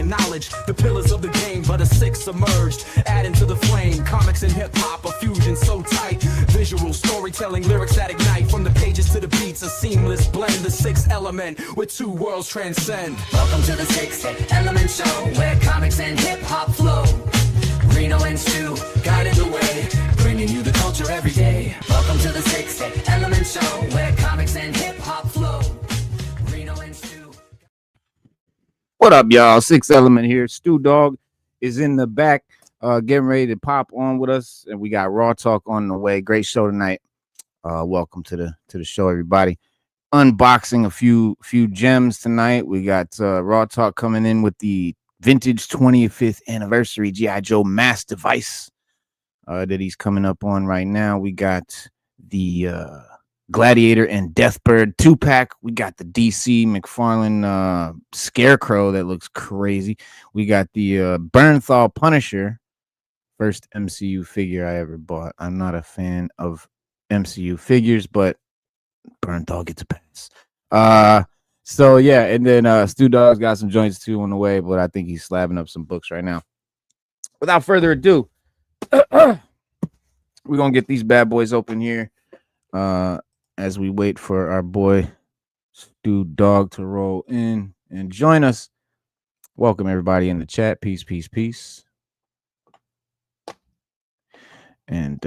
and knowledge, the pillars of the game, but a sixth emerged, adding to the flame. Comics and hip-hop, a fusion so tight. Visual storytelling, lyrics that ignite. From the pages to the beats, a seamless blend. The sixth element, where two worlds transcend. Welcome to the Sixth Element Show, where comics and hip-hop flow. Reno and Stu guiding the way, bringing you the culture every day. Welcome to the Sixth Element Show, where comics and hip-hop flow. Reno and Stu. What up, y'all? Sixth Element here. Stu Dog is in the back, getting ready to pop on with us, and we got Raw Talk on the way. Great show tonight. Welcome to the show, everybody. Unboxing a few gems tonight. We got Raw Talk coming in with the vintage 25th anniversary G.I. Joe M.A.S.S device that he's coming up on right now. We got the Gladiator and Deathbird 2-pack. We got the DC McFarlane Scarecrow that looks crazy. We got the Bernthal Punisher, first MCU figure I ever bought. I'm not a fan of MCU figures, but Bernthal gets a pass. So yeah, and then Stu Dog's got some joints too on the way, but I think he's slabbing up some books right now. Without further ado, we're gonna get these bad boys open here as we wait for our boy Stu Dog to roll in and join us. Welcome everybody in the chat. Peace, peace, peace. And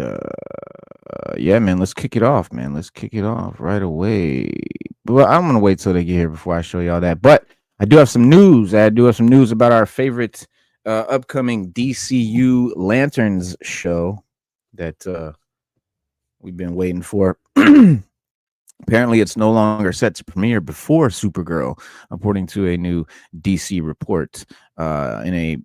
yeah, man, let's kick it off, man. Let's kick it off right away. Well, I'm gonna wait till they get here before I show y'all that. But I do have some news. About our favorite upcoming DCU Lanterns show that we've been waiting for. Apparently, it's no longer set to premiere before Supergirl, according to a new DC report. In a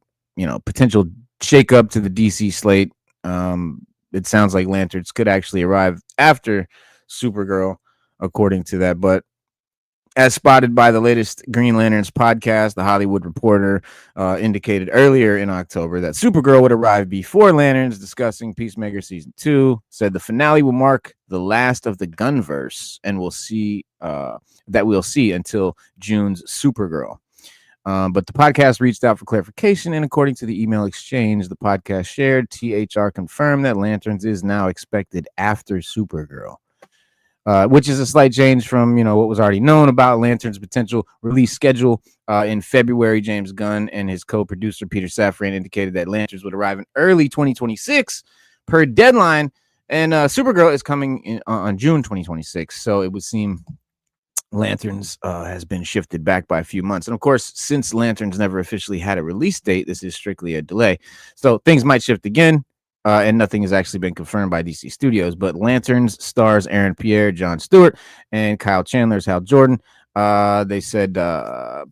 potential shakeup to the DC slate. It sounds like Lanterns could actually arrive after Supergirl, according to that. But as spotted by the latest Green Lanterns podcast, The Hollywood Reporter indicated earlier in October that Supergirl would arrive before Lanterns, discussing Peacemaker Season 2. Said the finale will mark the last of the Gunverse, and we'll see until June's Supergirl. But the podcast reached out for clarification, and according to the email exchange the podcast shared, THR confirmed that Lanterns is now expected after Supergirl, which is a slight change from what was already known about Lanterns' potential release schedule. In February, James Gunn and his co-producer Peter Safran indicated that Lanterns would arrive in early 2026 per deadline, and Supergirl is coming in on June 2026. So it would seem Lanterns has been shifted back by a few months. And of course, since Lanterns never officially had a release date, this is strictly a delay. So things might shift again, and nothing has actually been confirmed by DC Studios. But Lanterns stars Aaron Pierre, Jon Stewart, and Kyle Chandler's Hal Jordan. They said, there's a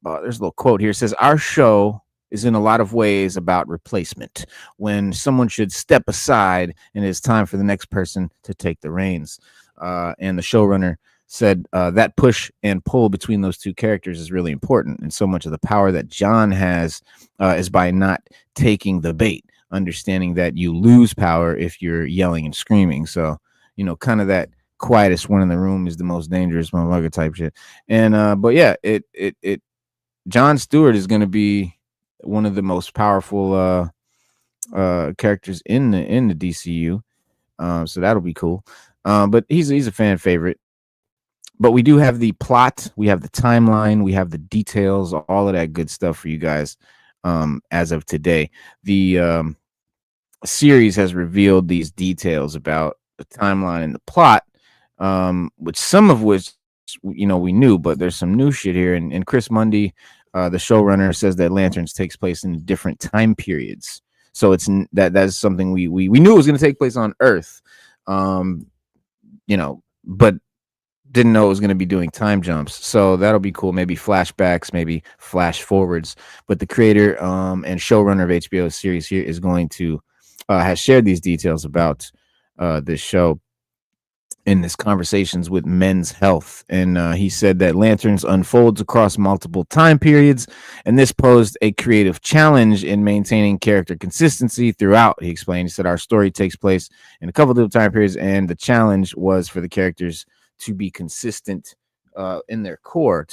little quote here. It says, "Our show is in a lot of ways about replacement, when someone should step aside and it's time for the next person to take the reins." And the showrunner said that push and pull between those two characters is really important, and so much of the power that John has is by not taking the bait, understanding that you lose power if you're yelling and screaming. So kind of that quietest one in the room is the most dangerous motherfucker type shit. And but yeah, it Jon Stewart is going to be one of the most powerful characters in the DCU, so that'll be cool. But he's a fan favorite. But we do have the plot, we have the timeline, we have the details, all of that good stuff for you guys as of today. The series has revealed these details about the timeline and the plot, which some of which we knew, but there's some new shit here. And Chris Mundy, the showrunner, says that Lanterns takes place in different time periods. So it's that's something we knew it was going to take place on Earth, but didn't know it was going to be doing time jumps. So that'll be cool. Maybe flashbacks, maybe flash forwards. But the creator and showrunner of HBO's series here is going to has shared these details about this show in this Conversations with Men's Health. And he said that Lanterns unfolds across multiple time periods, and this posed a creative challenge in maintaining character consistency throughout. He explained, he said, our story takes place in a couple of different time periods, and the challenge was for the characters to be consistent in their core,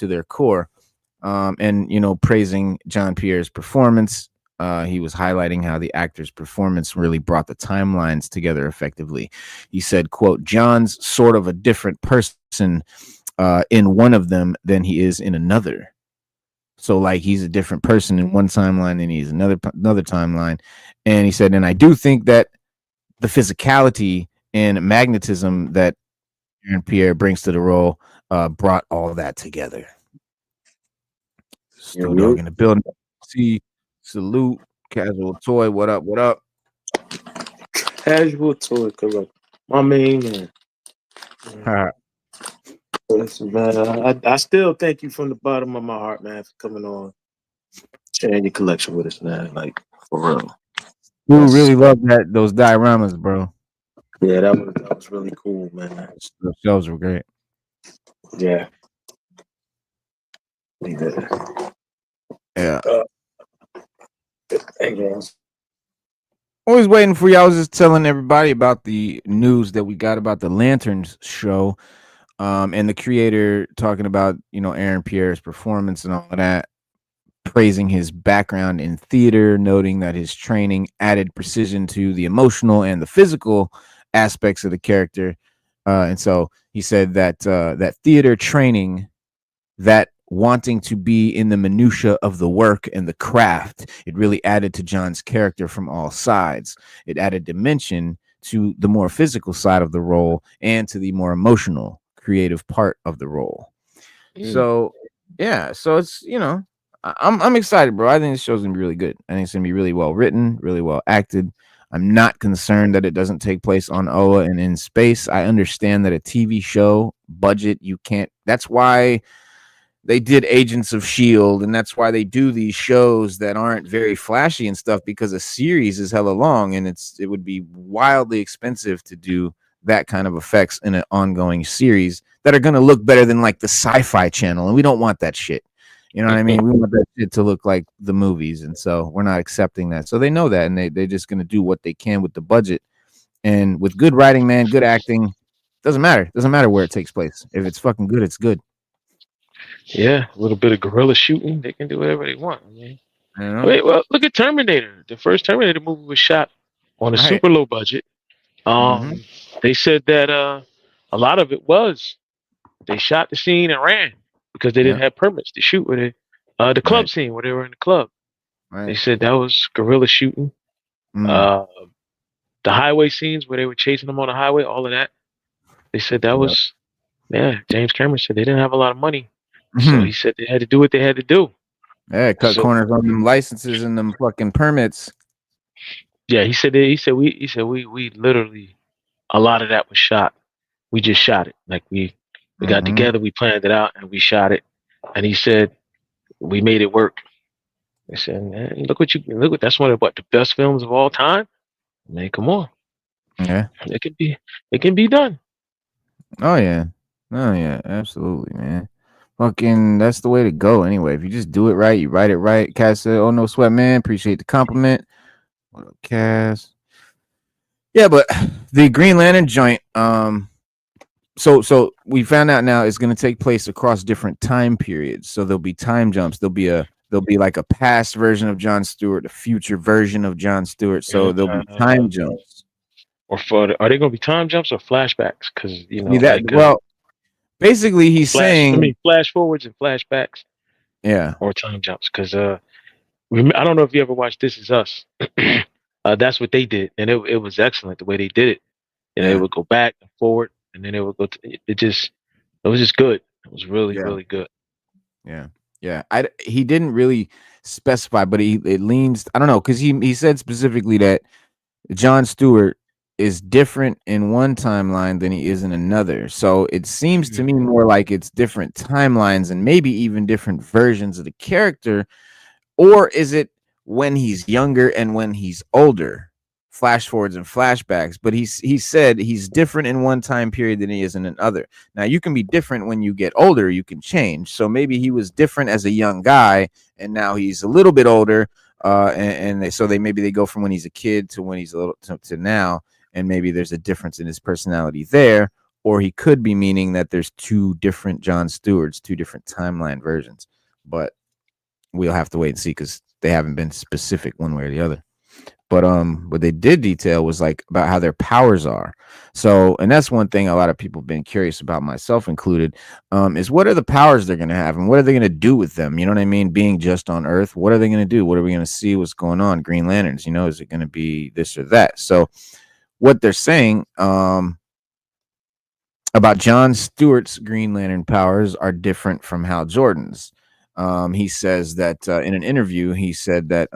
and praising John Pierre's performance. He was highlighting how the actor's performance really brought the timelines together effectively. He said, quote, John's sort of a different person in one of them than he is in another. So like he's a different person in one timeline than he's another timeline. And he said, and I do think that the physicality and magnetism that Aaron Pierre brings to the role brought all that together. Stu Dog in the building. See, salute, Casual Toy. What up? What up? Casual Toy, correct. My main man. Listen, man, I still thank you from the bottom of my heart, man, for coming on, sharing your collection with us, man. Like for real. We really love those dioramas, bro. Yeah, that was really cool, man. Those shows were great. Yeah. Yeah. Thanks. Always waiting for you. I was just telling everybody about the news that we got about the Lanterns show, and the creator talking about Aaron Pierre's performance and all of that, praising his background in theater, noting that his training added precision to the emotional and the physical aspects of the character, and so he said that that theater training, that wanting to be in the minutia of the work and the craft, it really added to John's character from all sides. It added dimension to the more physical side of the role and to the more emotional, creative part of the role. So yeah, so it's I'm excited, bro. I think this show's gonna be really good. I think it's gonna be really well written, really well acted. I'm not concerned that it doesn't take place on Oa and in space. I understand that a TV show budget, you can't. That's why they did Agents of S.H.I.E.L.D. and that's why they do these shows that aren't very flashy and stuff, because a series is hella long and it would be wildly expensive to do that kind of effects in an ongoing series that are going to look better than like the Sci-Fi channel, and we don't want that shit. You know what I mean? We want that shit to look like the movies, and so we're not accepting that. So they know that, and they're just going to do what they can with the budget. And with good writing, man, good acting, doesn't matter. Doesn't matter where it takes place. If it's fucking good, it's good. Yeah, a little bit of guerrilla shooting. They can do whatever they want. I mean, Wait, well, look at Terminator. The first Terminator movie was shot on a super low budget. They said that a lot of it was they shot the scene and ran because they didn't have permits to shoot with it. The club scene where they were in the club. They said that was guerrilla shooting. The highway scenes where they were chasing them on the highway, all of that. They said that was, James Cameron said they didn't have a lot of money. So he said they had to do what they had to do. Yeah, cut corners on them licenses and them fucking permits. Yeah, he said we literally, a lot of that was shot. We just shot it. Like we got together, we planned it out, and we shot it. And he said we made it work. They said, man, look what that's one of the best films of all time. Man, come on. Yeah, it can be done. Oh yeah, absolutely, man. Fucking, that's the way to go. Anyway, if you just do it right, you write it right. Cass said, "Oh no sweat, man. Appreciate the compliment." What up, Cass? Yeah, but the Green Lantern joint, so we found out now it's going to take place across different time periods. So there'll be time jumps. There'll be like a past version of John Stewart, a future version of John Stewart. So there'll be time jumps. Are they going to be time jumps or flashbacks? Because basically he's saying flash forwards and flashbacks. Yeah, or time jumps. Because I don't know if you ever watched This Is Us. That's what they did, and it was excellent the way they did it. And it would go back and forward, and then it would go. It was just good. It was really really good. Yeah. He didn't really specify, but it leans. I don't know, because he said specifically that John Stewart is different in one timeline than he is in another. So it seems to me more like it's different timelines and maybe even different versions of the character. Or is it when he's younger and when he's older? Flash forwards and flashbacks. But he said he's different in one time period than he is in another. Now, you can be different when you get older. You can change. So maybe he was different as a young guy, and now he's a little bit older. So they go from when he's a kid to when he's a little to now. And maybe there's a difference in his personality there, or he could be meaning that there's two different John Stewarts, two different timeline versions. but we'll have to wait and see because they haven't been specific one way or the other. But what they did detail was like about how their powers are. So, and that's one thing a lot of people have been curious about, myself included, is what are the powers they're going to have and what are they going to do with them? You know what I mean? Being just on Earth, what are they going to do? What are we going to see? What's going on? Green Lanterns, you know, is it going to be this or that? So, what they're saying about John Stewart's Green Lantern powers are different from Hal Jordan's. He says that in an interview, he said that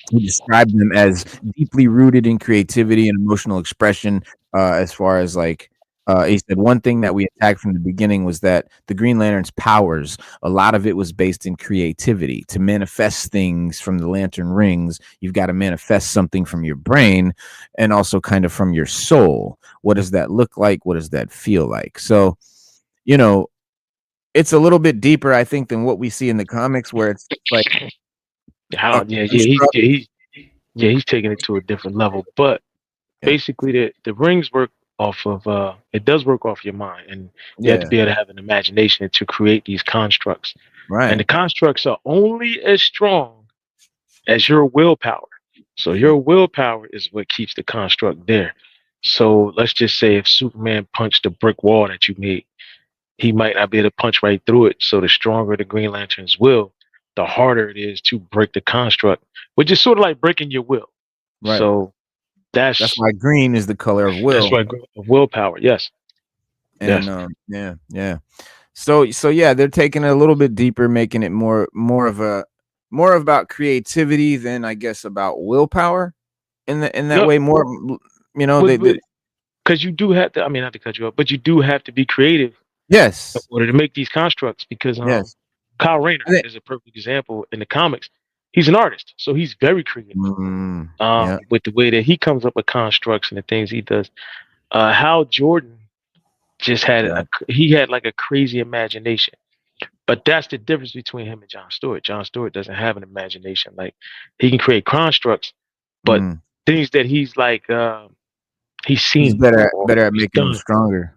he described them as deeply rooted in creativity and emotional expression. As far as like, he said one thing that we attacked from the beginning was that the Green Lantern's powers, a lot of it was based in creativity. To manifest things from the lantern rings, you've got to manifest something from your brain and also kind of from your soul. What does that look like? What does that feel like? So, you know, it's a little bit deeper, I think, than what we see in the comics, where it's like, he's taking it to a different level. But basically, the rings work off of it does work off your mind, and you have to be able to have an imagination to create these constructs. Right. And the constructs are only as strong as your willpower. So your willpower is what keeps the construct there. So let's just say if Superman punched a brick wall that you made, he might not be able to punch right through it. So the stronger the Green Lantern's will, the harder it is to break the construct, which is sort of like breaking your will. Right. So that's why green is the color of will. That's why of willpower. Yes. And yeah. So yeah, they're taking it a little bit deeper, making it more about creativity than, I guess, about willpower in that way. More, you know, because you do have to. I mean, not to cut you off, but you do have to be creative. Yes. In order to make these constructs, because Kyle Rayner is a perfect example in the comics. He's an artist, so he's very creative with the way that he comes up with constructs and the things he does. Hal Jordan just had he had like a crazy imagination, but that's the difference between him and John Stewart. John Stewart doesn't have an imagination. Like, he can create constructs, but things that he's like he's seen. He's better at making them stronger.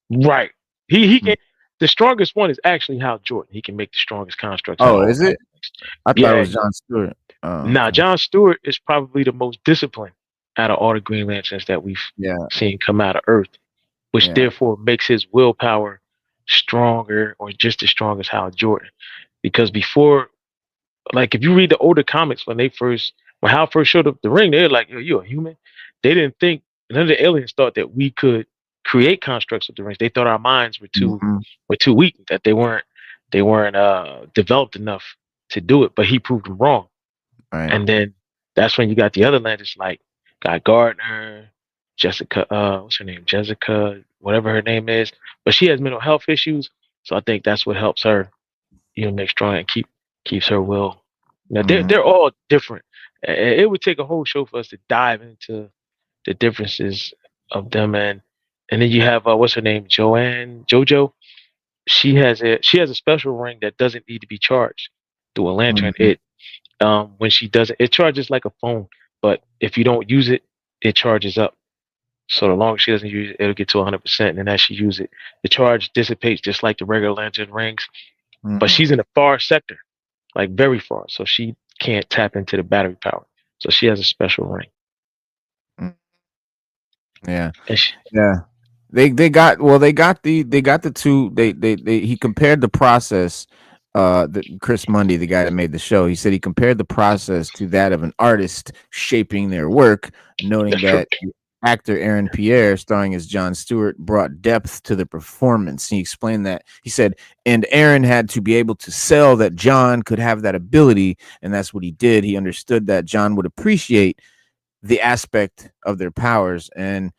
Right. He can. The strongest one is actually Hal Jordan. He can make the strongest constructs. Oh, is it? I thought it was John Stewart. John Stewart is probably the most disciplined out of all the Green Lanterns that we've seen come out of Earth, which therefore makes his willpower stronger, or just as strong as Hal Jordan. Because before, like, if you read the older comics, when Hal first showed up the ring, they're like, "You're a human." They didn't think, none of the aliens thought that we could create constructs with the rings. They thought our minds were too weak, that they weren't developed enough to do it. But he proved them wrong. Right. And then that's when you got the other Lanterns, like Guy Gardner, Jessica, what's her name? Jessica, whatever her name is. But she has mental health issues, so I think that's what helps her, make strong and keeps her will. They're all different. It would take a whole show for us to dive into the differences of them. And then you have what's her name, JoJo. She has a special ring that doesn't need to be charged through a lantern. It when she does it, it charges like a phone, but if you don't use it, it charges up. So the longer she doesn't use it, it'll get to 100%. And then as she uses it, the charge dissipates just like the regular lantern rings. But she's in a far sector, like very far, so she can't tap into the battery power. So she has a special ring. Yeah. They got the two. He compared the process. Chris Mundy, the guy that made the show, he said he compared the process to that of an artist shaping their work, noting that actor Aaron Pierre, starring as John Stewart, brought depth to the performance. He explained that. He said, and Aaron had to be able to sell that John could have that ability, and that's what he did. He understood that John would appreciate the aspect of their powers. And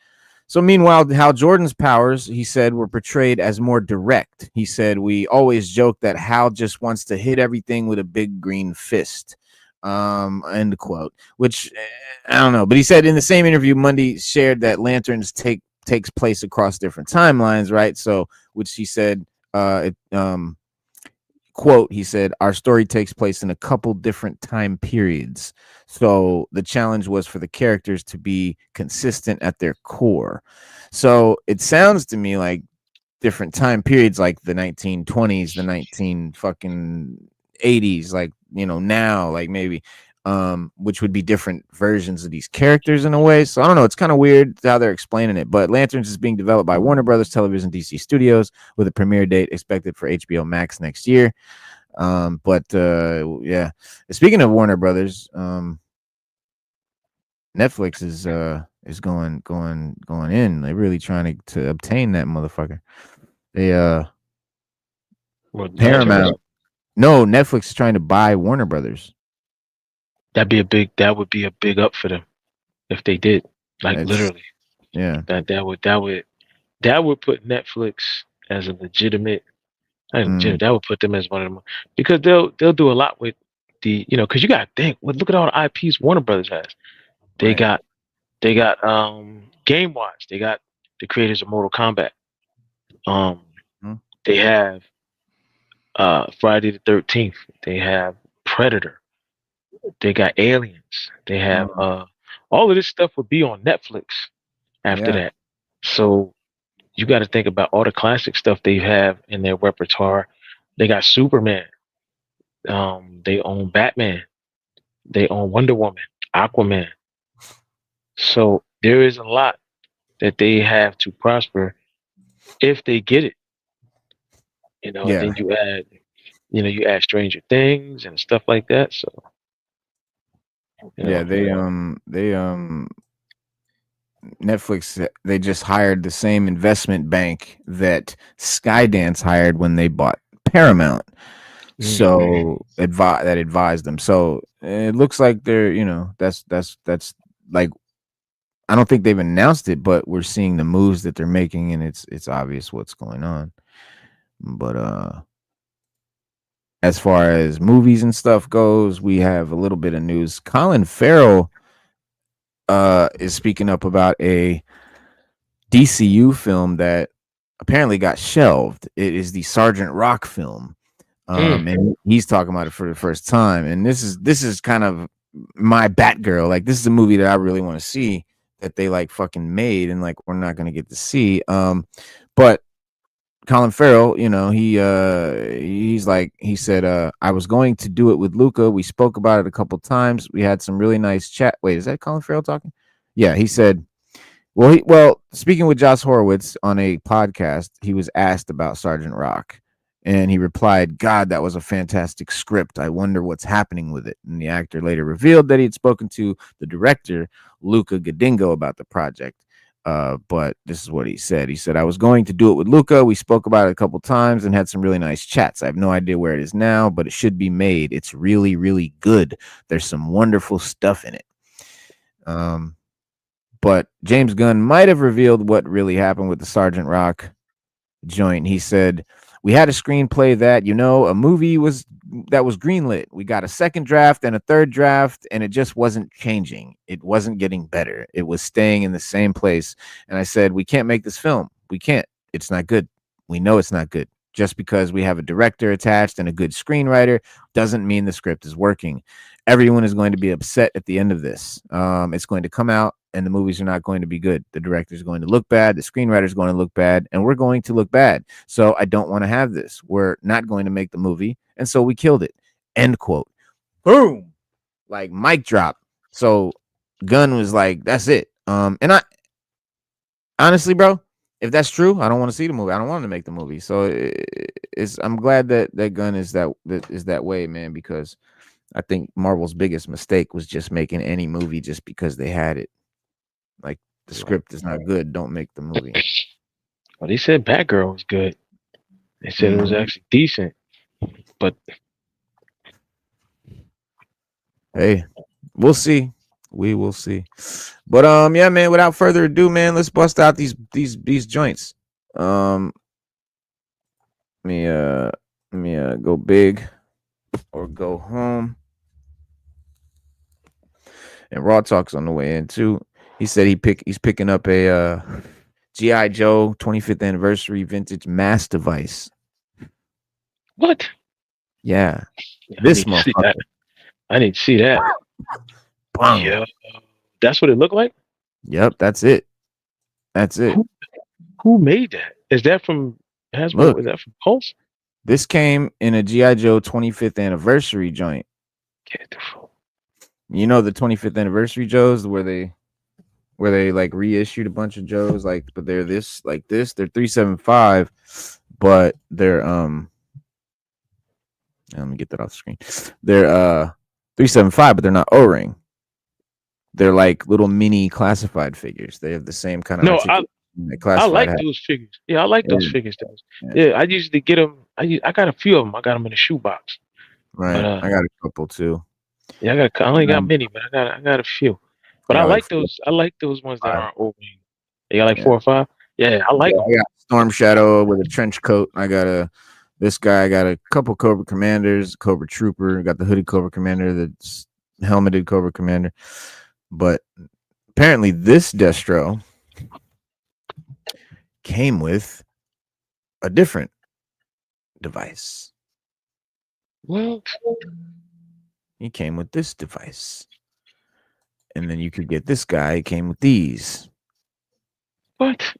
so meanwhile, Hal Jordan's powers, he said, were portrayed as more direct. He said, we always joke that Hal just wants to hit everything with a big green fist. End quote. Which I don't know. But he said in the same interview, Mundy shared that Lanterns takes place across different timelines, right? So, which he said, quote, he said, our story takes place in a couple different time periods. So the challenge was for the characters to be consistent at their core. So it sounds to me like different time periods, like the 1920s, the 19 fucking 80s, like, you know, now, like maybe, which would be different versions of these characters in a way. So I don't know. It's kind of weird how they're explaining it. But Lanterns is being developed by Warner Brothers Television DC Studios with a premiere date expected for HBO Max next year. Yeah. Speaking of Warner Brothers, Netflix is going in. They're really trying to obtain that motherfucker. They Paramount. No, Netflix is trying to buy Warner Brothers. That would be a big up for them if they did. Like literally. Yeah. That would put Netflix as a legitimate. That would put them as one of them, because they'll do a lot with the, you know, because you gotta think. Look at all the IPs Warner Brothers has. They got Game Watch. They got the creators of Mortal Kombat. They have Friday the 13th. They have Predator. They got Aliens. They have all of this stuff would be on Netflix after that. So you got to think about all the classic stuff they have in their repertoire. They got Superman. They own Batman. They own Wonder Woman, Aquaman. So there is a lot that they have to prosper if they get it. You know, and then you add Stranger Things and stuff like that. So Netflix, they just hired the same investment bank that Skydance hired when they bought Paramount. So that advised them. So it looks like they're, you know, that's like, I don't think they've announced it, but we're seeing the moves that they're making, and it's obvious what's going on. But as far as movies and stuff goes, we have a little bit of news. Colin Farrell is speaking up about a DCU film that apparently got shelved. It is the Sergeant Rock film. And he's talking about it for the first time. And this is kind of my Batgirl. Like, this is a movie that I really want to see, that they like fucking made, and like we're not gonna get to see. But Colin Farrell, you know, he said, I was going to do it with Luca. We spoke about it a couple times. We had some really nice chat. Wait, is that Colin Farrell talking? Yeah, he said, well, speaking with Josh Horowitz on a podcast, he was asked about Sergeant Rock, and he replied, God, that was a fantastic script. I wonder what's happening with it. And the actor later revealed that he had spoken to the director, Luca Guadagnino, about the project. But this is what he said. He said, I was going to do it with Luca. We spoke about it a couple times and had some really nice chats. I have no idea where it is now, but it should be made. It's really, really good. There's some wonderful stuff in it. But James Gunn might have revealed what really happened with the Sergeant Rock joint. He said, we had a screenplay that, you know, a movie that was greenlit. We got a second draft and a third draft, and it just wasn't changing. It wasn't getting better. It was staying in the same place. And I said, we can't make this film. We can't. It's not good. We know it's not good. Just because we have a director attached and a good screenwriter doesn't mean the script is working. Everyone is going to be upset at the end of this. It's going to come out, and the movies are not going to be good. The director is going to look bad. The screenwriter is going to look bad, and we're going to look bad. So I don't want to have this. We're not going to make the movie, and so we killed it. End quote. Boom. Like, mic drop. So Gunn was like, that's it. And I honestly, bro, if that's true, I don't want to see the movie. I don't want to make the movie. So I'm glad that Gunn is that way, man, because I think Marvel's biggest mistake was just making any movie just because they had it. Like, the script is not good. Don't make the movie. Well, they said Batgirl was good. They said it was actually decent. But hey, we'll see. We will see. But yeah, man, without further ado, man, let's bust out these joints. Let me go big or go home. And Raw Talk's on the way in too. He said he's picking up a G.I. Joe 25th anniversary vintage M.A.S.S device. What? Yeah. This motherfucker. I need to see that. Yeah. That's what it looked like? Yep, that's it. That's it. Who made that? Is that from Hasbro, Look, is that from Pulse? this came in a GI Joe 25th anniversary joint. Get the fuck. You know the 25th anniversary Joes where they like reissued a bunch of Joes, like, but they're this like this. They're 375, but they're let me get that off the screen. They're 375, but they're not O-ring. They're like little mini classified figures. They have the same kind of No, articulation that I classified like has. those figures. Yeah, I like those Yeah, figures. Though. yeah. Yeah, I usually get them. I got a few of them. I got them in a shoebox. Right. But I got a couple too. yeah, I only got Um, many, but I got a few. I But I got like like 4 or those. I like those ones that 5. aren't open. You got like Yeah. 4 or 5. Yeah, I like Yeah, them. I got Storm Shadow with a trench coat. I got this guy. I got a couple Cobra Commanders, Cobra Trooper. I got the hooded Cobra Commander, the helmeted Cobra Commander. But apparently, this Destro came with a different device. Well, He came with this device, and then you could get this guy. He came with these. what?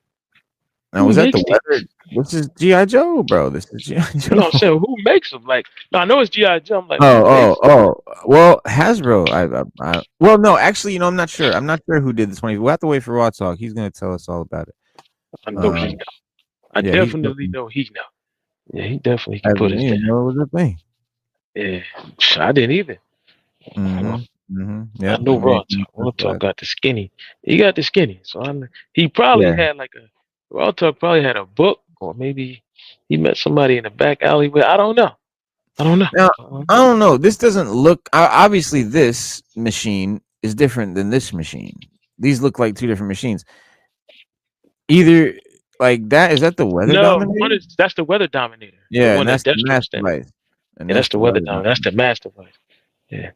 Now, Who was that the makes weather? these? This is GI Joe, bro. This is GI Joe. No, I'm saying who makes them? Like, no, I know it's GI Joe. I'm like, who makes them? Oh. Well, Hasbro. Well, no, actually, I'm not sure. I'm not sure who did this 20. We'll have to wait for Raw Talk. He's gonna tell us all about it. I know he know. I Yeah, he's definitely know he know. Yeah, he definitely can put Hasbro. his You down. know it was a thing. Yeah, I didn't either. Yeah, I know Raw Talk. Raw Talk got the skinny. He got the skinny. So he probably Yeah. had like a Raw Talk probably had a book, or maybe he met somebody in the back alleyway. I don't know. Now, I don't know. This doesn't look. Obviously, this machine is different than this machine. These look like two different machines. Either like that. Is that the weather No, dominator? that's the weather dominator. The Yeah, one and that that's the Destro mass standing. device. And Yeah, that's the weather dominator. That's the M.A.S.S device. Yeah.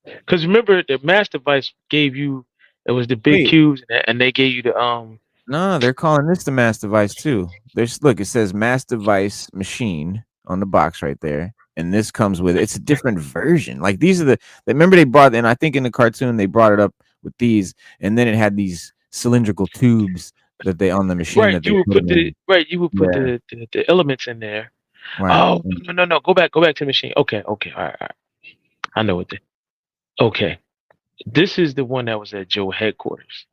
Because remember, the M.A.S.S device gave you it was the big Wait, cubes, and they gave you the no, they're calling this the mass device too. There's look, it says mass device machine on the box right there, and this comes with it. It's a different version. Like these are remember they brought, and I think in the cartoon they brought it up with these, and then it had these cylindrical tubes that they on the machine right. that they You would put put in. you would put Yeah, the elements in there. right. Oh no. Go back to the machine. Okay. All right. I know what the okay. This is the one that was at Joe headquarters.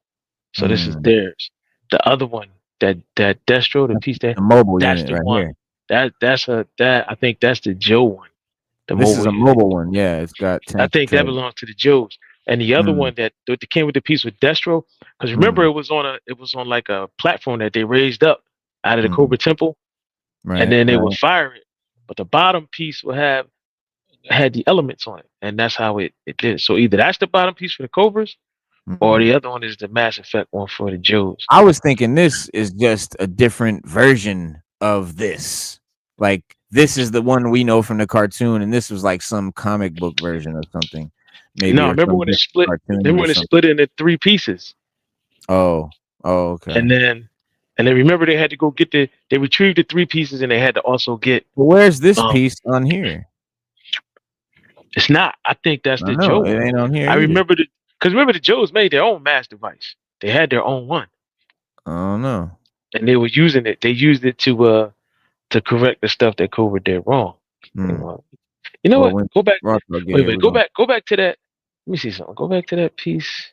So this is Mm. theirs. The other one, that Destro, the piece The mobile that's unit the right one. here. That I think that's the Joe one. The This is mobile a unit. mobile one. Yeah, it's got I tank. think that belongs to the Joes. And the other one that came with the piece with Destro, because remember it was on like a platform that they raised up out of the Cobra Temple, and then they would fire it. But the bottom piece would had the elements on it, and that's how it did. So either that's the bottom piece for the Cobras, or the other one is the Mass Effect one for the Joes. I was thinking this is just a different version of this. Like this is the one we know from the cartoon, and this was like some comic book version of something, maybe. No, Or remember some when it different split? cartoon Remember or when it something. split into 3 pieces? Oh, okay. And then remember they had to go get they retrieved the 3 pieces, and they had to also get Well, where's this piece on here? It's not. I think that's I the know Joe it one. ain't on here I either. remember because remember the Joes made their own mass device. They had their own one, I don't know. and they were using it. They used it to correct the stuff that Cobra did wrong. You know what? Go back. Wait. Go back to that. Let me see something. Go back to that piece.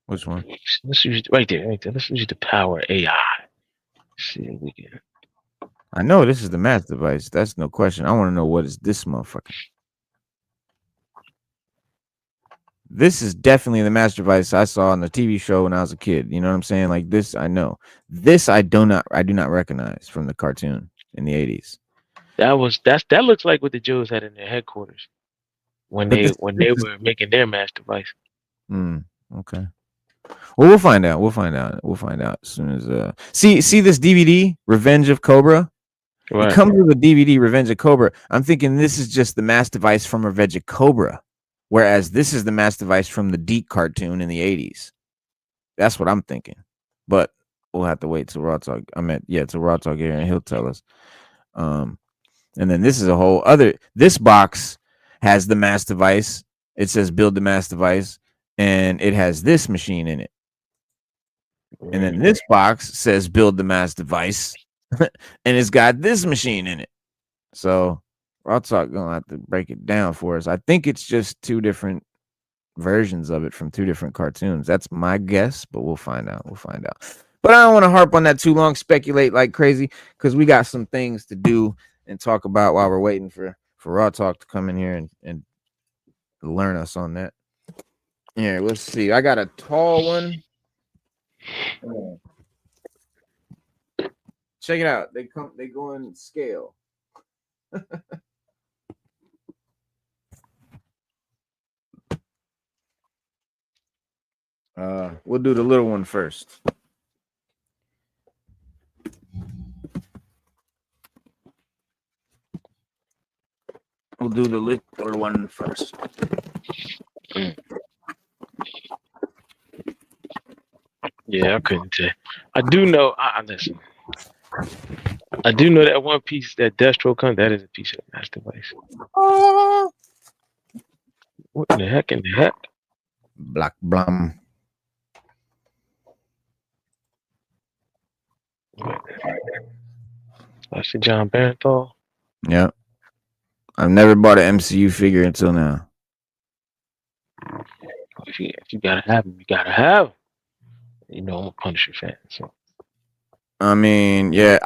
Which one? Let's use right there. Let's use the power AI. See if we can. I know this is the mass device. That's no question. I want to know what is this motherfucker. This is definitely the mass device I saw on the TV show when I was a kid. You know what I'm saying? Like this, I know. This I do not recognize from the cartoon in the 80s. That looks like what the Joes had in their headquarters when they were making their mass device. Okay. Well, we'll find out. We'll find out as soon as see this DVD, Revenge of Cobra. Right. It comes with a DVD, Revenge of Cobra. I'm thinking this is just the mass device from Revenge of Cobra, whereas this is the mass device from the Deke cartoon in the 80s. That's what I'm thinking. But we'll have to wait till Raw Talk. Till Raw Talk here, and he'll tell us. And then this is a whole other. This box has the mass device. It says build the mass device, and it has this machine in it. And then this box says build the mass device, and it's got this machine in it. So Raw Talk gonna have to break it down for us. I think it's just two different versions of it from two different cartoons. That's my guess, but we'll find out. We'll find out. But I don't want to harp on that too long, speculate like crazy, because we got some things to do and talk about while we're waiting for Raw Talk to come in here and learn us on that. Yeah, let's see. I got a tall one. Check it out. They go in scale. We'll do the little one first. We'll do the little one first. Yeah, I couldn't tell. I do know. Listen. I do know that one piece that Destro comes. That is a piece of Master Device. What in the heck? Black Blum. That's the John Bernthal. Yeah. I've never bought an MCU figure until now. If you gotta have them, you gotta have them. You know, I'm a Punisher fan, so. I mean, yeah,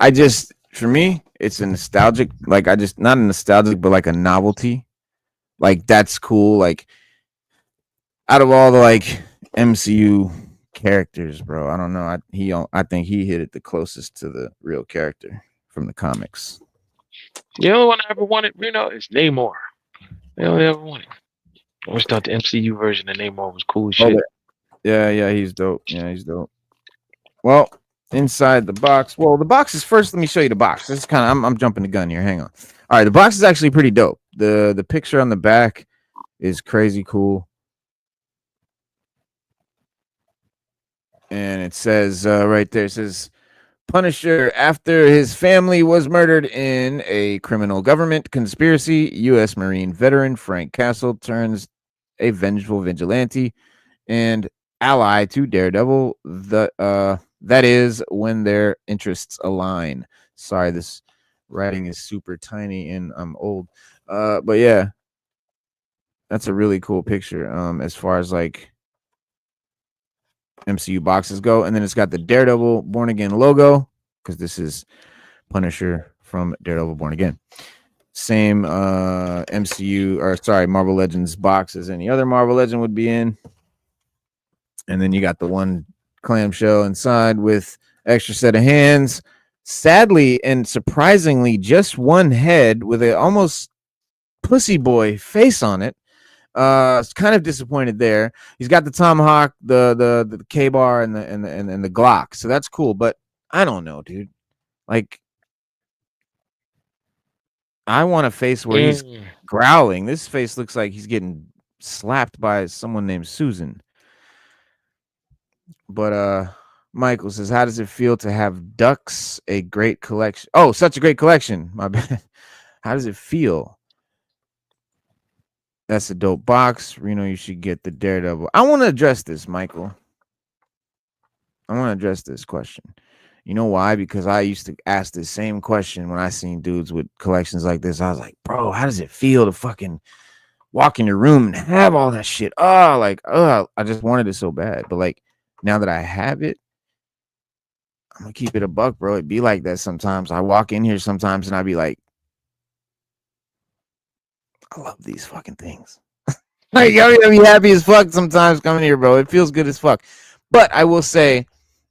for me, it's a nostalgic, like not a nostalgic, but like a novelty. Like that's cool. Like out of all the like MCU characters, bro, I don't know. I think he hit it the closest to the real character from the comics. The only one I ever wanted, is Namor. The only ever wanted. I always thought the MCU version of Namor was cool as shit. Yeah, he's dope. Yeah, he's dope. Well, inside the box. Well, the box is first. Let me show you the box. This is kind of I'm jumping the gun here. Hang on. All right, the box is actually pretty dope. The picture on the back is crazy cool. And it says right there, it says Punisher, after his family was murdered in a criminal government conspiracy, U.S. Marine veteran Frank Castle turns a vengeful vigilante and ally to Daredevil. That is when their interests align. Sorry, this writing is super tiny and I'm old. But yeah, that's a really cool picture. As far as like MCU boxes go, and then it's got the Daredevil Born Again logo because this is Punisher from Daredevil Born Again. Same Marvel Legends box as any other Marvel Legend would be in. And then you got the one clamshell inside with extra set of hands. Sadly and surprisingly, just one head with an almost pussy boy face on it. Kind of disappointed there. He's got the tomahawk, the K-bar, and the Glock, so that's cool. But I don't know, dude. Like, I want a face where he's growling. This face looks like he's getting slapped by someone named Susan. But Michael says, how does it feel to have ducks? A great collection. Oh, such a great collection. My bad. How does it feel? That's a dope box. Reno, you should get the Daredevil. I want to address this, Michael. I want to address this question. You know why? Because I used to ask the same question when I seen dudes with collections like this. I was like, bro, how does it feel to fucking walk in your room and have all that shit? I just wanted it so bad. But like, now that I have it, I'm gonna keep it a buck, bro. It'd be like that sometimes. I walk in here sometimes and I'd be like, I love these fucking things. Like, I'd be happy as fuck sometimes coming here, bro. It feels good as fuck. But I will say,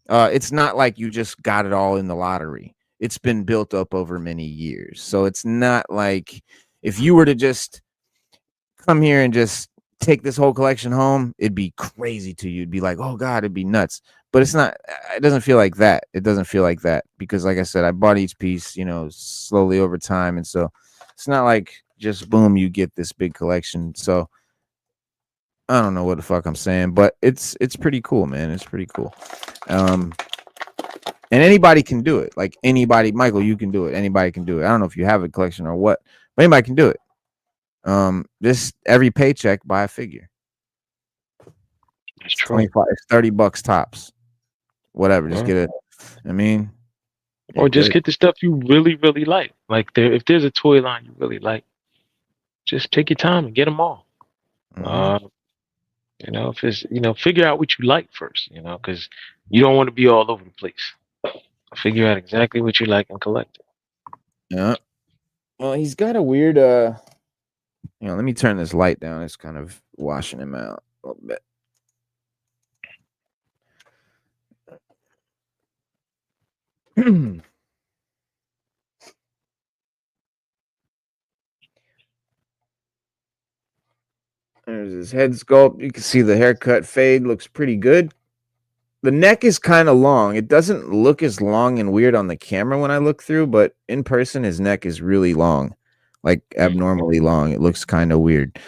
it's not like you just got it all in the lottery. It's been built up over many years. So it's not like if you were to just come here and just take this whole collection home, it'd be crazy to you. It'd be like, oh God, it'd be nuts. But it's not, it doesn't feel like that. It doesn't feel like that because like I said, I bought each piece, slowly over time. And so it's not like just boom, you get this big collection. So I don't know what the fuck I'm saying, but it's pretty cool, man. It's pretty cool. And anybody can do it. Like anybody, Michael, you can do it. Anybody can do it. I don't know if you have a collection or what, but anybody can do it. This every paycheck buy a figure. That's true. 25, $30 tops. Whatever. Just get it. I mean, Or just get the stuff you really, really like. Like if there's a toy line you really like, just take your time and get them all. If it's figure out what you like first. Because you don't want to be all over the place. Figure out exactly what you like and collect it. Yeah. Well, he's got a weird. Let me turn this light down. It's kind of washing him out a little bit. There's his head sculpt. You can see the haircut fade looks pretty good. The neck is kind of long. It doesn't look as long and weird on the camera when I look through, but in person, his neck is really long, like abnormally long. It looks kind of weird.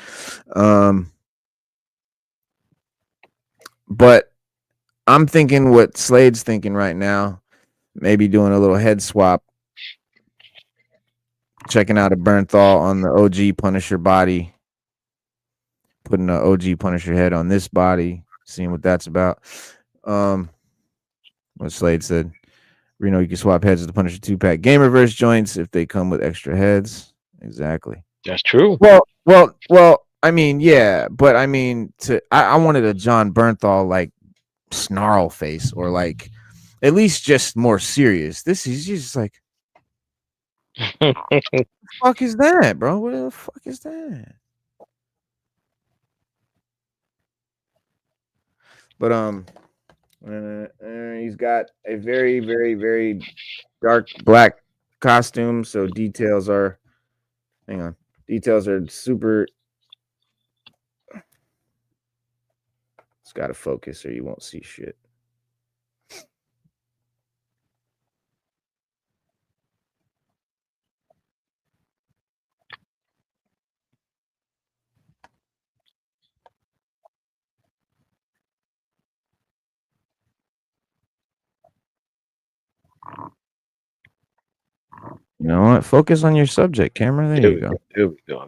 But I'm thinking what Slade's thinking right now, maybe doing a little head swap, checking out a Bernthal on the OG Punisher body, putting the OG Punisher head on this body, seeing what that's about. What Slade said, Reno, you can swap heads with the Punisher 2-pack Gamerverse joints if they come with extra heads. Exactly. That's true. Well. I mean, yeah, but I mean, I wanted a John Bernthal like snarl face, or like at least just more serious. This is just like, what the fuck is that, bro? What the fuck is that? But he's got a very, very, very dark black costume, so details are super. It's got to focus or you won't see shit. You know what? Focus on your subject, camera. There you go.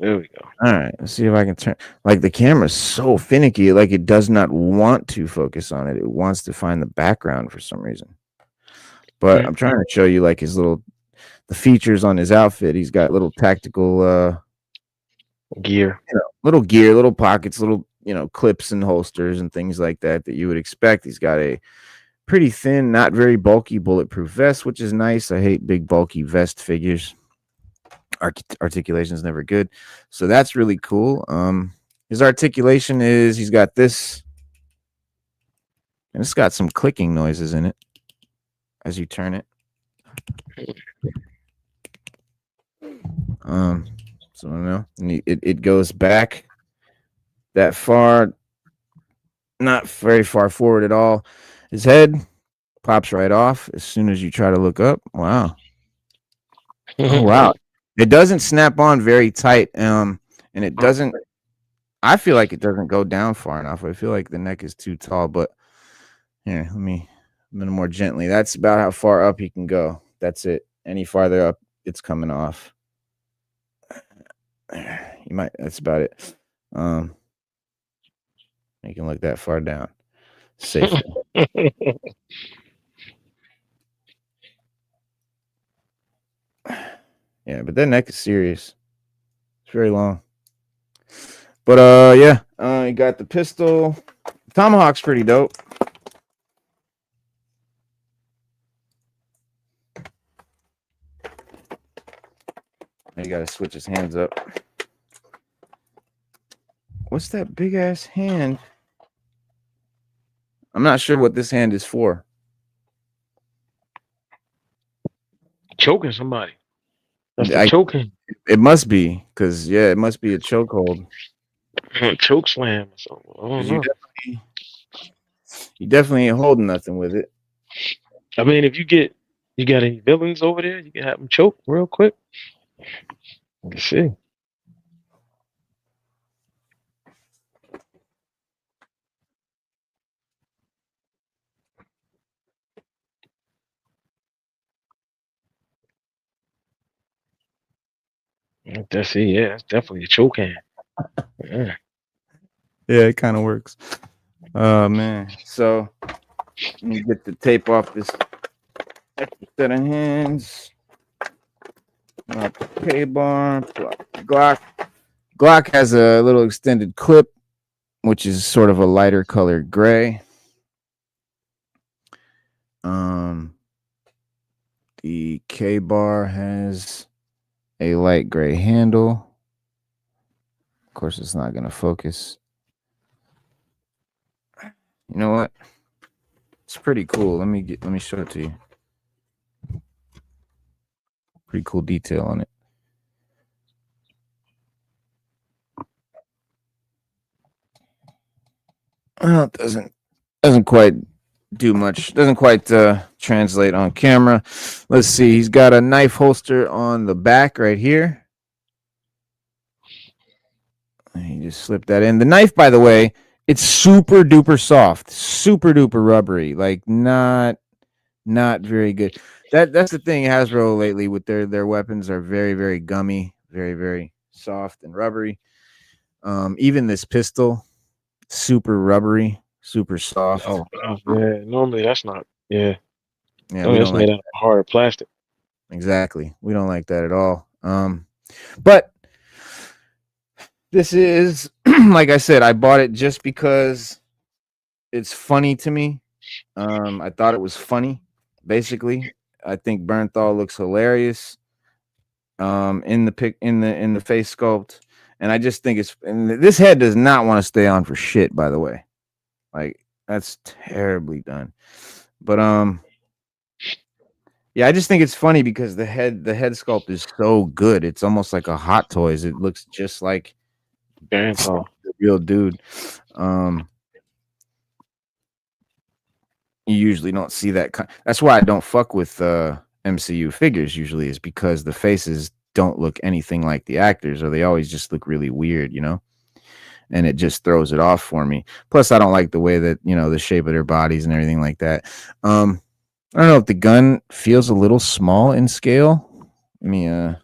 There we go. All right. Let's see if I can turn. Like, the camera's so finicky. Like, it does not want to focus on it. It wants to find the background for some reason. But I'm trying to show you like the features on his outfit. He's got little tactical gear, little gear, little pockets, little clips and holsters and things like that you would expect. He's got a pretty thin, not very bulky bulletproof vest, which is nice. I hate big bulky vest figures. Articulation is never good, so that's really cool. His articulation is, he's got this, and it's got some clicking noises in it as you turn it. So I don't know, and it goes back that far, not very far forward at all. His head pops right off as soon as you try to look up. Wow. Oh, wow. It doesn't snap on very tight. And it doesn't, I feel like it doesn't go down far enough. I feel like the neck is too tall, but here, let me a little more gently. That's about how far up he can go. That's it. Any farther up, it's coming off. That's about it. You can look that far down. Safe. Yeah, but that neck is serious. It's very long. But yeah, you got the pistol. Tomahawk's pretty dope. You gotta switch his hands up. What's that big ass hand? I'm not sure what this hand is for. Choking somebody. That's choking. It must be, because it must be a chokehold. Choke slam or something. I don't know. You definitely ain't holding nothing with it. I mean, if you got any villains over there, you can have them choke real quick. Let's see. That's it. Yeah, that's definitely a choke hand. Yeah. Yeah, it kind of works. Oh man. So let me get the tape off this Extra set of hands. K-bar. Glock. Glock has a little extended clip, which is sort of a lighter colored gray. The K-bar has a light gray handle. Of course, it's not going to focus. You know what? It's pretty cool. Let me show it to you. Pretty cool detail on it. Well, it doesn't quite do much. Doesn't quite translate on camera. Let's see. He's got a knife holster on the back right here. He just slipped that in. The knife, by the way, it's super duper soft, super duper rubbery. Like not very good. That's the thing Hasbro lately with their weapons are very, very gummy, very, very soft and rubbery. Even this pistol, super rubbery, super soft. Oh, yeah. Normally that's not. Yeah. Yeah, Normally we that's don't like made out of hard plastic. exactly. We don't like that at all. But this is like I said, I bought it just because it's funny to me. I thought it was funny. Basically, I think Bernthal looks hilarious. In the face sculpt, and I just think and this head does not want to stay on for shit. By the way, like that's terribly done. But yeah, I just think it's funny because the head sculpt is so good. It's almost like a Hot Toys. It looks just like Bernthal. the real dude. You usually don't see that. That's why I don't fuck with MCU figures usually, is because the faces don't look anything like the actors, or they always just look really weird, you know? And it just throws it off for me. Plus, I don't like the way that, you know, the shape of their bodies and everything like that. I don't know if the gun feels a little small in scale. Let me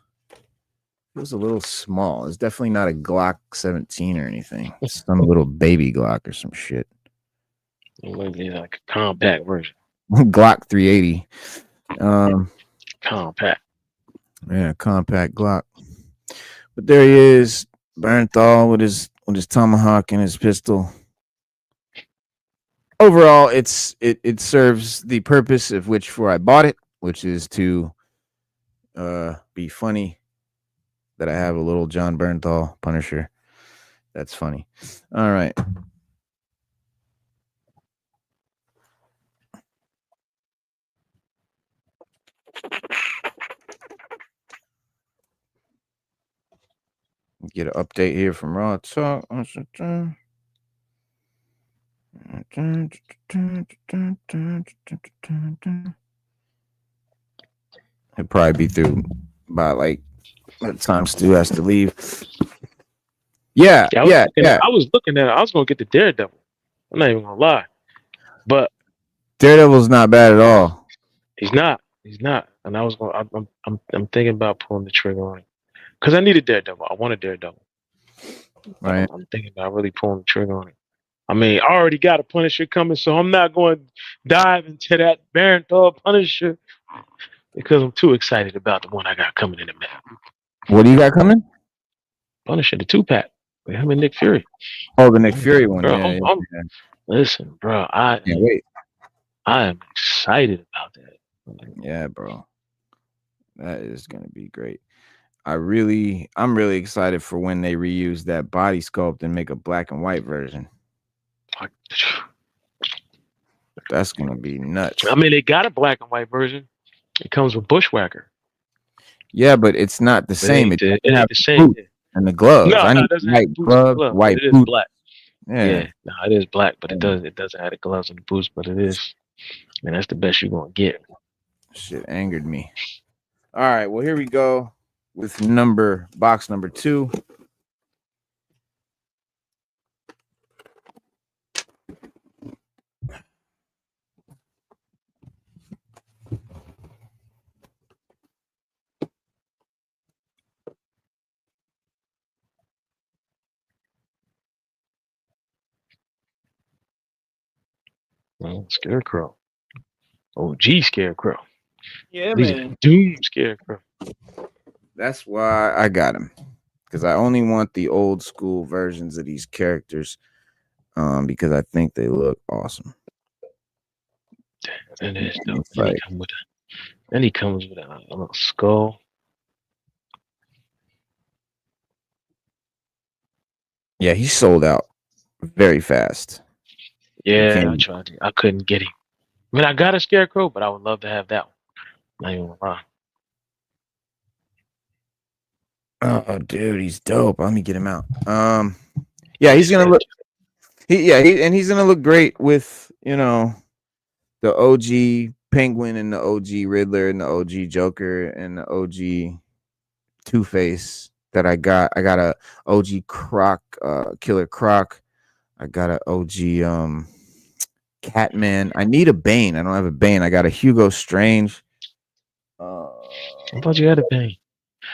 feels a little small. It's definitely not a Glock 17 or anything. It's some little baby Glock or some shit. Maybe like a compact version. Glock 380. Compact. Yeah, compact Glock. But there he is, Bernthal with his tomahawk and his pistol. Overall, it serves the purpose of which for I bought it, which is to be funny. That I have a little John Bernthal Punisher. That's funny. All right. Get an update here from Raw Talk. He'll probably be through by like by the time Stu has to leave. Yeah. I was looking at it. I was gonna get the Daredevil. I'm not even gonna lie, but Daredevil's not bad at all. he's not. He's not. And I was going. I'm thinking about pulling the trigger on it because I need a Daredevil. I want a Daredevil. Right. I'm thinking about really pulling the trigger on it. I mean, I already got a Punisher coming, so I'm not going to dive into that Bernthal Punisher because I'm too excited about the one I got coming in the mail. What do you got coming? Punisher, the 2-pack with him and Nick Fury. Oh, the Nick Fury one. Bro, Yeah, listen, bro, I am excited about that. Yeah, bro. That is gonna be great. I'm really excited for when they reuse that body sculpt and make a black and white version. That's gonna be nuts. I mean, they got a black and white version. It comes with Bushwhacker. Yeah, but it's not the same. It ain't the same. And the gloves. No, I need it doesn't white have gloves, white it is boots. black. Yeah. No, it is black, but it doesn't have the gloves and the boots, but it is. And that's the best you're gonna get. Shit angered me. All right, well here we go with box number 2. Scarecrow. OG Scarecrow. Yeah, he's a Doom Scarecrow. That's why I got him, because I only want the old school versions of these characters, because I think they look awesome. And it's dope. It's like, Then he comes with a little skull. yeah, he sold out very fast. Yeah, I tried to. I couldn't get him. I mean, I got a Scarecrow, but I would love to have that one. Not even gonna lie. Oh, dude, he's dope. Let me get him out. Yeah, he's gonna look. He's gonna look great with the OG Penguin and the OG Riddler and the OG Joker and the OG Two-Face that I got. I got a OG Croc, Killer Croc. I got a OG Catman. I need a Bane. I don't have a Bane. I got a Hugo Strange. I thought you had a Bane.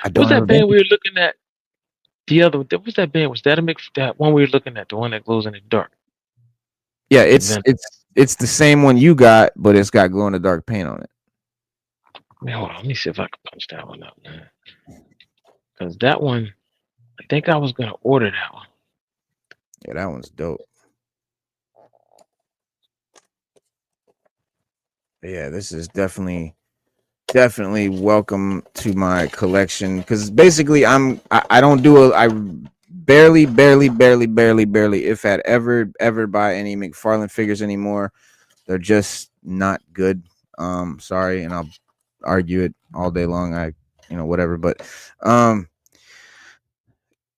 I don't What's have that a Bane. Bane we were looking at? The other, what's that Bane? Was that that one we were looking at? The one that glows in the dark? Yeah, it's the same one you got, but it's got glow in the dark paint on it. Man, hold on. Let me see if I can punch that one up, man. Because that one, I think I was gonna order that one. Yeah, that one's dope. Yeah, this is definitely welcome to my collection, because basically I don't do I barely if at ever buy any McFarlane figures anymore. They're just not good. Sorry, and I'll argue it all day long. Whatever, but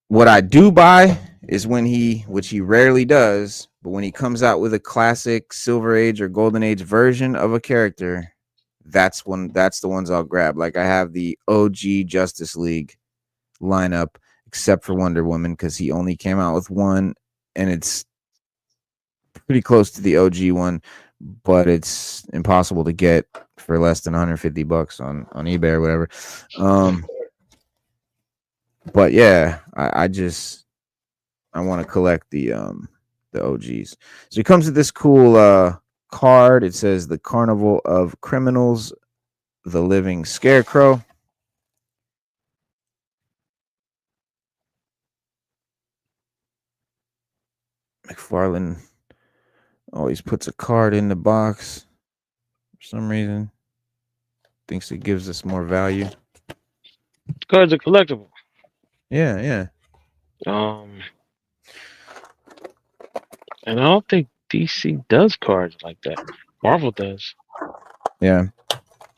what I do buy is which he rarely does, but when he comes out with a classic Silver Age or Golden Age version of a character, that's the ones I'll grab. Like, I have the OG Justice League lineup, except for Wonder Woman, because he only came out with one, and it's pretty close to the OG one, but it's impossible to get for less than $150 on eBay or whatever. But yeah, I want to collect the OGs. So it comes with this cool card. It says the Carnival of Criminals, the Living Scarecrow. McFarlane always puts a card in the box for some reason. Thinks it gives us more value. Cards are collectible. Yeah. And I don't think DC does cards like that. Marvel does. Yeah.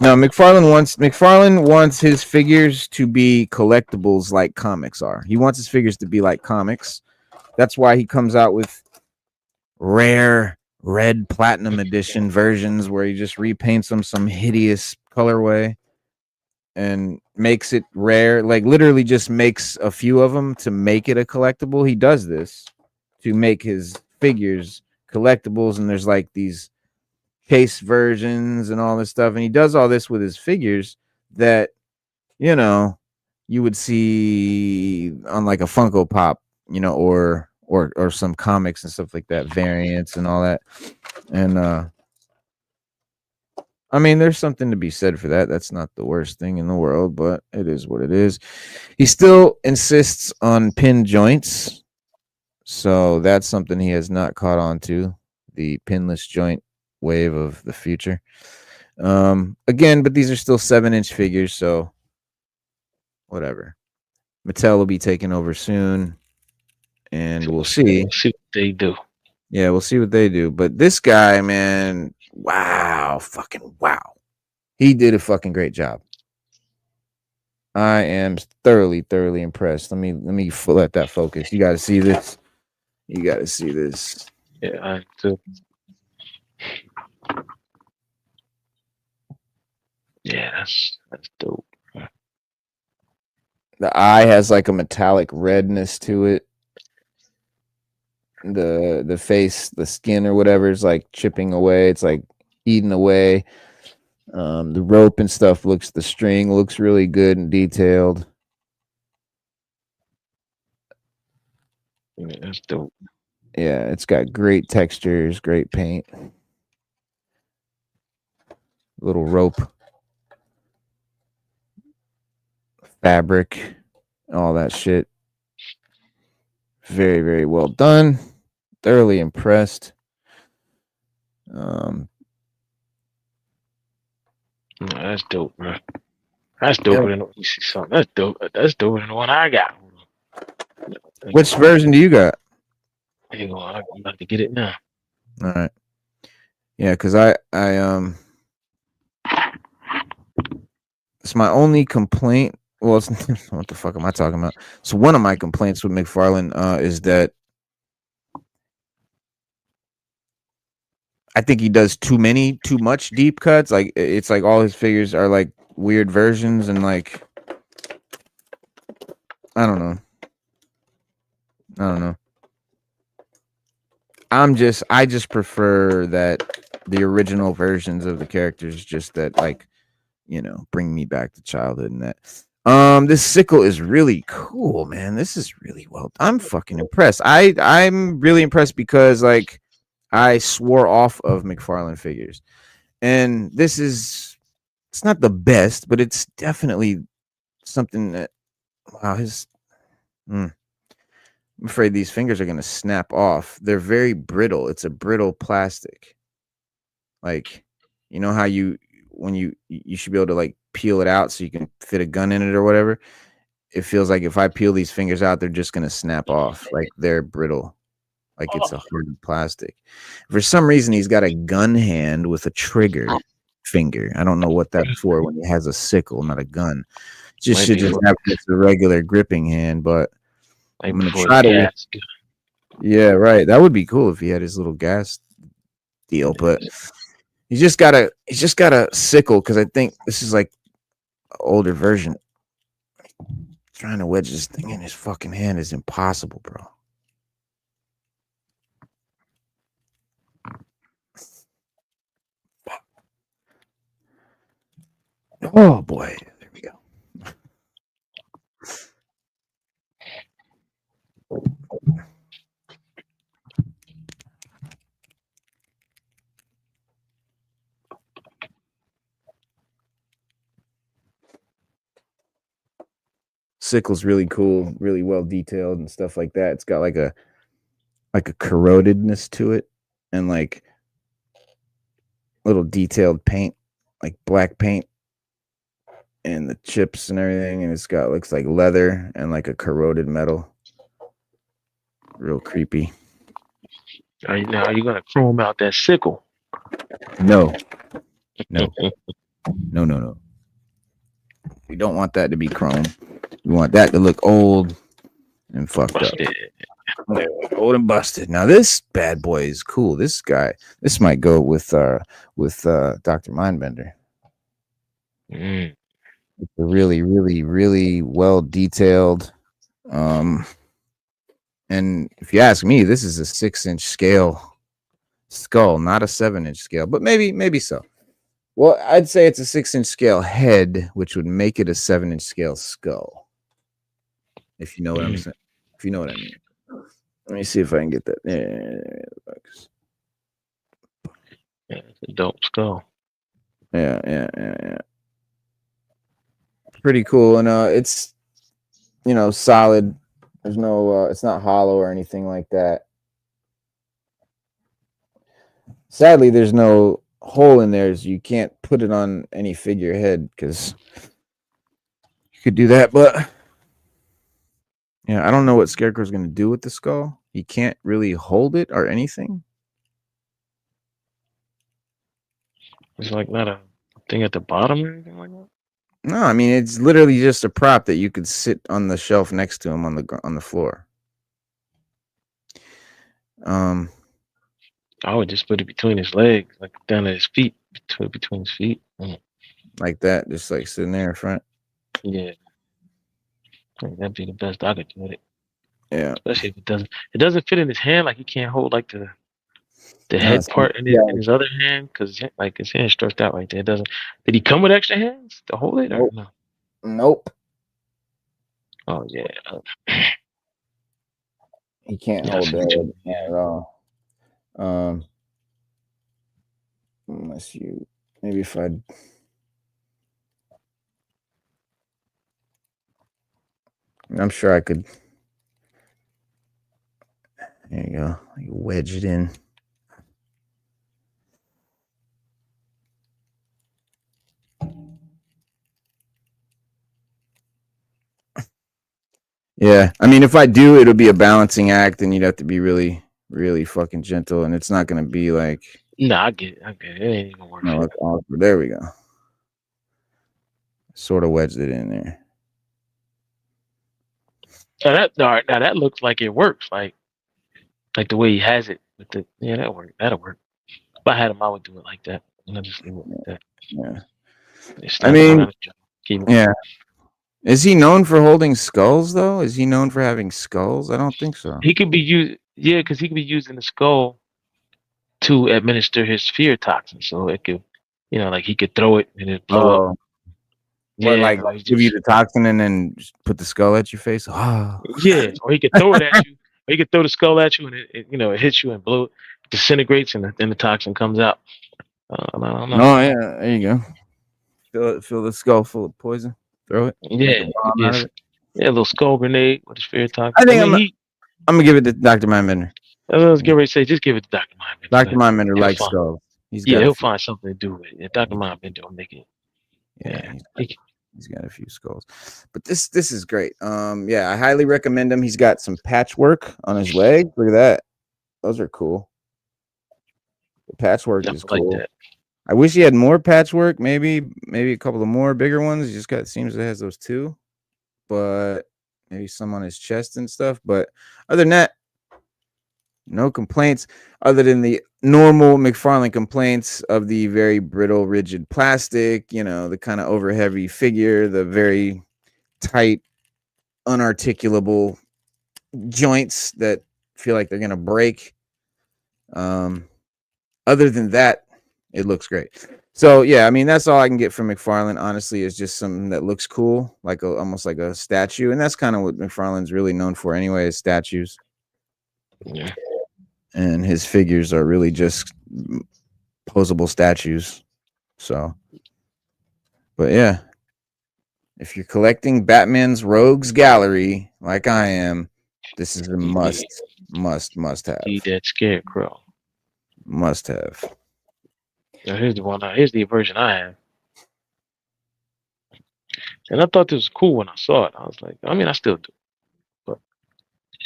No, McFarlane wants his figures to be collectibles like comics are. He wants his figures to be like comics. That's why he comes out with rare red platinum edition versions where he just repaints them some hideous colorway and makes it rare. Like, literally just makes a few of them to make it a collectible. He does this to make his figures collectibles, and there's like these case versions and all this stuff, and he does all this with his figures that you would see on like a Funko Pop, or some comics and stuff like that, variants and all that. And I mean, there's something to be said for that. That's not the worst thing in the world, but it is what it is. He still insists on pin joints, so that's something he has not caught on to, the pinless joint wave of the future. Again, but these are still 7-inch figures, so whatever. Mattel will be taking over soon, and we'll see. We'll see what they do. Yeah, we'll see what they do. But this guy, man, wow, fucking wow. He did a fucking great job. I am thoroughly impressed. Let me let that focus. You got to see this. You got to see this. Yeah, I do. Yeah, that's dope. The eye has like a metallic redness to it. The face, the skin or whatever is like chipping away. It's like eating away. The rope and stuff the string looks really good and detailed. Yeah, that's dope. Yeah, it's got great textures, great paint. Little rope fabric, all that shit. Very, very well done. Thoroughly impressed. No, that's dope, bro. That's doper than you see something. That's dope. That's doper than the one I got. Which version do you got? Hang on, I'm about to get it now. All right. Yeah, because I it's my only complaint. Well, it's, what the fuck am I talking about? So one of my complaints with McFarlane is that I think he does too much deep cuts. Like it's like all his figures are like weird versions and like I don't know. I just prefer that the original versions of the characters just that like, you know, bring me back to childhood and that. This sickle is really cool, man. This is really well. I'm fucking impressed. I'm really impressed because like I swore off of McFarlane figures. And it's not the best, but it's definitely something that wow, I'm afraid these fingers are going to snap off. They're very brittle. It's a brittle plastic. Like, you know how when you should be able to like peel it out so you can fit a gun in it or whatever. It feels like if I peel these fingers out, they're just going to snap off. Like they're brittle. Like it's a hard plastic. For some reason, he's got a gun hand with a trigger finger. I don't know what that's for when he has a sickle, not a gun. Should just have just a regular gripping hand, but I'm gonna try to. Yeah, right. That would be cool if he had his little gas deal, but he's just got a sickle because I think this is like an older version. Trying to wedge this thing in his fucking hand is impossible, bro. Oh boy, there we go. Sickle's really cool, really well detailed and stuff like that. It's got like a corrodedness to it and like little detailed paint, like black paint and the chips and everything, and it's got looks like leather and like a corroded metal. Real creepy. Are you gonna chrome out that sickle? No. We don't want that to be chrome. We want that to look old and fucked busted. Up. Old and busted. Now this bad boy is cool. This might go with Dr. Mindbender. It's a really, really, really well detailed. And if you ask me, this is a 6-inch scale skull, not a 7-inch scale, but maybe so. Well, I'd say it's a 6-inch scale head, which would make it a 7-inch scale skull. If you know what I'm saying. If you know what I mean. Let me see if I can get that. Yeah, it's a dope skull. Yeah. Pretty cool, and it's solid. There's no, it's not hollow or anything like that. Sadly, there's no hole in there, so you can't put it on any figurehead because you could do that, but yeah, I don't know what Scarecrow's going to do with the skull. He can't really hold it or anything. It's like not a thing at the bottom or anything like that. No, I mean it's literally just a prop that you could sit on the shelf next to him on the floor. I would just put it between his legs, like down at his feet, between his feet, like that, just like sitting there in front. Yeah, that'd be the best I could do with it. Yeah, especially if it doesn't fit in his hand. Like he can't hold like the head part in his other hand because like his hand stretched out right there. It doesn't. Did he come with extra hands to hold it or no? Nope. Oh yeah. He can't hold that at all. Unless maybe if I I'm sure I could. There you go. You wedge it in. Yeah, I mean, if I do, it'll be a balancing act, and you'd have to be really, really fucking gentle, and it's not gonna be like. Nah, I get it. I get it. It ain't gonna work. No, it's awkward. There we go. Sort of wedged it in there. Now that looks like it works. Like the way he has it. With the that work. That'll work. If I had him, I would do it like that. And I just leave it like that. Yeah. It's I not mean, around the yeah. Is he known for holding skulls though? Is he known for having skulls? I don't think so. He could be used. Yeah, because he could be using the skull to administer his fear toxin. So it could, like he could throw it and it blow up. What, Yeah, like or he give you just, the toxin and then just put the skull at your face? Oh. yeah, or he could throw it at you. Or he could throw the skull at you and it hits you and blow, disintegrates and then the toxin comes out. I don't know. Oh yeah, there you go. Fill the skull full of poison. Throw it. Yeah, Make a little skull grenade with his fear toxin. I think I'm gonna give it to Dr. Mindbender. I was getting ready to say, just give it to Dr. Mindbender. Dr. Mindbender likes skulls. He'll find something to do with it. Dr. Mindbender will make it. Yeah, he's got a few skulls. But this is great. Yeah, I highly recommend him. He's got some patchwork on his leg. Look at that. Those are cool. The patchwork is cool. Like that. I wish he had more patchwork, maybe a couple of more bigger ones. He just seems it has those two, but maybe some on his chest and stuff. But other than that, no complaints other than the normal McFarlane complaints of the very brittle, rigid plastic, the kind of over heavy figure, the very tight, unarticulable joints that feel like they're going to break. Other than that, it looks great. So yeah, I mean, that's all I can get from McFarlane, honestly, is just something that looks cool, like almost like a statue. And that's kind of what McFarlane's really known for anyway, is statues. Yeah. And his figures are really just posable statues. So, but yeah, if you're collecting Batman's Rogues Gallery like I am, this is a must have. Need that Scarecrow. Must have. Now here's the one. Here's the version I have. And I thought this was cool when I saw it. I was like, I mean, I still do. But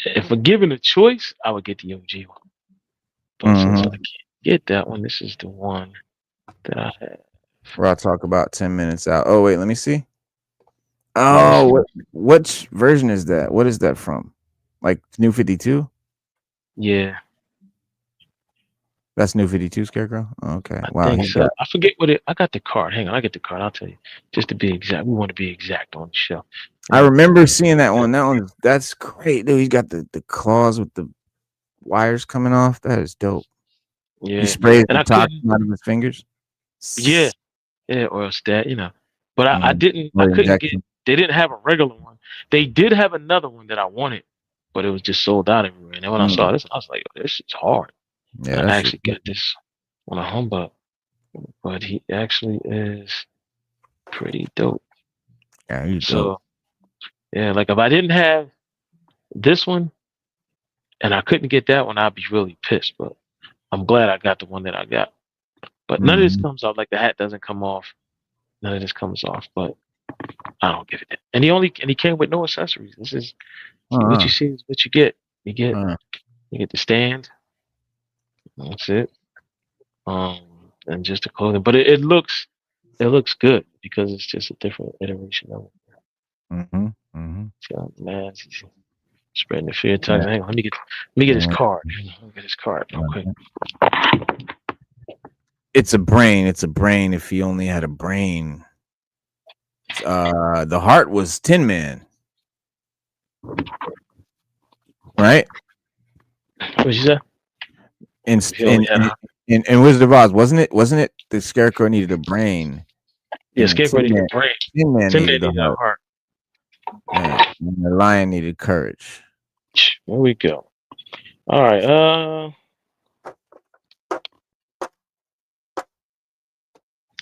if we're given a choice, I would get the OG one. But since I can't get that one, this is the one that I have. Where I'll talk about 10 minutes out. Oh, wait, let me see. Oh, what version is that? What is that from? Like New 52? Yeah. That's New 52 Scarecrow? Oh, okay. Wow. I think so. I forget I got the card. Hang on, I get the card. I'll tell you. Just to be exact. We want to be exact on the show. I remember seeing that one. That's great, dude. He's got the claws with the wires coming off. That is dope. Yeah. He sprays the toxin out of his fingers. Yeah. Yeah, or else that, But I couldn't get, they didn't have a regular one. They did have another one that I wanted, but it was just sold out everywhere. And then when I saw this, I was like, oh, this is hard. Yeah, I actually got this on a humbug, but he actually is pretty dope. Yeah, he's dope. Yeah, like if I didn't have this one and I couldn't get that one, I'd be really pissed. But I'm glad I got the one that I got. But none of this comes off. Like the hat doesn't come off. None of this comes off. But I don't give it. And he came with no accessories. This is what you see is what you get. You get the stand. That's it. And just the clothing. But it looks good because it's just a different iteration of it. So man, spreading the fear toxin. Hang on, let me get his card. Let me get his card real quick. It's a brain. It's a brain. If he only had a brain. The heart was Tin Man. Right? What'd you say? In Wizard of Oz, wasn't it the Scarecrow needed a brain? Yeah, Scarecrow needed a brain. Tin Man needed a heart. Yeah, and the lion needed courage. There we go. All right.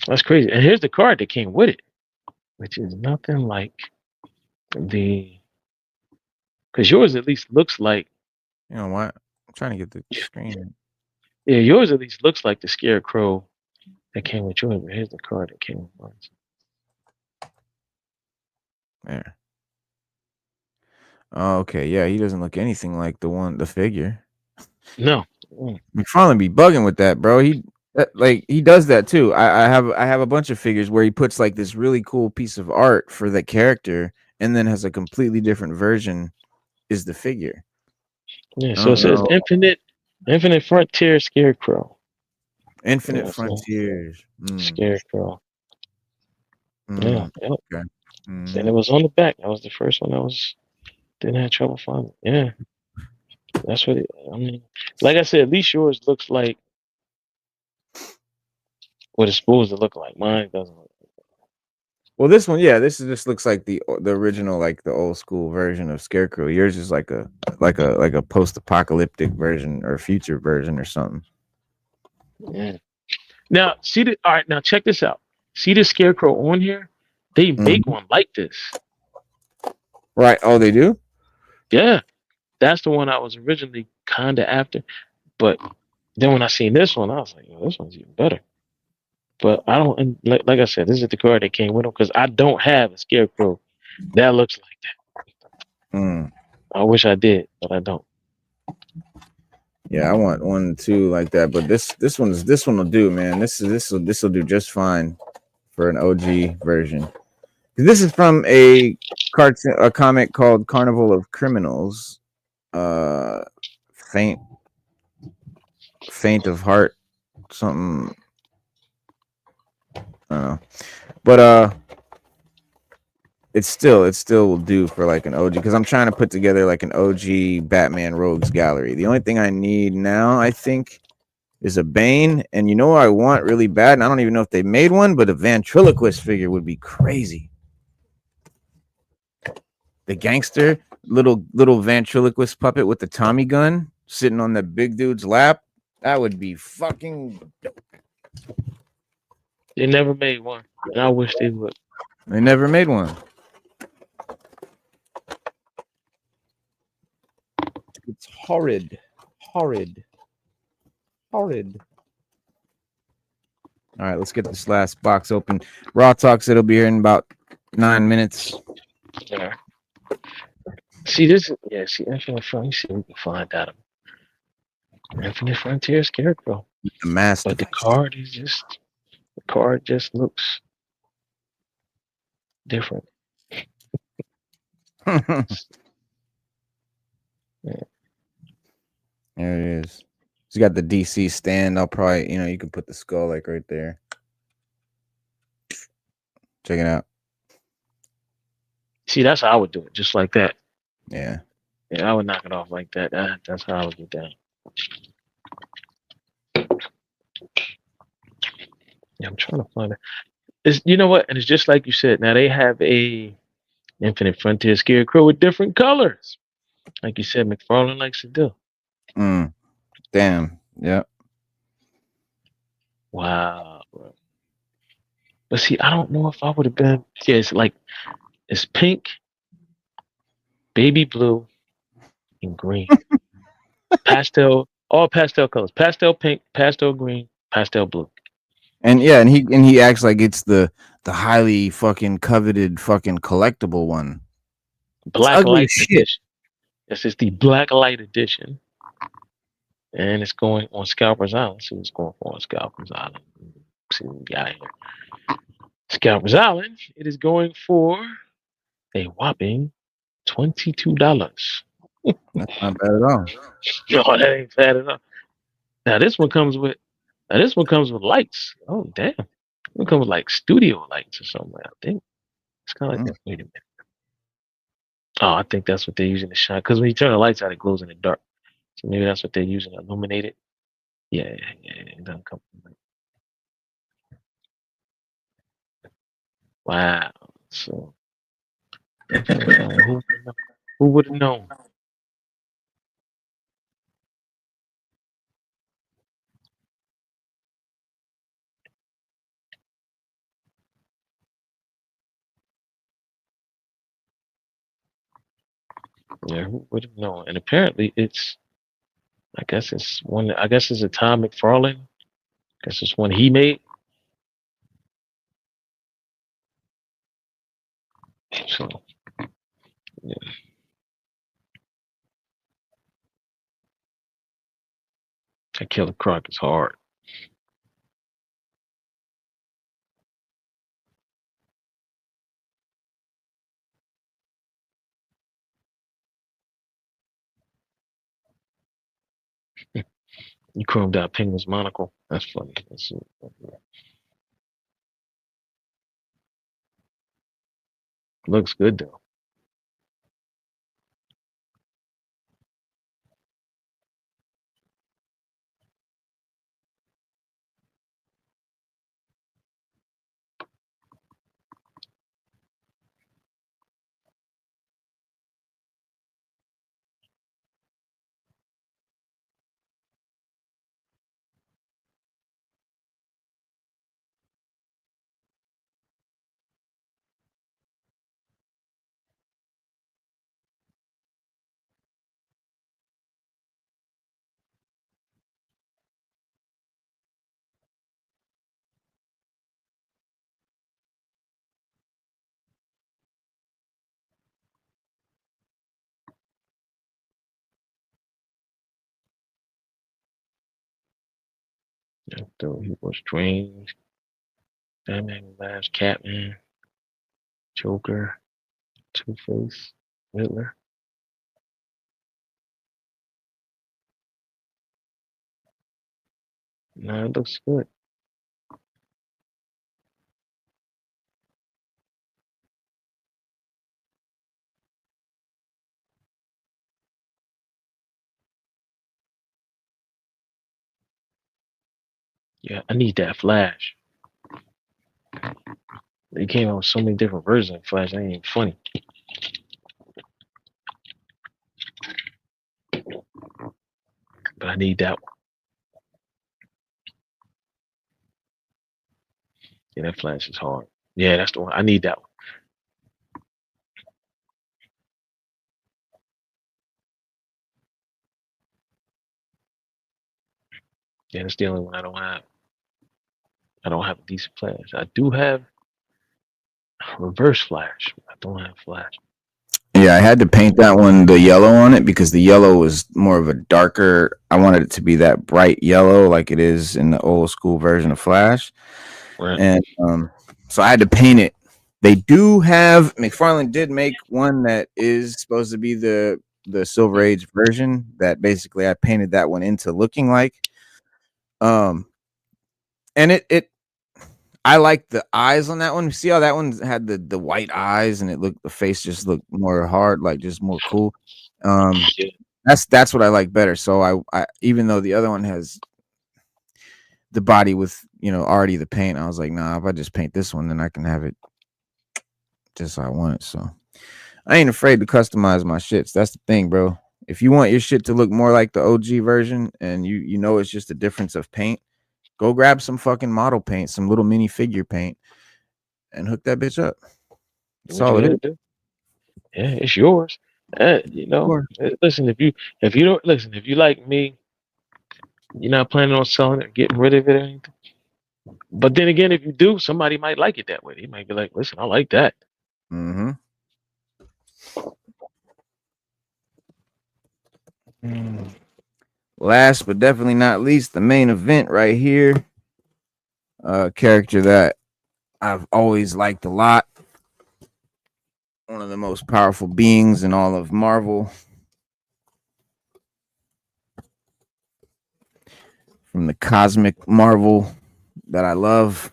That's crazy. And here's the card that came with it, which is nothing like the Because yours at least looks like, You know what? I'm trying to get the screen. yeah, yours at least looks like the Scarecrow that came with yours. But here's the card that came with mine. There. Oh, okay. Yeah, he doesn't look anything like the figure. No. McFarlane be bugging with that, bro. He does that too. I have a bunch of figures where he puts like this really cool piece of art for the character, and then has a completely different version is the figure. Yeah, I so it don't says know. Infinite Frontier Scarecrow. Infinite Yeah, so Frontiers. Scarecrow. Yeah, yep. Okay. And it was on the back. That was the first one didn't have trouble finding. Yeah, that's what I mean. Like I said, at least yours looks like what it's supposed to look like. Mine doesn't look. Well, this one, yeah, this looks like the original, like the old school version of Scarecrow. Yours is like a post apocalyptic version or future version or something. Yeah. Now, all right, now check this out. See the Scarecrow on here? They make one like this. Right. Oh, they do? Yeah. That's the one I was originally kind of after. But then when I seen this one, I was like, this one's even better. But I don't, and like I said, this is the card that came with them because I don't have a Scarecrow that looks like that. Mm. I wish I did, but I don't. Yeah, I want one too like that. But this one will do, man. This will do just fine for an OG version. This is from a comic called Carnival of Criminals. Faint of heart, something. I don't know. But it still will do for like an OG, because I'm trying to put together like an OG Batman Rogues gallery. The only thing I need now, I think, is a Bane, and you know what I want really bad, and I don't even know if they made one, but a ventriloquist figure would be crazy. The gangster, little ventriloquist puppet with the Tommy gun sitting on the big dude's lap. That would be fucking dope. They never made one, and I wish they would. They never made one. It's horrid. All right, let's get this last box open. Raw Talks, it'll be here in about 9 minutes. Yeah. See this? Yeah. See Infinite Frontier. See if we can find out. Infinite Frontier Scarecrow. The M.A.S.S. But the card just looks different. There Yeah. it is. It's got the DC stand. I'll probably, you can put the skull like right there. Check it out. See, that's how I would do it, just like that. Yeah. Yeah, I would knock it off like that. That's how I would get down. Yeah, I'm trying to find it. You know what? And it's just like you said. Now they have a Infinite Frontier Scarecrow with different colors, like you said, McFarlane likes to do. Damn. Yep. Wow. Bro. But see, I don't know if I would have been. Yeah, it's pink, baby blue, and green. All pastel colors. Pastel pink, pastel green, pastel blue. And yeah, and he acts like it's the highly fucking coveted fucking collectible one. Black ugly light shit. edition. This is the black light edition. And it's going on Scalper's Island. See what's going on Scalper's Island. See what we got here. Scalper's Island, it is going for a whopping $22. That's not bad at all. No, that ain't bad enough. Now this one comes with lights. Oh damn. It comes with like studio lights or something. I think it's kind of like that. Wait a minute. Oh, I think that's what they're using to shine. Because when you turn the lights out, it glows in the dark. So maybe that's what they're using to illuminate it. Yeah, it doesn't come from light. Wow. So who would have known? Yeah, who would have known? And apparently, it's. I guess it's one. I guess it's a Tom McFarlane. I guess it's one he made. So yeah, that Killer Croc is hard. You chromed out Penguin's monocle. That's funny. Looks good though. After he was Strange, Batman, Last Catman, Joker, Two Face, Riddler. Nah, it looks good. Yeah, I need that Flash. They came out with so many different versions of Flash. That ain't even funny. But I need that one. Yeah, that Flash is hard. Yeah, that's the one. I need that one. Yeah, that's the only one I don't have. I don't have a decent Flash. I do have Reverse Flash. I don't have Flash. Yeah, I had to paint that one the yellow on it because the yellow was more of a darker. I wanted it to be that bright yellow like it is in the old school version of Flash. Right. And so I had to paint it. They do have McFarlane did make one that is supposed to be the Silver Age version that basically I painted that one into looking like. And it I like the eyes on that one. See how that one had the white eyes and it looked the face just looked more hard, like just more cool. Yeah. That's what I like better. So I even though the other one has the body with already the paint, I was like, nah, if I just paint this one, then I can have it just how I want it. So I ain't afraid to customize my shits. That's the thing, bro. If you want your shit to look more like the OG version and you know it's just a difference of paint, go grab some fucking model paint, some little mini figure paint, and hook that bitch up. Do That's what you all it is. gotta do. Yeah, it's yours. Sure. Listen, if you don't listen, if you like me, you're not planning on selling it, getting rid of it or anything. But then again, if you do, somebody might like it that way. They might be like, listen, I like that. Mm-hmm. Last but definitely not least, the main event right here. A character that I've always liked a lot. One of the most powerful beings in all of Marvel. From the cosmic Marvel that I love.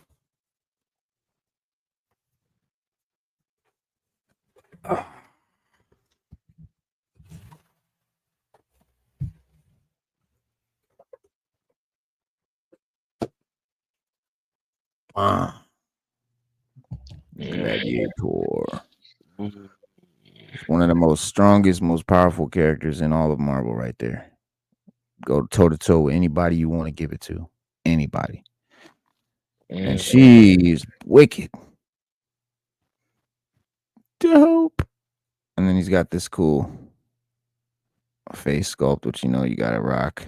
Gladiator. It's one of the most strongest, most powerful characters in all of Marvel right there. Go toe to toe with anybody you want to give it to. Anybody. And she's wicked. Dope. And then he's got this cool face sculpt, which you know you gotta rock.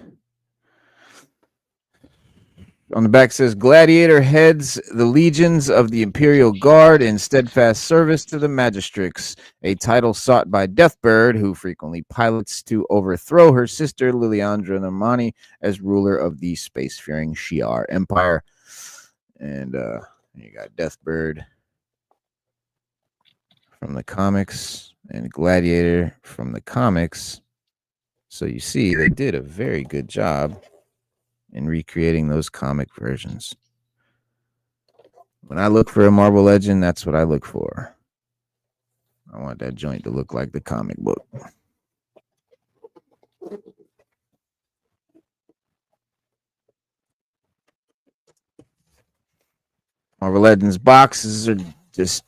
On the back says Gladiator heads the legions of the Imperial Guard in steadfast service to the Magistrix, a title sought by Deathbird, who frequently pilots to overthrow her sister Liliandra Normani as ruler of the spacefaring Shi'ar Empire. And you got Deathbird from the comics and Gladiator from the comics. So you see, they did a very good job in recreating those comic versions. When I look for a Marvel Legend, that's what I look for. I want that joint to look like the comic book. Marvel Legends boxes are just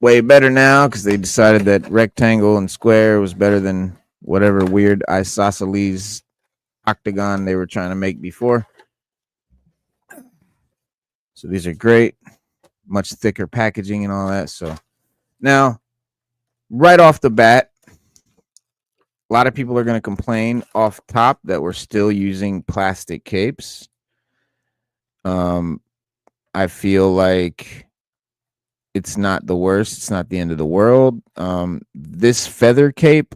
way better now because they decided that rectangle and square was better than whatever weird isosceles octagon they were trying to make before. So these are great, much thicker packaging and all that. So now, right off the bat, a lot of people are going to complain off top that we're still using plastic capes. I feel like it's not the worst. It's not the end of the world. This feather cape,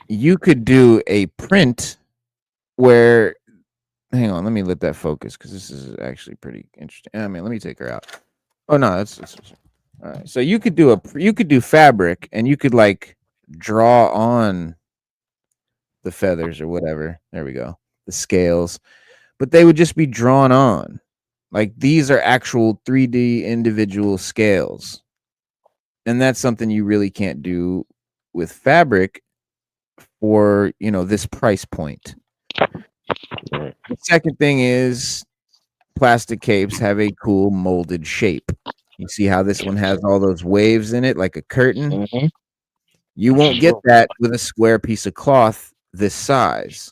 you could do a print where, hang on, let me let that focus because this is actually pretty interesting. I mean, let me take her out. Oh no, that's all right. So you could do fabric and you could like draw on the feathers or whatever. There we go. The scales, but they would just be drawn on. Like these are actual 3D individual scales. And that's something you really can't do with fabric for, you know, this price point. The second thing is plastic capes have a cool molded shape. You see how this one has all those waves in it like a curtain? Mm-hmm. You won't get that with a square piece of cloth this size.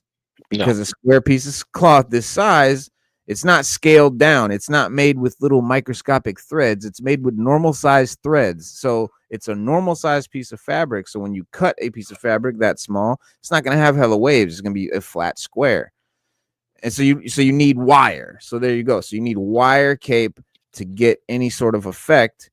Because a square piece of cloth this size, it's not scaled down. It's not made with little microscopic threads. It's made with normal sized threads. So it's a normal sized piece of fabric. So when you cut a piece of fabric that small, it's not going to have hella waves. It's going to be a flat square. And so you need wire. So there you go. So you need wire cape to get any sort of effect.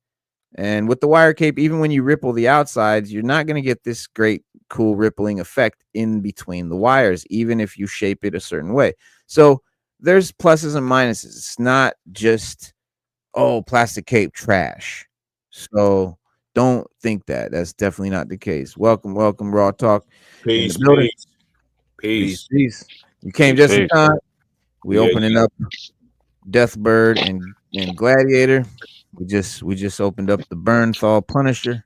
And with the wire cape, even when you ripple the outsides, you're not going to get this great, cool rippling effect in between the wires, even if you shape it a certain way. So there's pluses and minuses. It's not just, oh, plastic cape trash. So don't think that. That's definitely not the case. Welcome, Raw Talk. Peace. You came just in time. We opening up Deathbird and Gladiator. We just opened up the Bernthal Punisher.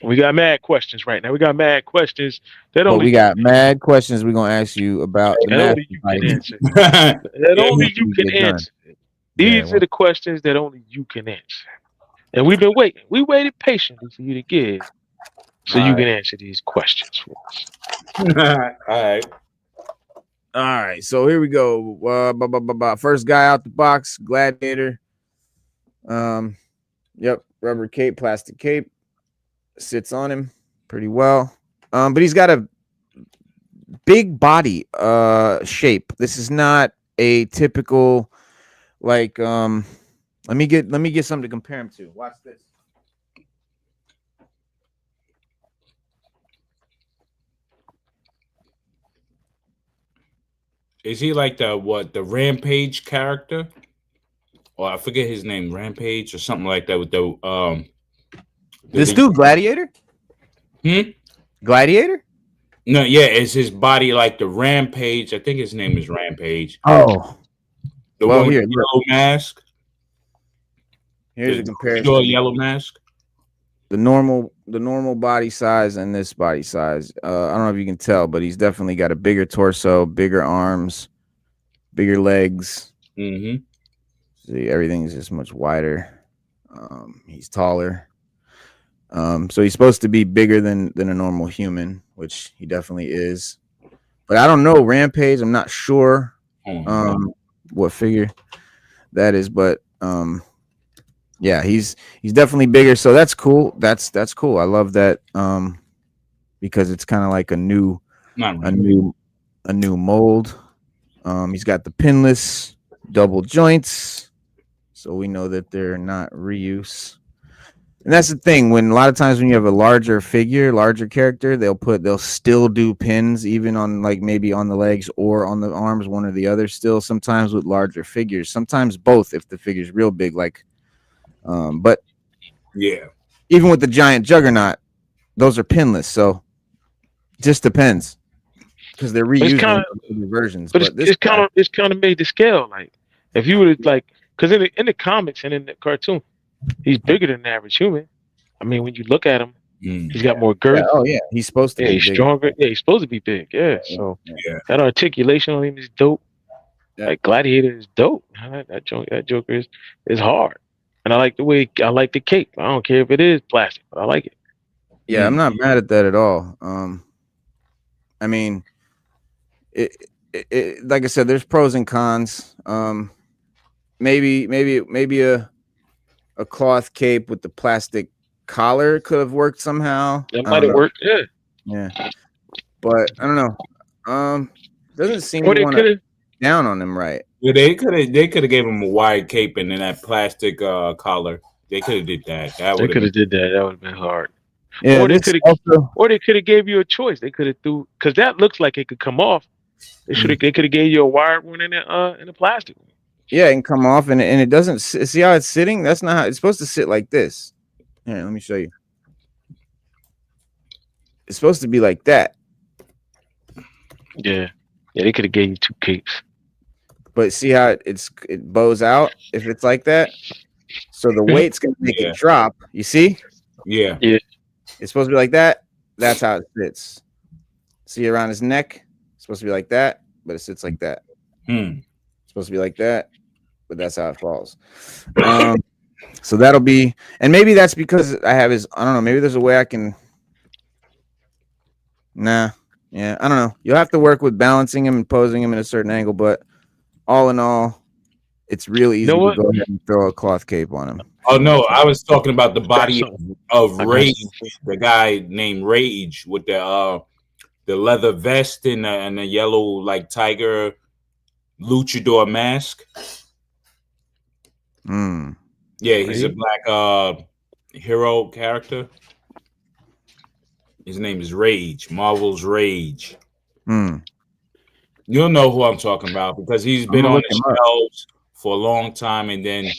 We got mad questions right now. We got mad questions that only we got mad questions we're gonna ask you about the only you can answer. That only you can answer. These are the questions that only you can answer. And we've been waiting. We waited patiently for you to give, so you can answer these questions for us. All right. So here we go. First guy out the box, Gladiator. Yep, rubber cape, plastic cape. Sits on him pretty well. But he's got a big body shape. This is not a typical like let me get something to compare him to. Watch this. Is he like the Rampage character? Or I forget his name, Rampage or something like that with the this dude Gladiator? Gladiator? No, yeah, is his body like the Rampage? I think his name is Rampage. Oh. The one with the yellow mask. Here's a comparison. Yellow mask. The normal body size and this body size. I don't know if you can tell, but he's definitely got a bigger torso, bigger arms, bigger legs. Mm-hmm. See, everything's just much wider. He's taller. So he's supposed to be bigger than a normal human, which he definitely is. But I don't know Rampage. I'm not sure what figure that is, but yeah, he's definitely bigger. So that's cool. That's cool. I love that because it's kind of like a new Not a really. new mold. He's got the pinless double joints, so we know that they're not reuse. And that's the thing, when a lot of times when you have a larger figure, larger character, they'll still do pins even on, like, maybe on the legs or on the arms, one or the other, still sometimes with larger figures, sometimes both if the figure's real big, like but Yeah. even with the giant Juggernaut, those are pinless, so just depends because they're It's reusing kind them of, in other versions. but But this guy, it's kind of made to scale. Like if you would like, because in the comics and in the cartoon, he's bigger than the average human. I mean, when you look at him, Mm. he's got more yeah, girth. oh yeah, he's supposed to Yeah, be he's big. stronger. Yeah, he's supposed to be big. Yeah, so Yeah. that articulation on him is dope. Yeah. Like Gladiator is dope. That Joker is hard, and I like the cape. I don't care if it is plastic, but I like it. Yeah, I'm not mad at that at all. I mean, it like I said, there's pros and cons. Maybe a cloth cape with the plastic collar could have worked somehow. That I might don't have know. worked. Yeah, Yeah, but I don't know. Doesn't seem or to they want could to have. down on him, right? Yeah, they could have gave him a wide cape and then that plastic collar. They could have did that. That They would could have have did that. That would have been hard. Yeah, Or they this could have. also. Or they could have gave you a choice. They could have threw because that looks like it could come off. Mm. They could have gave you a wired one and a plastic one. Yeah, it can come off, and it doesn't see how it's sitting. That's not how it's supposed to sit, like this. Here, let me show you. It's supposed to be like that, Yeah, yeah. They could have gave you two capes. but see how it bows out if it's like that. So the weight's gonna make Yeah. it drop. You see? Yeah. Yeah, It's supposed to be like that. That's how it sits. See around his neck? It's supposed to be like that, but it sits like that. Hmm. It's supposed to be like that, but that's how it falls. So that'll be, and maybe that's because I have his. I don't know. Maybe there's a way I can. Nah, yeah, I don't know. You'll have to work with balancing him and posing him in a certain angle, but all in all, it's real easy know to what? go ahead and throw a cloth cape on him. Oh no, I was talking about the body something. of I got Rage, the guy named Rage with the leather vest and the yellow like tiger luchador mask. Mm. Yeah, he's a Rage? black hero character. His name is Rage, Marvel's Rage. Mm. You'll know who I'm talking about because he's I'm been gonna on look the him up. shelves for a long time, and then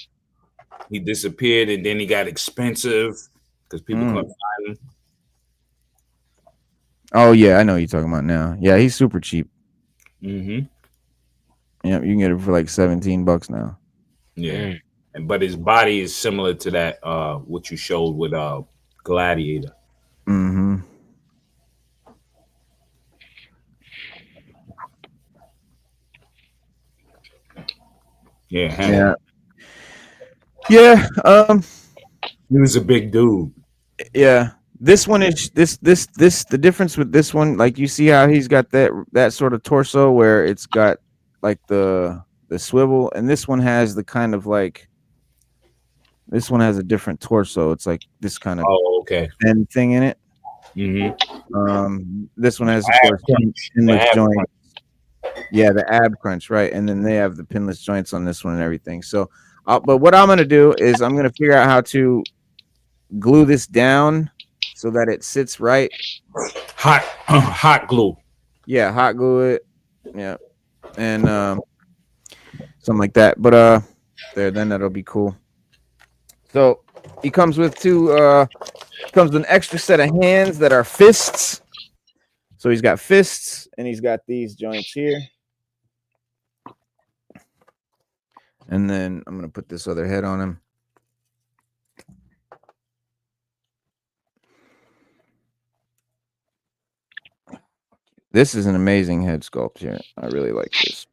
he disappeared, and then he got expensive because people couldn't find him. Oh yeah, I know what you're talking about now. Yeah, he's super cheap. Mm-hmm. Yeah, you can get it for like $17 now. Yeah, but his body is similar to that what you showed with Gladiator. Mm-hmm. Yeah. Yeah. He was a big dude. Yeah. This one is this the difference with this one, like you see how he's got that sort of torso where it's got like the swivel, and this one has the kind of like this one has a different torso. It's like this kind of thin thing in it. Mm-hmm. This one has, of course, pinless joints. Yeah, the ab crunch, right? And then they have the pinless joints on this one and everything. So, but what I'm gonna do is I'm gonna figure out how to glue this down so that it sits right. Hot glue. Yeah, hot glue it. Yeah, and something like that. But then that'll be cool. So he comes with comes with an extra set of hands that are fists. So he's got fists and he's got these joints here. And then I'm gonna put this other head on him. This is an amazing head sculpt here. I really like this.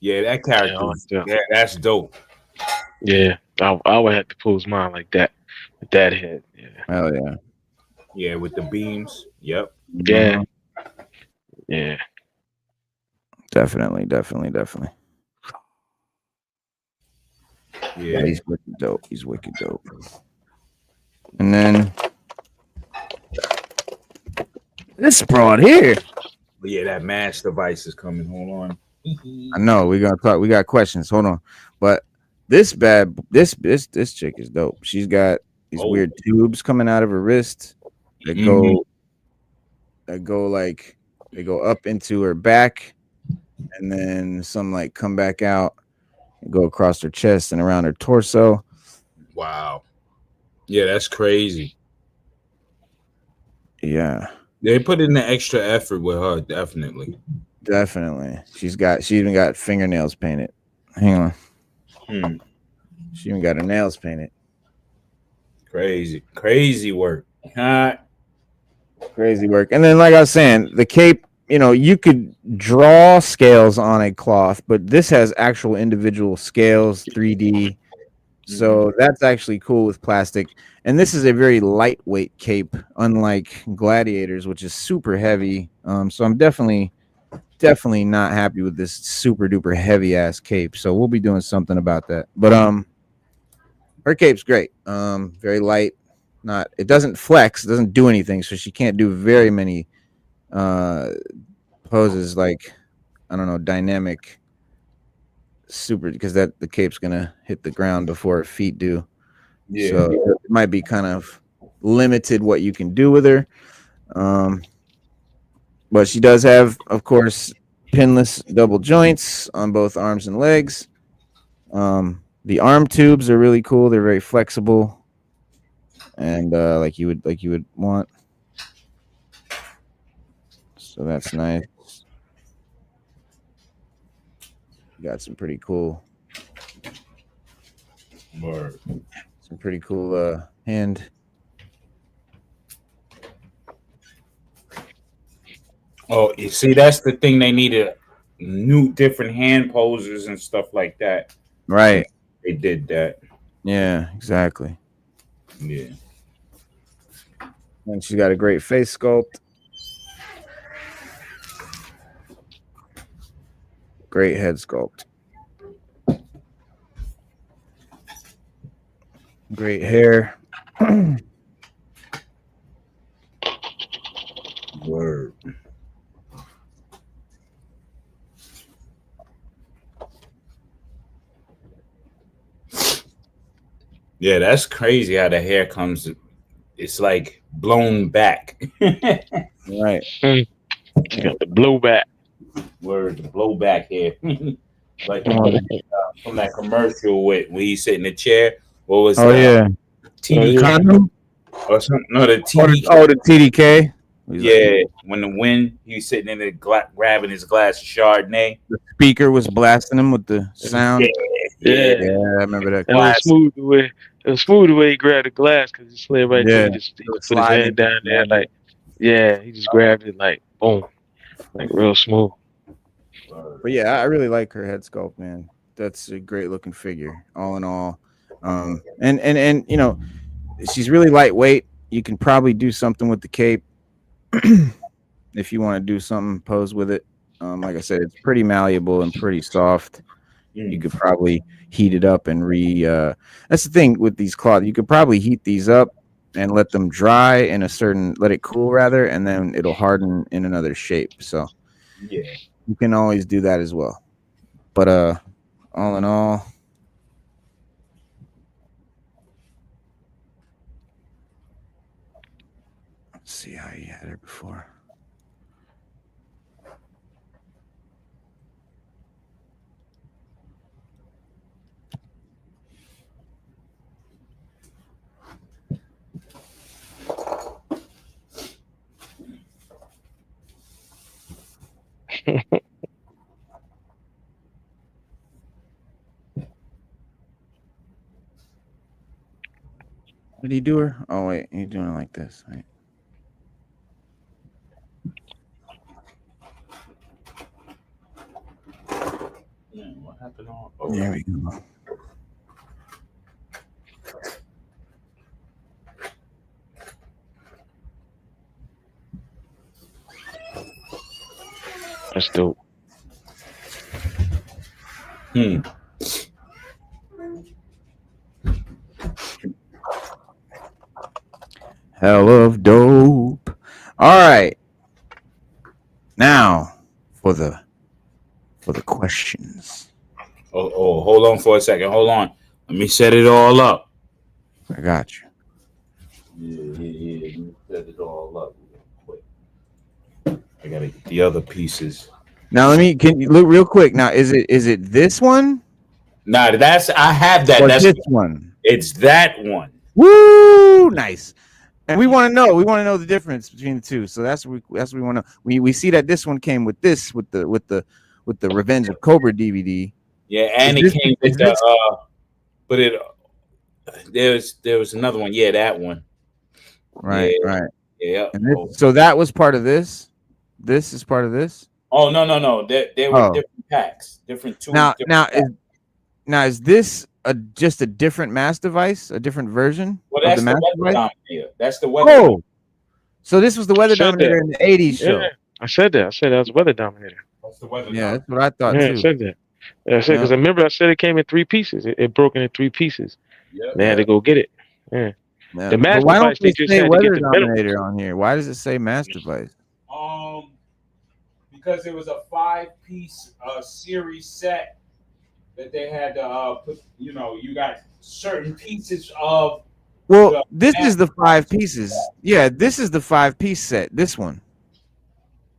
Yeah, that character. Yeah, that's dope. Yeah, I would have to pose mine like that with that head. Yeah. Oh yeah. Yeah, with the beams. Yep. Yeah. Yeah. Definitely. Yeah. He's wicked dope. And then this broad here. But yeah, that M.A.S.S device is coming. Hold on. I know we're gonna talk. We got questions. Hold on, but this chick is dope. She's got these weird tubes coming out of her wrist that go like they go up into her back, and then some like come back out and go across her chest and around her torso. Wow. Yeah, that's crazy. Yeah, they put in the extra effort with her. Definitely. She even got fingernails painted. Hang on. She even got her nails painted. Crazy work. Crazy work. And then, like I was saying, the cape, you could draw scales on a cloth, but this has actual individual scales, 3D. So that's actually cool with plastic. And this is a very lightweight cape, unlike Gladiators, which is super heavy. So I'm definitely not happy with this super duper heavy ass cape. So we'll be doing something about that. But her cape's great. Very light. It doesn't flex, it doesn't do anything, so she can't do very many poses like, I don't know, dynamic super, because the cape's gonna hit the ground before her feet do. Yeah. So it might be kind of limited what you can do with her. But she does have, of course, pinless double joints on both arms and legs. The arm tubes are really cool. They're very flexible, and like you would want. So that's nice. Got some pretty cool. Some pretty cool hand. Oh, you see, that's the thing. They needed new, different hand poses and stuff like that. Right. They did that. Yeah, exactly. Yeah. And she's got a great face sculpt. Great head sculpt. Great hair. Word. Yeah, that's crazy how the hair comes. It's like blown back. Right. You got the blowback. Word, the blowback hair. Like from that commercial when he's sitting in the chair. What was yeah. TD Condom? or something? No, the TD. The TDK. Yeah, when the wind, he was sitting in the grabbing his glass of Chardonnay. The speaker was blasting him with the sound. Yeah. I remember that. It was smooth the way he grabbed the glass, because he slid right through. He just put his hand down there, like, he just grabbed it, like, boom, like real smooth. But yeah, I really like her head sculpt, man. That's a great looking figure, all in all. And she's really lightweight. You can probably do something with the cape if you want to do something, pose with it. Like I said, it's pretty malleable and pretty soft. You could probably heat it up and that's the thing with these cloths. You could probably heat these up and let them dry in let it cool rather, and then it'll harden in another shape. So yeah, you can always do that as well. But all in all, let's see how you had her before. Did he do her? Oh wait, he's doing it like this, right? What happened? There we go. That's dope. Hell of dope. All right. Now for the questions. Oh, hold on for a second. Hold on. Let me set it all up. I got you. Yeah. Let me set it all up real quick. I gotta get the other pieces. Now can you look real quick? Now is it this one? Nah, I have that. Or That's this one. It's that one. Woo! Nice. And we want to know. We want to know the difference between the two. So that's what we want to. We see that this one came with this with the Revenge of Cobra DVD. Yeah, and it came with the but there was another one. Yeah, that one. Right, yeah, right. Yeah. So that was part of this. This is part of this. Oh no. They were different packs, different tools. Now is this just a different MAS device, a different version? Well, that's of the MAS Weather device? Dominator. That's the Weather. Oh, so this was the Weather Dominator in the '80s show. Yeah, I said that. I said that was Weather Dominator. That's the Weather. Yeah, that's what I thought Yeah, too. I said that. Yeah, I said because I remember I said it came in 3 pieces. It broke into 3 pieces. Yeah, they had to go get it. Yeah. Yeah. The MAS but why device, don't they just say had Weather to get the Dominator on here? Why does it say MAS device? Because it was a 5-piece series set that they had to put. You know, you got certain pieces of. Well, this is the 5 pieces. Yeah, this is the 5-piece set. This one.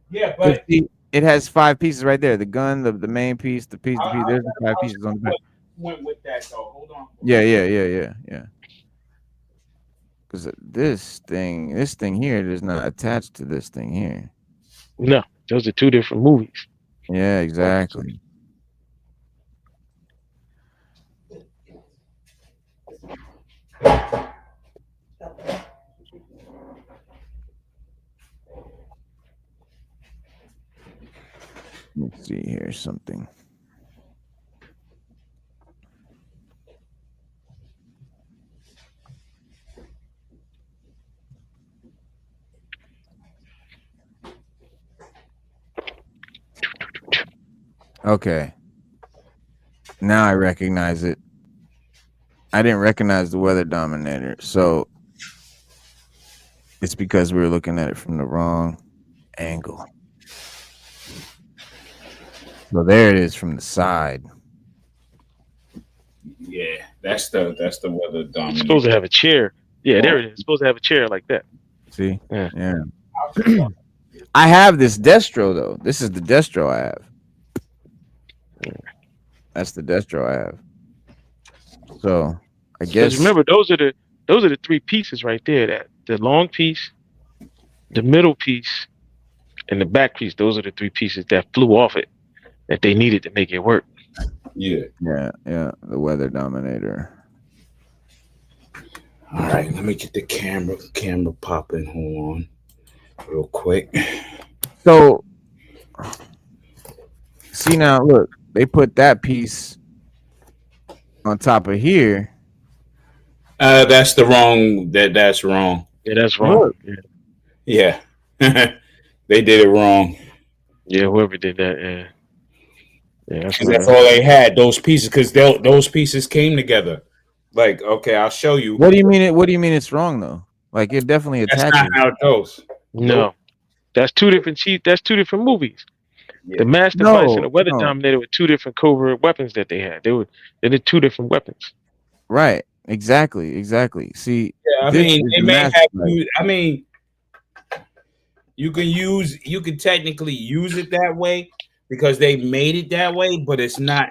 Yeah, but it has 5 pieces right there. The gun, the main piece, the piece. There's the 5 pieces on the back. Went with that though. Hold on. Yeah. Because this thing here is not attached to this thing here. No, those are 2 different movies. Yeah, exactly. Let me see here something. Okay. Now I recognize it. I didn't recognize the Weather Dominator, so it's because we were looking at it from the wrong angle. So there it is from the side. Yeah, that's the Weather Dominator. It's supposed to have a chair. Yeah, there it is. It's supposed to have a chair like that. See? Yeah. I have this Destro though. This is the Destro I have. That's the Destro I have. So I guess remember those are the 3 pieces right there. That the long piece, the middle piece, and the back piece. Those are the 3 pieces that flew off it that they needed to make it work. Yeah. The Weather Dominator. All right, let me get the camera popping. Hold on, real quick. So, see now, look, they put that piece on top of here. That's the wrong. That's wrong. Yeah, that's wrong. Yeah. They did it wrong. Yeah, whoever did that. Yeah, that's all they had. Those pieces, because those pieces came together. Like, okay, I'll show you. What do you mean? What do you mean it's wrong though? Like it definitely attaches. That's not how it goes. No, that's 2 different That's 2 different movies. Yeah. The MAS device and the Weather Dominator were 2 different covert weapons that they had. They did 2 different weapons. Right. Exactly. See. Yeah, I mean, it may have. I mean, you can technically use it that way because they made it that way, but it's not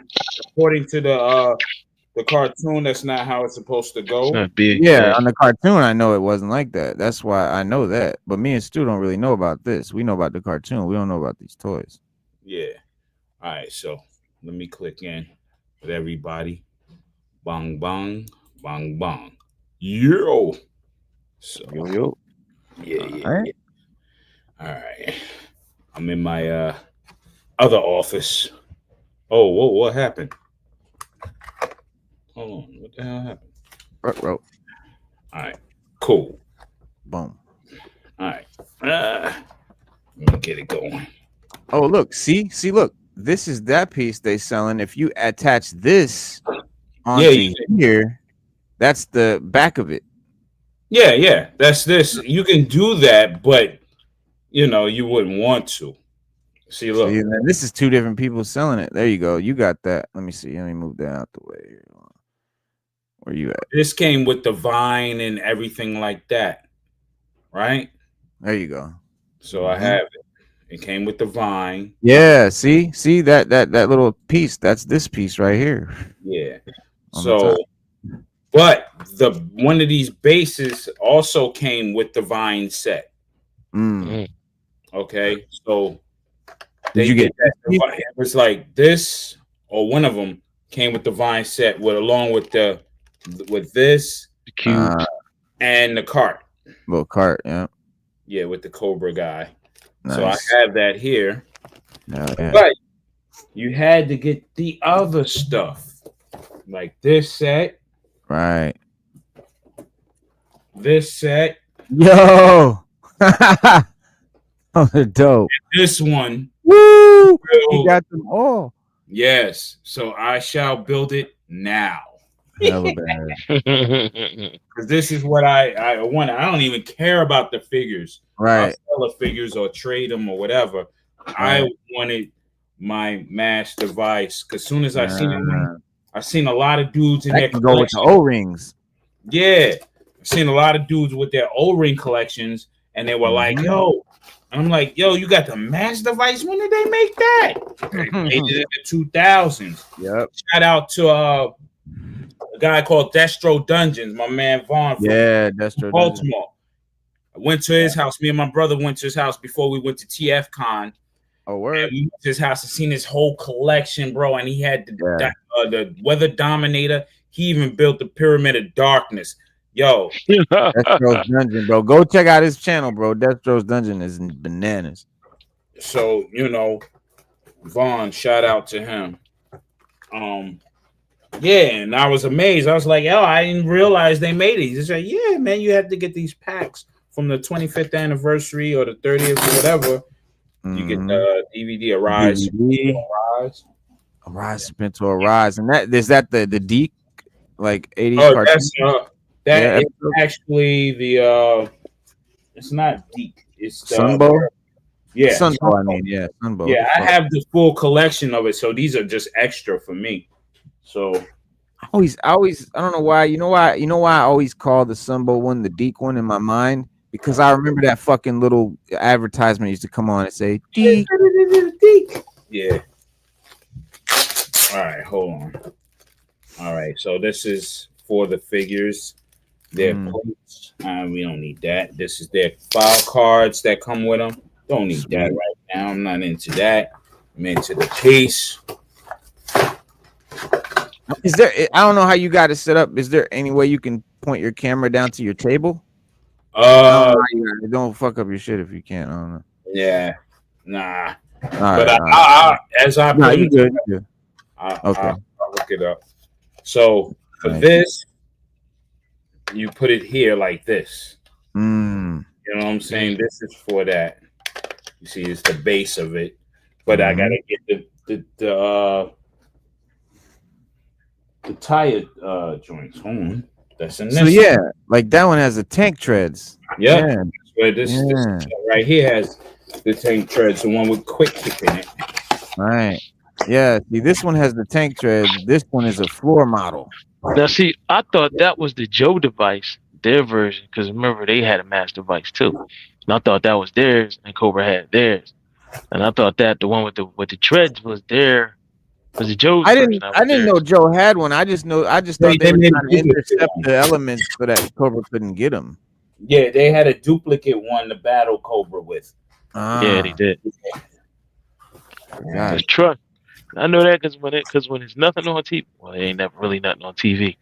according to the cartoon. That's not how it's supposed to go. It's not big. Yeah, on the cartoon, I know it wasn't like that. That's why I know that. But me and Stu don't really know about this. We know about the cartoon. We don't know about these toys. Yeah. All right. So let me click in with everybody. Bang bang bang bang. Yo. So yo. Yeah. All right. I'm in my other office. Oh, whoa, what happened? Hold on. What the hell happened? All right. Cool. Boom. All right. Let me get it going. Oh, look. See, look. this is that piece they selling. If you attach this onto here, that's the back of it. Yeah. That's this. You can do that, but you know, you wouldn't want to. See, look. See, this is two different people selling it. There you go. You got that. Let me see. Let me move that out the way here. Where you at? This came with the vine and everything like that, right? There you go. So I have it. It came with the vine. Yeah. See that little piece. That's this piece right here. Yeah. So, but the one of these bases also came with the vine set. Okay, so did you get that? It was like this, or one of them came with the vine set along with this the cube and the cart. Little cart, yeah, with the Cobra guy. Nice. So I have that here. Yeah. But you had to get the other stuff, like this set, right? This set, yo, oh, dope. This one, woo! You got them all. Yes, so I shall build it now. Hella bad. Because this is what I want. I don't even care about the figures. Right. I'll sell the figures or trade them or whatever. Right. I wanted my M.A.S.S device because soon as I seen a lot of dudes in there. Go with the O-rings. Yeah, I've seen a lot of dudes with their O-ring collections, and they were like, "Yo," and I'm like, "Yo, you got the M.A.S.S device? When did they make that?" They made it in the 2000s. Yep. Shout out to a guy called Destro Dungeons, my man Vaughn from Destro Baltimore. I went to his house. Me and my brother went to his house before we went to TF Con. Oh, word. And we went to his house and seen his whole collection, bro. And he had the Weather Dominator. He even built the Pyramid of Darkness. Yo. Destro's Dungeon, bro. Go check out his channel, bro. Destro's Dungeon is bananas. So, you know, Vaughn, shout out to him. Yeah, and I was amazed. I was like, "Yo, I didn't realize they made it." He's like, "Yeah, man, you have to get these packs from the 25th anniversary or the 30th or whatever. You get the DVD Arise, Arise, spin to Arise, and that is that the Deke like 80s cartoon? That is actually the it's not Deke. It's the Sunbow. Yeah, Sunbow. I mean, yeah, Sunbow. Yeah, I have the full collection of it, so these are just extra for me. So I always I don't know why. You know why I always call the Sunbow one the Deke one in my mind, because I remember that fucking little advertisement used to come on and say Deke. Yeah. All right, hold on. All right, so this is for the figures. Their plates. We don't need that. This is their file cards that come with them. Don't need that right now. I'm not into that. I'm into the piece. Is there? I don't know how you got it set up. Is there any way you can point your camera down to your table? Don't fuck up your shit if you can't. I don't know. Yeah, nah. But you good. Okay, I'll look it up. So for this, you put it here like this. You know what I'm saying? This is for that. You see, it's the base of it, but I gotta get the tire joints. Hold on. That's in this. So yeah, like that one has the tank treads. Yeah. Where this right here has the tank treads, the one with quick kick in it. Right. Yeah. See, this one has the tank tread. This one is a floor model. Now, see, I thought that was the Joe device, their version, because remember they had a M.A.S.S device too, and I thought that was theirs, and Cobra had theirs, and I thought that the one with the treads was there. Was it Joe's? I didn't know Joe had one. I just thought they were trying to intercept the elements so that Cobra couldn't get them. Yeah, they had a duplicate one to battle Cobra with. Yeah, they did. It's trust. I know that because when there's nothing on TV, well, there ain't never really nothing on TV.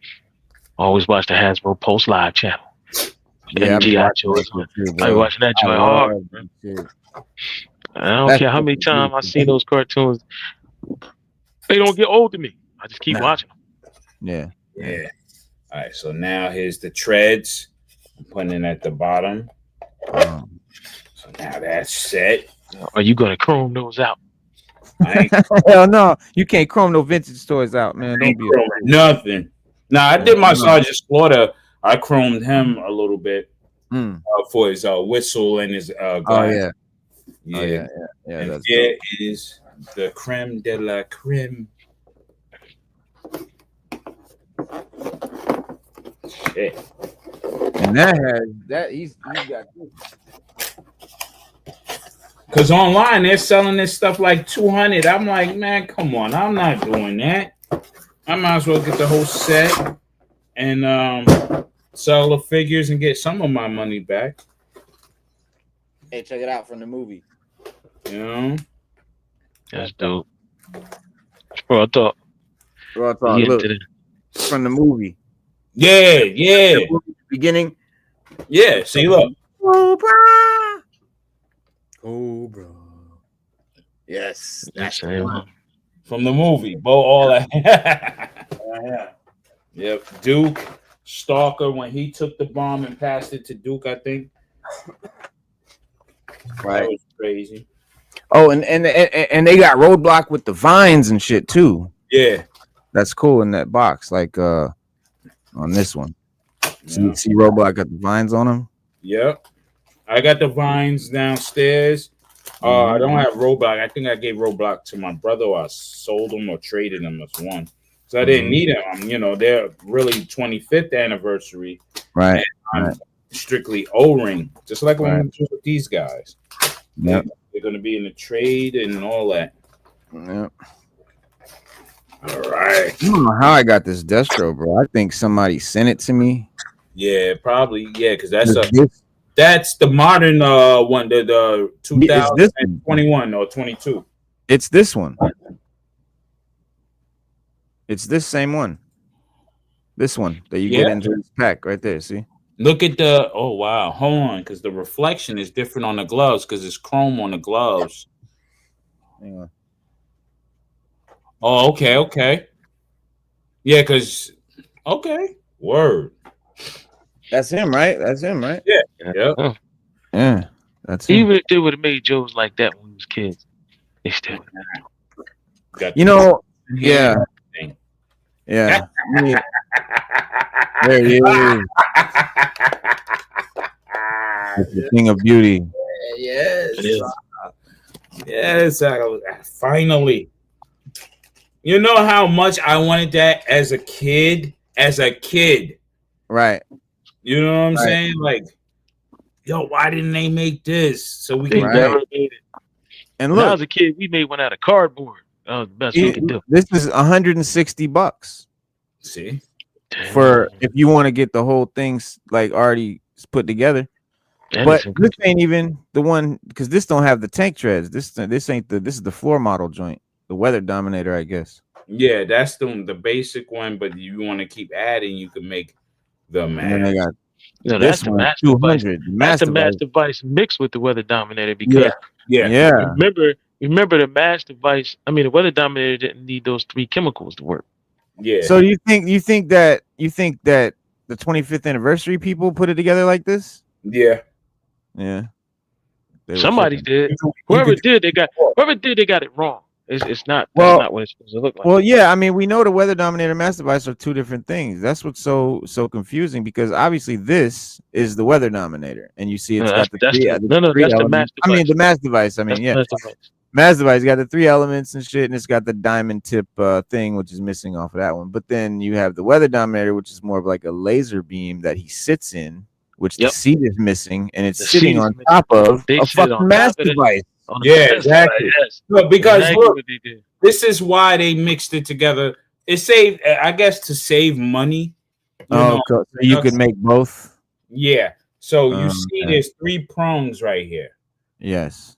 I always watch the Hasbro Post Live channel. Yeah, I watching that joint hard. I don't care how many times I see those cartoons. They don't get old to me. I just keep watching them. Yeah. All right. So now here's the treads. I'm putting it at the bottom. So now that's set. Are you gonna chrome those out? I ain't Hell no, you can't chrome no vintage toys out, man. Don't be chroming nothing. Nah, I did my Sergeant Slaughter. I chromed him a little bit for his whistle and his glass. Oh yeah. Yeah. Oh, yeah. And That's there dope. is the creme de la creme. Shit. And that has that he's got this. Because online they're selling this stuff like 200. I'm like, man, come on. I'm not doing that. I might as well get the whole set and sell the figures and get some of my money back. Hey, check it out from the movie. You know? That's dope. Bro, I thought. Look, from the movie. Yeah. The movie beginning. Yeah, see, look. Cobra. Yes, that's the one. From the movie. All that. Yeah. Yep. Duke, Stalker, when he took the bomb and passed it to Duke, I think. Right. That was crazy. Oh, and they got Roadblock with the vines and shit too. Yeah. That's cool in that box, like on this one. Yeah. See Roadblock got the vines on him? Yep. I got the vines downstairs. I don't have Roadblock. I think I gave Roadblock to my brother, or I sold them or traded them as one. So I didn't need them. You know, they're really 25th anniversary. Right. And I'm strictly O-ring, just like when I'm with these guys. Yep. They're going to be in the trade and all that. Yep. All right. I don't know how I got this Destro, bro. I think somebody sent it to me. Yeah, probably. Yeah, because that's This- that's the modern one, the 2021 or 22. It's this one. It's this same one. This one that you get into this pack right there. See? Look at the. Oh wow! Hold on, because the reflection is different on the gloves because it's chrome on the gloves. Hang on. Oh, okay. Yeah, because word. That's him, right? Yeah. Yeah. That's him. Even if they would have made Joes like that when we was kids, they still would Got you know, yeah. Yeah. There he is. The King of Beauty. Yes. Finally. You know how much I wanted that as a kid? Right. You know what I'm saying? Like, yo, why didn't they make this? So we They can never made it. And When I look, was a kid, we made one out of cardboard. That was the best we could do. this is $160 see. for if you want to get the whole things like already put together. But this ain't even the one because this don't have the tank treads. This ain't this is the floor model joint, the Weather Dominator, I guess. Yeah, that's the basic one, but you want to keep adding, you can make the Man. No, that's the master device. That's the master device mixed with the Weather Dominator because remember the master device. I mean, the Weather Dominator didn't need those 3 chemicals to work. Yeah. So you think that the 25th anniversary people put it together like this? Yeah. Yeah. Somebody did. Whoever did, they got it wrong. It's not. Well, that's not what it's supposed to look like. Well, yeah, I mean, we know the Weather Dominator and Master Device are 2 different things. That's what's so confusing because obviously this is the Weather Dominator, and you see it's got the 3 that's the Master Device. I mean, the Master Device. Master Device got the 3 elements and shit, and it's got the diamond tip thing, which is missing off of that one. But then you have the Weather Dominator, which is more of like a laser beam that he sits in, which the seat is missing, and it's sitting on top of a fucking Master Device. Yeah, exactly. Yes. No, because look, this is why they mixed it together. It saved, I guess, to save money. So you could make both. Yeah. So you see, there's 3 prongs right here. Yes.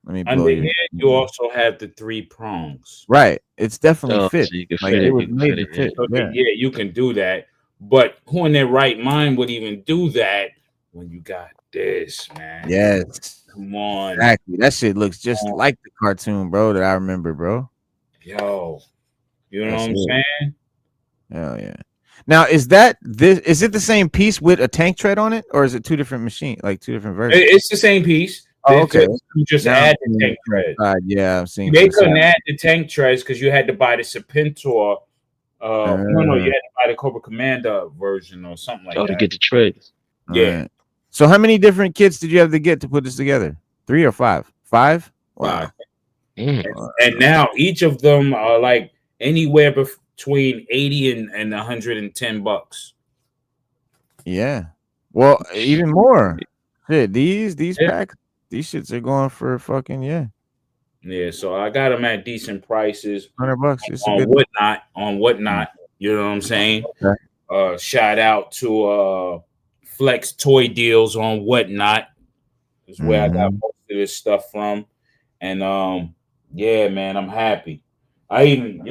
Let me. Under here, you also have the 3 prongs. Right. It's definitely fit. So you can like fit it was made to fit. Yeah, you can do that. But who in their right mind would even do that when you got this, man? Yes. Come on. Exactly. That shit looks just like the cartoon, bro, that I remember, bro. Yo. You know what I'm saying? Hell yeah. Now, is it the same piece with a tank tread on it, or is it 2 different machines, like 2 different versions? It's the same piece, Oh, okay. You just Now add I'm the seeing tank treads. Yeah, I'm seeing. They couldn't add the tank treads because you had to buy the Serpentor. No, you had to buy the Cobra Commander version or something like that. To get the treads. Yeah. Right. So how many different kits did you have to get to put this together? 3 or 5? 5? Wow. And now each of them are like anywhere between 80 and $110. Yeah. Well, even more. Shit, these packs, these shits are going for fucking Yeah, so I got them at decent prices. $100. It's on a good whatnot. You know what I'm saying? Okay. Shout out to Flex Toy Deals on Whatnot. Is where I got most of this stuff from. And yeah, man, I'm happy. I even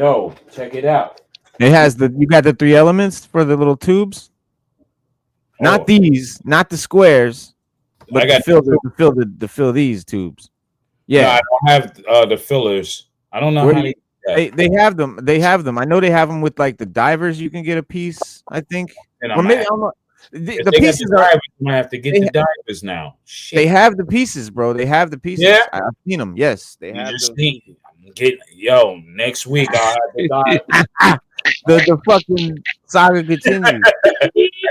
check it out. It has you got the 3 elements for the little tubes. Not these, not the squares, but to fill these tubes. Yeah, no, I don't have the fillers. I don't know how they have them. They have them. I know they have them with like the divers. You can get a piece, I think. Or maybe I'm not. The pieces are. I'm gonna have to get the divers now. Shit. They have the pieces, bro. They have the pieces. Yeah, I've seen them. Yes, they have. Next week I'll have the divers. the fucking saga continues. I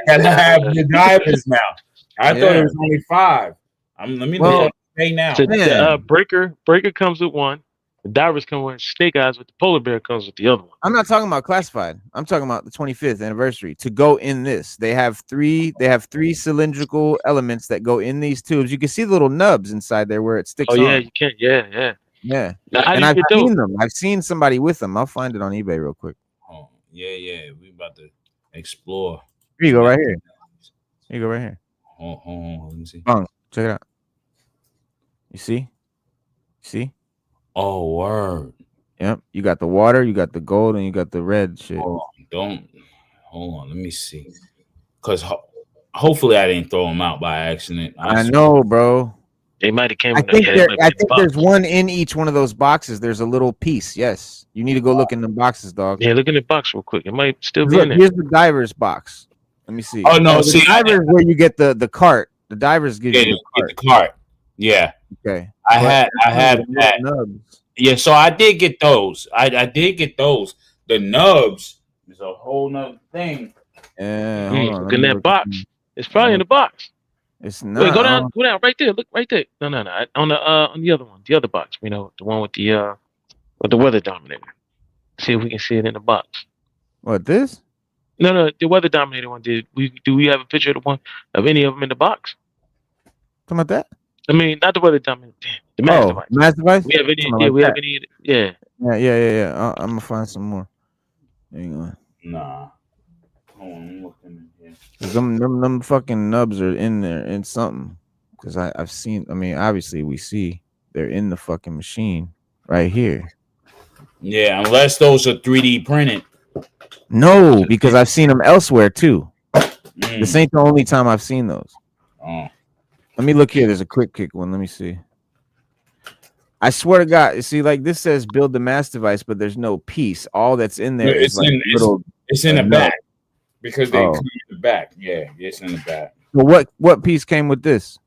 gotta have the divers now. I thought it was only 5. Let me look at it now. The breaker comes with 1. The divers come with Snake Eyes, with the polar bear comes with the other one. I'm not talking about classified. I'm talking about the 25th anniversary. To go in this, they have 3 cylindrical elements that go in these tubes. You can see the little nubs inside there where it sticks. Oh yeah, you can. Yeah. Now, and I've seen them. I've seen somebody with them. I'll find it on eBay real quick. Oh yeah. We about to explore. Here you go, right here. Here you go, right here. Hold on. Let me see. Check it out. You see? See? Oh, word. Yep. You got the water, you got the gold, and you got the red shit. Hold on. Let me see. Because hopefully I didn't throw them out by accident. I know, bro. They might have came. I think there's one in each one of those boxes. There's a little piece. Yes. You need to go look in the boxes, dog. Yeah, look in the box real quick. It might still be in there. Here's the divers box. Let me see. Oh no, the divers where you get the cart. The divers give you the cart. Yeah. Okay. I have that. Nubs. Yeah, so I did get those. I did get those. The nubs is a whole nother thing. Yeah. Look in that box. It's probably in the box. It's not. Wait, go down right there. Look right there. No. On the other one, the other box. The one with the weather dominator. See if we can see it in the box. What, this? No, the weather dominator one. Do we have a picture of any of them in the box? Talking about that? I mean, not the weather dominator. The M.A.S.S device. M.A.S.S device? We have any? We have any? Yeah. Yeah. I'm gonna find some more. Hang on. Nah. Hold on, I'm looking in here. Them fucking nubs are in there in something. Because I've seen. I mean, obviously we see they're in the fucking machine right here. Yeah, unless those are 3D printed. No, because I've seen them elsewhere too. This ain't the only time I've seen those. Oh. Let me look here. There's a quick kick one. Let me see. I swear to God, you see, like this says build the M.A.S.S device, but there's no piece. All that's in there is like it's in the back because they come in the back. Yeah, it's in the back. Well, what piece came with this?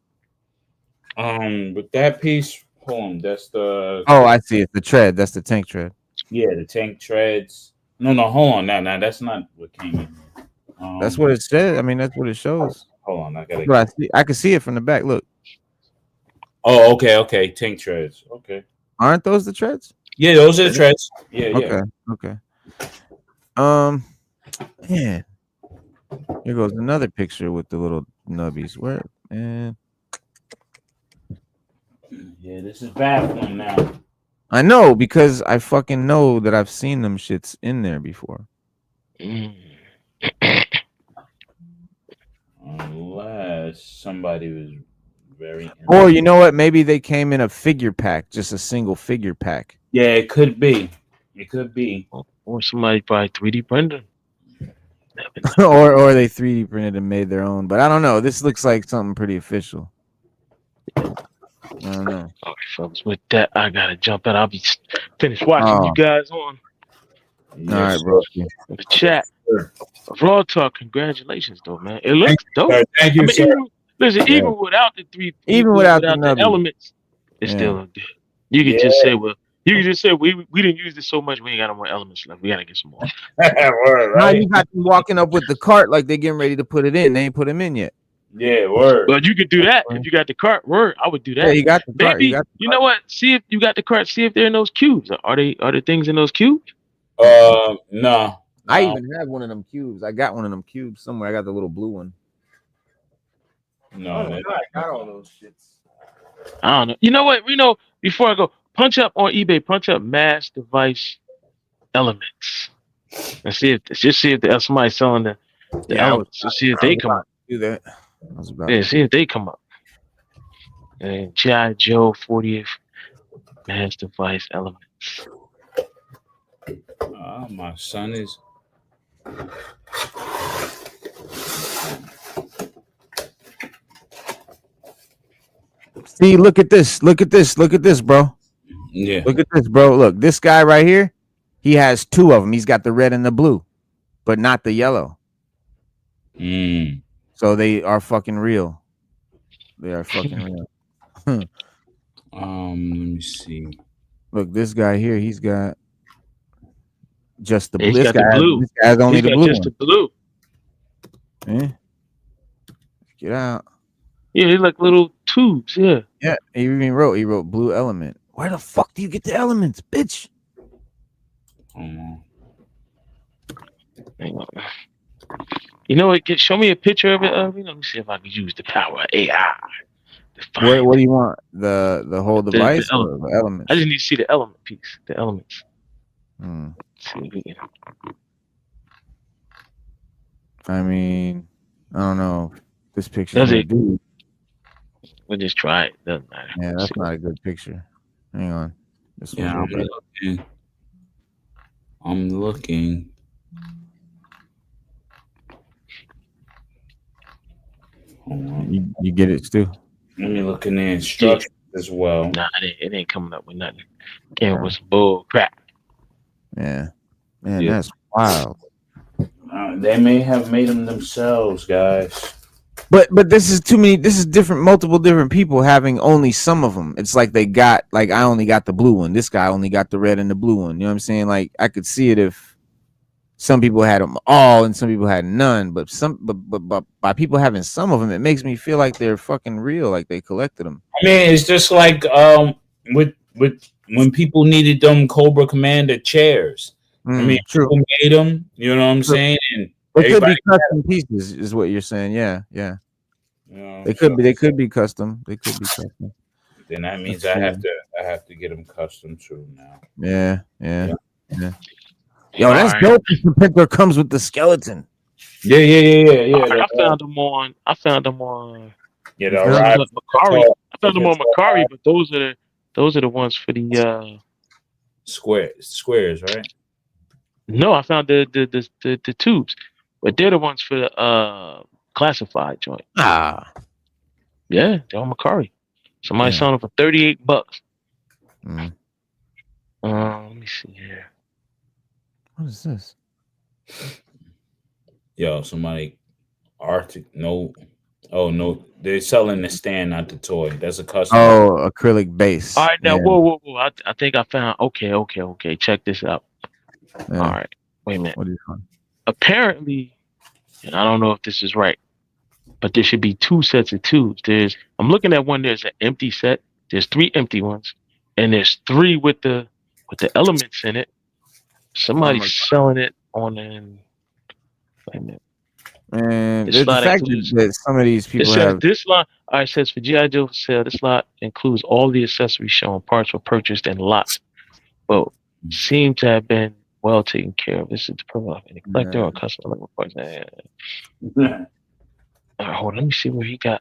With that piece, hold on, that's the. Oh, I see. It's the tread. That's the tank tread. Yeah, the tank treads. No, hold on. Now, that's not what came in. That's what it said. I mean, that's what it shows. Hold on, I can see it from the back. Look. Oh, okay. Tank treads. Okay. Aren't those the treads? Yeah, those are the treads. Yeah. Okay. Man. Here goes another picture with the little nubbies. Where, man? Yeah, this is baffling now. I know, because I fucking know that I've seen them shits in there before. Unless somebody was very. Or you know what? Maybe they came in a figure pack, just a single figure pack. Yeah, it could be. Or somebody probably 3D printed. or they 3D printed and made their own. But I don't know. This looks like something pretty official. I don't know. All right, fellas. With that, I gotta jump out. I'll be finished watching you guys on. All right, bro. In the chat. Raw Talk, congratulations, though, man. It looks dope. Thank you, sir. Listen, even without the elements, it still look good. You could just say, well, we didn't use this so much, we ain't got no more elements left. We gotta get some more. Word, Now right? you got them walking up with the cart like they getting ready to put it in. They ain't put them in yet. Yeah, word. But you could do that if you got the cart. Word, I would do that. Yeah, you got the cart. Maybe you know what? See if you got the cart. See if they're in those cubes. Are there things in those cubes? No. I even have one of them cubes. I got one of them cubes somewhere. I got the little blue one. No, I got all those shits. I don't know. You know what? Before I go, punch up on eBay. Punch up M.A.S.S device elements. And see if somebody's selling the elements. To see if they come up. Do that. See if they come up. And G.I. Joe 40th M.A.S.S device elements. My son is. See, look at this. Look at this. Look at this, bro. Yeah. Look at this, bro. Look, this guy right here, he has two of them. He's got the red and the blue, but not the yellow. So they are fucking real. They are fucking real. Let me see. Look, this guy here, he's got just the blue. This guy blue. This guy's only the blue. Just the blue. Yeah. Get out. Yeah, they're like little tubes. Yeah. Yeah. He wrote blue element. Where the fuck do you get the elements, bitch? You know what? Show me a picture of it. Let me see if I can use the power of AI. What do you want? The whole device or the elements? I just need to see the element piece. The elements. I mean, I don't know. This picture. Does it? We'll just try it. Doesn't matter. Yeah, that's not a good picture. Hang on. I'm looking. You get it, Stu? Let me look in the instructions as well. Nah, it ain't coming up with nothing. Came with some bull crap. Yeah. Man, that's wild. They may have made them themselves, guys. But this is too many. This is multiple different people having only some of them. It's like they got, like, I only got the blue one. This guy only got the red and the blue one. You know what I'm saying? Like, I could see it if some people had them all and some people had none. But by people having some of them, it makes me feel like they're fucking real, like they collected them. I mean, it's just like with when people needed them Cobra Commander chairs. I mean, people made them. You know what I'm saying? And they could be custom pieces, is what you're saying. Yeah. You know, they could be custom. They could be custom. Then that means I have to get them custom too now. Yeah. Yo, that's dope. The Panther comes with the skeleton. Yeah. I found them on. Yeah, Macari. I found them on Macari, but those are the ones for the squares, right? No, I found the tubes, but they're the ones for the classified joint. Yeah, they're on Macari. Somebody selling them for $38. Let me see here. What is this? Yo, somebody no. Oh no, they're selling the stand, not the toy. That's a custom. Oh, acrylic base. All right, now whoa. I think I found. Okay. Check this out. Yeah. All right, wait a minute. What do you find? Apparently, and I don't know if this is right, but there should be two sets of tubes. I'm looking at one. There's an empty set. There's 3 empty ones, and there's 3 with the elements in it. Somebody's selling it on an. Wait a minute. Man, the fact that some of these people have this lot. All right, says for G.I. Joe for sale. This lot includes all the accessories shown. Parts were purchased in lots, but seem to have been well taken care of. This is the promo. Any collector or customer parts. All right, hold on. Let me see where he got.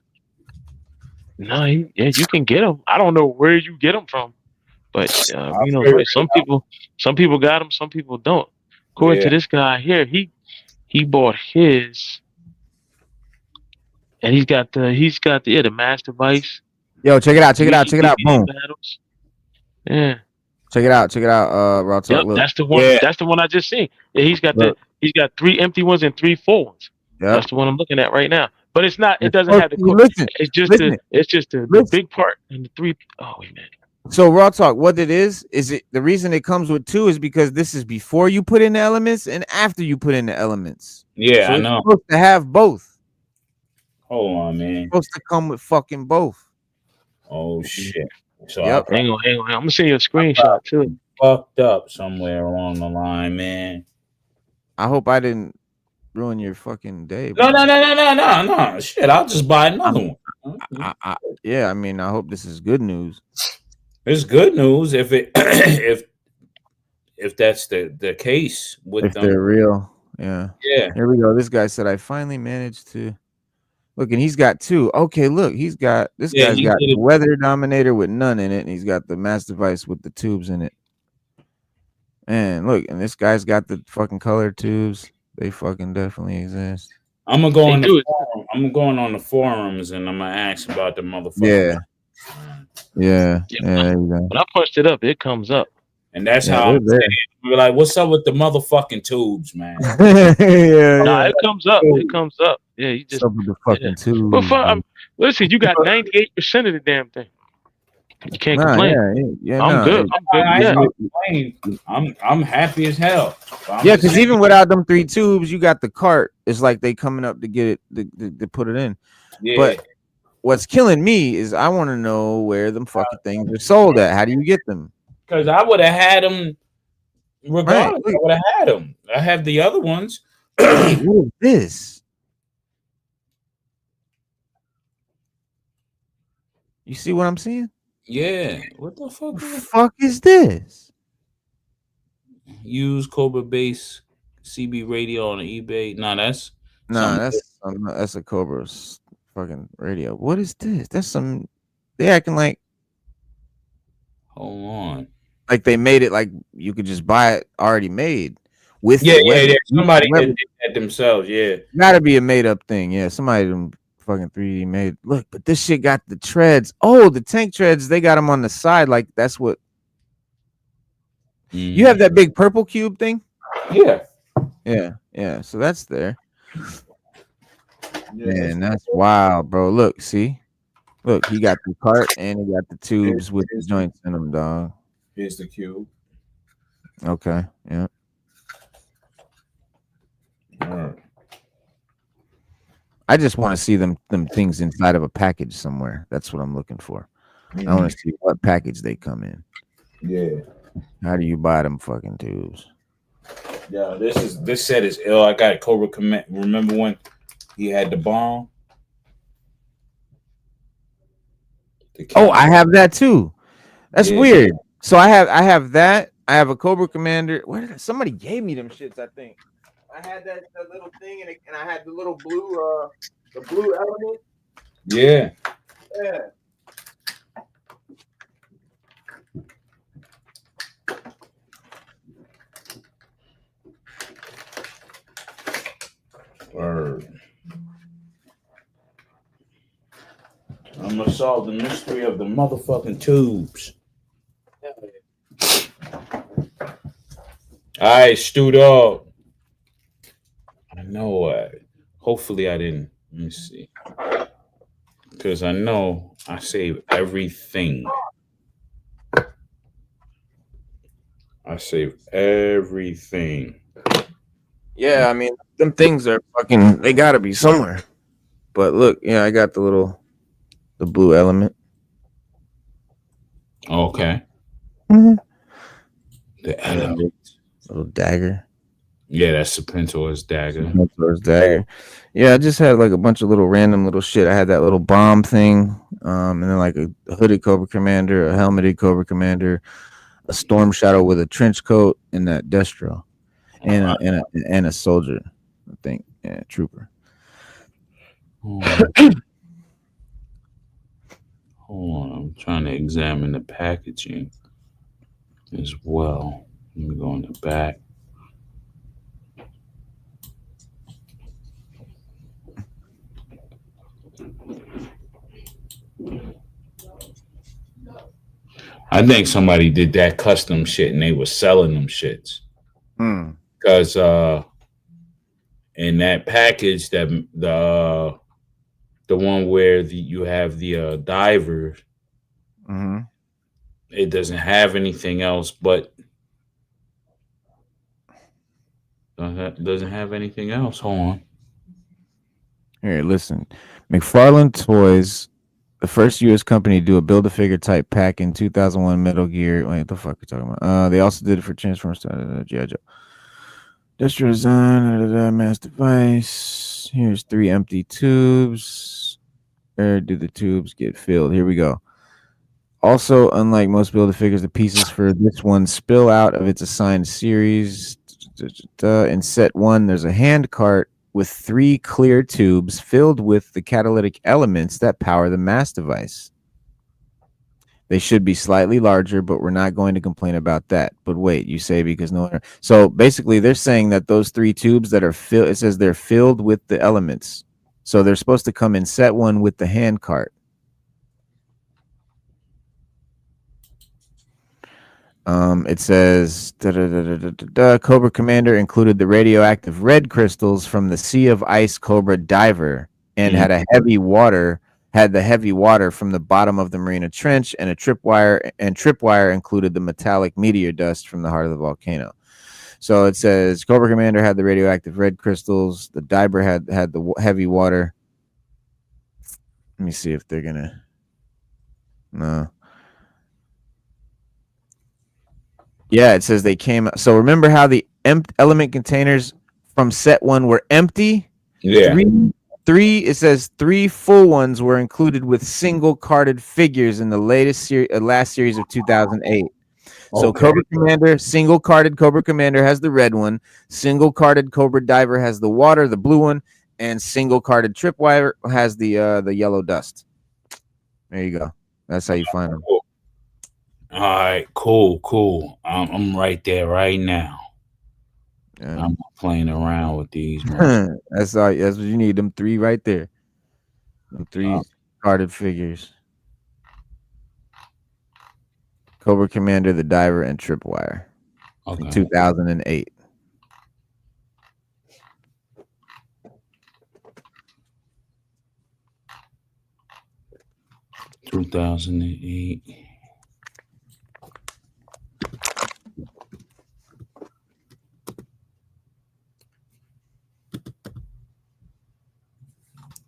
No, you can get them. I don't know where you get them from, but some people got them, some people don't. According to this guy here, he bought his, and he's got the M.A.S.S device. Yo, check it out. Boom. Battles. Yeah. Check it out. Raw Talk. Yep, that's the one. Yeah. That's the one I just seen. Yeah, he's got 3 empty ones and 3 full ones. Yep. That's the one I'm looking at right now. But it's not. It doesn't have the. It's just the big part and the three. Oh wait a minute. So raw talk, what it is it the reason it comes with 2 is because this is before you put in the elements and after you put in the elements. Yeah, so I know. It's supposed to have both. Hold on, man. It's supposed to come with fucking both. Oh shit. So hang on. I'm gonna send you a screenshot too. Fucked up somewhere along the line, man. I hope I didn't ruin your fucking day. No. Shit, I'll just buy another one. Yeah, I mean, I hope this is good news. It's good news if it if that's the case with if them. They're real. Yeah. Here we go. This guy said I finally managed to look, and he's got 2. Okay, look, guy's got the Weather Dominator with none in it, and he's got the Mass Device with the tubes in it. And look, and this guy's got the fucking color tubes. They fucking definitely exist. I'm gonna go on the forum. I'm going on the forums and I'm gonna ask about the motherfucker. Yeah. When I punched it up, it comes up. And that's how I'm saying. We're like, what's up with the motherfucking tubes, man? It comes up. It comes up. Yeah, you just with the fucking tubes. But listen, you got 98% of the damn thing. You can't complain. I'm good. I'm happy as hell. Because even without them 3 tubes, you got the cart. It's like they coming up to get it to put it in. Yeah. But what's killing me is I want to know where them fucking things are sold at. How do you get them? Because I would have had them regardless. Right. I would have had them. I have the other ones. What is this? You see what I'm seeing? Yeah. What the fuck is this? Use Cobra Base CB radio on eBay. That's a Cobra's fucking radio. What is this? That's some. They acting like. Hold on. Like they made it like you could just buy it already made. With somebody did that themselves. Yeah, gotta be a made up thing. Yeah, somebody them fucking 3D made. Look, but this shit got the treads. Oh, the tank treads. They got them on the side. Like that's what. You have that big purple cube thing. Yeah. So that's there. Man, that's wild, bro. Look, see. Look, he got the cart and he got the tubes with the joints in them, dog. Here's the cube. Okay. Yeah. All right. I just want to see them things inside of a package somewhere. That's what I'm looking for. I want to see what package they come in. Yeah. How do you buy them fucking tubes? Yeah, this set is ill. I got Cobra Command. Remember when he had the bomb? I have that too. That's weird. So I have that. I have a Cobra Commander. Somebody gave me them shits, I think. I had that little thing and I had the little blue element. Yeah. Word. I'm gonna solve the mystery of the motherfucking tubes. All right, Stu Dog. I know. Hopefully, I didn't. Let me see. Because I know I save everything. Yeah, I mean, them things are fucking. They gotta be somewhere. But look, I got the blue element. Okay. Mm-hmm. The element. Little dagger. Yeah, that's the Pentor's dagger. Yeah, I just had like a bunch of little random little shit. I had that little bomb thing, and then like a hooded Cobra Commander, a helmeted Cobra Commander, a Storm Shadow with a trench coat, and that Destro, and a soldier, I think, trooper. Hold on, I'm trying to examine the packaging as well. Let me go in the back. I think somebody did that custom shit and they were selling them shits. Because in that package, that the the one where you have the diver. Mm-hmm. It doesn't have anything else, but doesn't have anything else. Hold on. Here, listen. McFarlane Toys, the first U.S. company to do a build-a-figure type pack in 2001 Metal Gear. Wait, what the fuck are you talking about? They also did it for Transformers. G.I. Joe. Industrial design, mass device. Here's 3 empty tubes. Where do the tubes get filled? Here we go. Also, unlike most Build-A-Figures, the pieces for this one spill out of its assigned series. In set 1, there's a hand cart with 3 clear tubes filled with the catalytic elements that power the M.A.S.S device. They should be slightly larger, but we're not going to complain about that. But wait, you say because no one... So basically, they're saying that those 3 tubes that are filled, it says they're filled with the elements. So they're supposed to come in set 1 with the hand cart. It says Cobra Commander included the radioactive red crystals from the Sea of Ice Cobra diver and had the heavy water from the bottom of the Marina Trench, and tripwire included the metallic meteor dust from the heart of the volcano. So it says Cobra Commander had the radioactive red crystals, the diver had the heavy water. Let me see if they're gonna... No. Yeah, it says they came. So remember how the element containers from set 1 were empty? Yeah. Three. It says 3 full ones were included with single carded figures in the last series of 2008. So Okay. Cobra Commander, single carded Cobra Commander has the red one. Single carded Cobra Diver has the water, the blue one, and single carded Tripwire has the yellow dust. There you go. That's how you find them. All right, cool. I'm right there right now. Yeah. I'm not playing around with these, man. That's what you need. Them 3 right there. Them 3 carded figures. Cobra Commander, the Diver, and Tripwire. Okay. In 2008.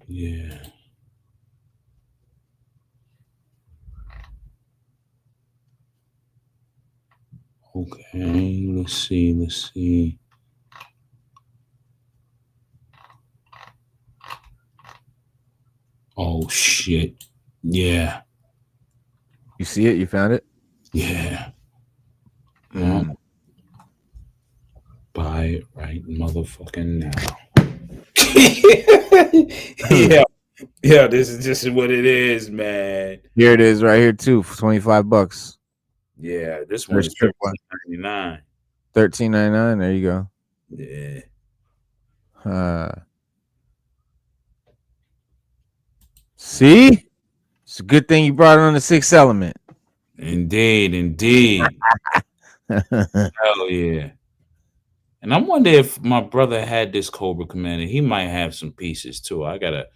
Yeah. Okay, let's see. Oh shit. Yeah. You see it? You found it? Yeah. Buy it right motherfucking now. Yeah, this is just what it is, man. Here it is right here too, for $25. Yeah, this one is $13.99. $13.99. There you go. Yeah. See? It's a good thing you brought it on the 6th element. Indeed. Hell yeah. And I wonder if my brother had this Cobra Commander. He might have some pieces too. I gotta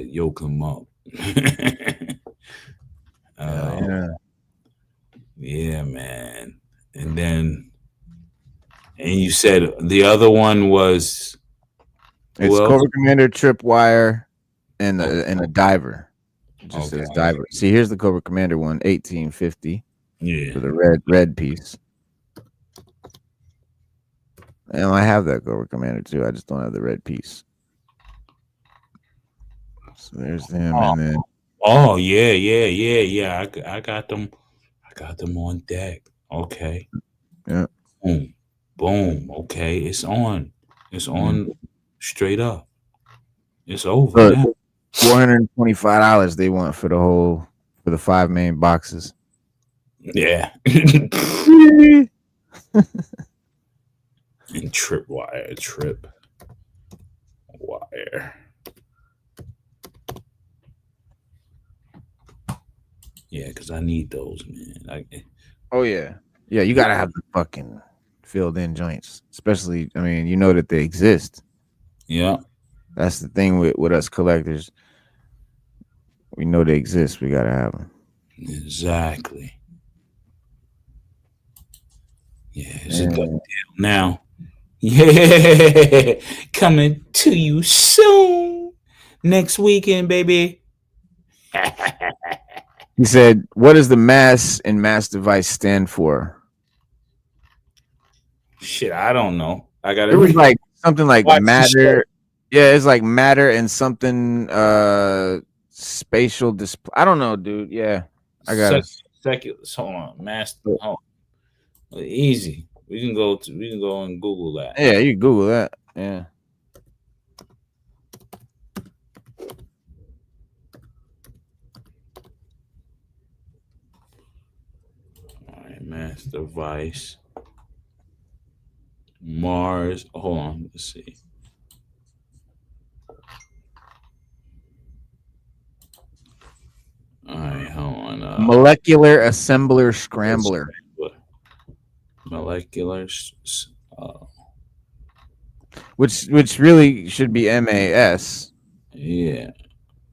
yoke him up. Yeah, man. And you said the other one was it's Cobra Commander, Tripwire, and a diver. It just says diver. See, here's the Cobra Commander one, 1850. Yeah. For the red piece. And I have that Cobra Commander too. I just don't have the red piece. So there's them, and then. Oh yeah. I got them. I got them on deck. Okay. Yeah. Boom. Okay, it's on. It's on straight up. It's over. Now. $425 they want for the 5 main boxes. Yeah. And tripwire. Yeah, because I need those, man. Oh yeah, you gotta have the fucking filled in joints, especially. I mean, you know that they exist. Yeah. That's the thing with us collectors. We know they exist. We gotta have them. Exactly. Yeah, it's a good deal now. Yeah, coming to you soon next weekend, baby. He said, "What does the M.A.S.S and M.A.S.S device stand for?" Shit, I don't know. I gotta It was read. like something like Watch the show. matter. Yeah, it's like matter and something spatial display. I don't know, dude. Yeah, I got it. Hold on, master. Hold on. Easy. We can go and Google that. Yeah, you Google that. Yeah. All right, M.A.S.S device. Mars. Hold on. Let's see. All right, hold on. Molecular assembler scrambler. Molecular. Which really should be M.A.S., Yeah.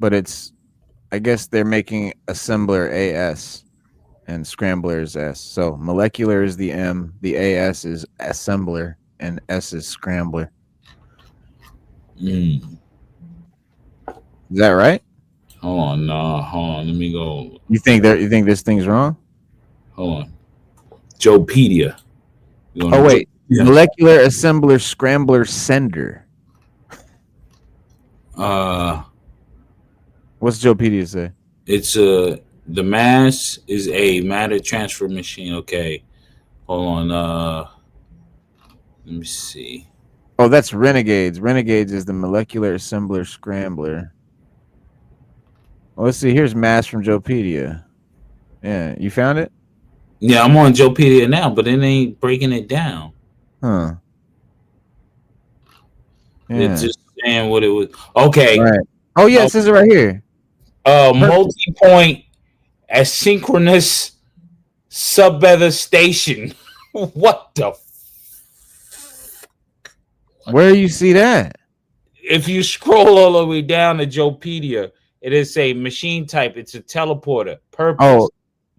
but it's, I guess they're making assembler A.S. and scrambler is S. So molecular is the M, the A.S. is assembler, and S is scrambler. Is that right? Hold on, no, hold on. Let me go. You think this thing's wrong? Hold on. Joepedia. Oh wait, molecular assembler scrambler sender. What's Joepedia say? It's the M.A.S.S is a matter transfer machine. Okay, hold on. Let me see. Oh, that's Renegades. Renegades is the molecular assembler scrambler. Well, let's see. Here's M.A.S.S from Joepedia. Yeah, you found it? Yeah, I'm on Joepedia now, but it ain't breaking it down. Huh. Yeah. It's just saying what it was. Okay. Right. Oh yeah, it says it right here. Multi-point asynchronous sub-weather station. What the? Where do you see that? If you scroll all the way down to Joepedia, it is a machine type. It's a teleporter. Purpose.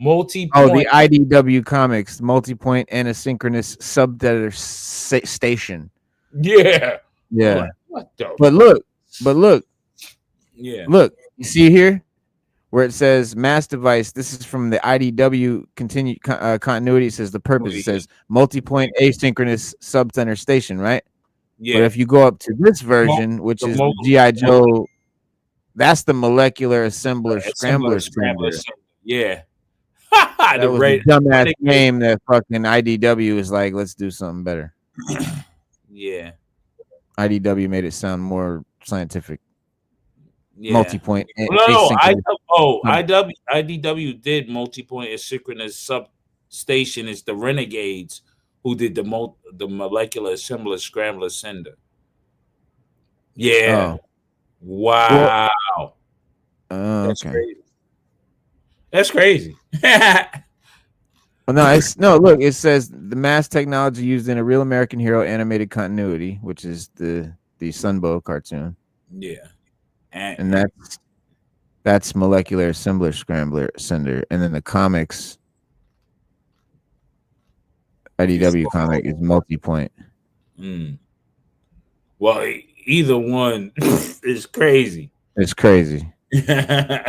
Multi-point. The IDW comics multi-point and asynchronous sub-weather station. Yeah. Yeah. What the? But look. Yeah. Look, you see here where it says M.A.S.S device. This is from the IDW continuity. It says the purpose. It says multi-point asynchronous sub-center station, right? Yeah. But if you go up to this version, which is G.I. Joe, that's the molecular assembler scrambler. Yeah. That was a dumbass name that fucking IDW is like, let's do something better. Yeah. IDW made it sound more scientific. Yeah. Multi-point. No. IDW did multi-point asynchronous substation. Is the Renegades who did the molecular assembler scrambler sender. Yeah. Oh. Wow. That's okay. crazy. That's crazy. Well, look, it says the M.A.S.S technology used in a Real American Hero animated continuity, which is the Sunbow cartoon. Yeah. And that's molecular assembler scrambler sender. And then the comics IDW comic is multi-point. Well, either one is crazy. It's crazy.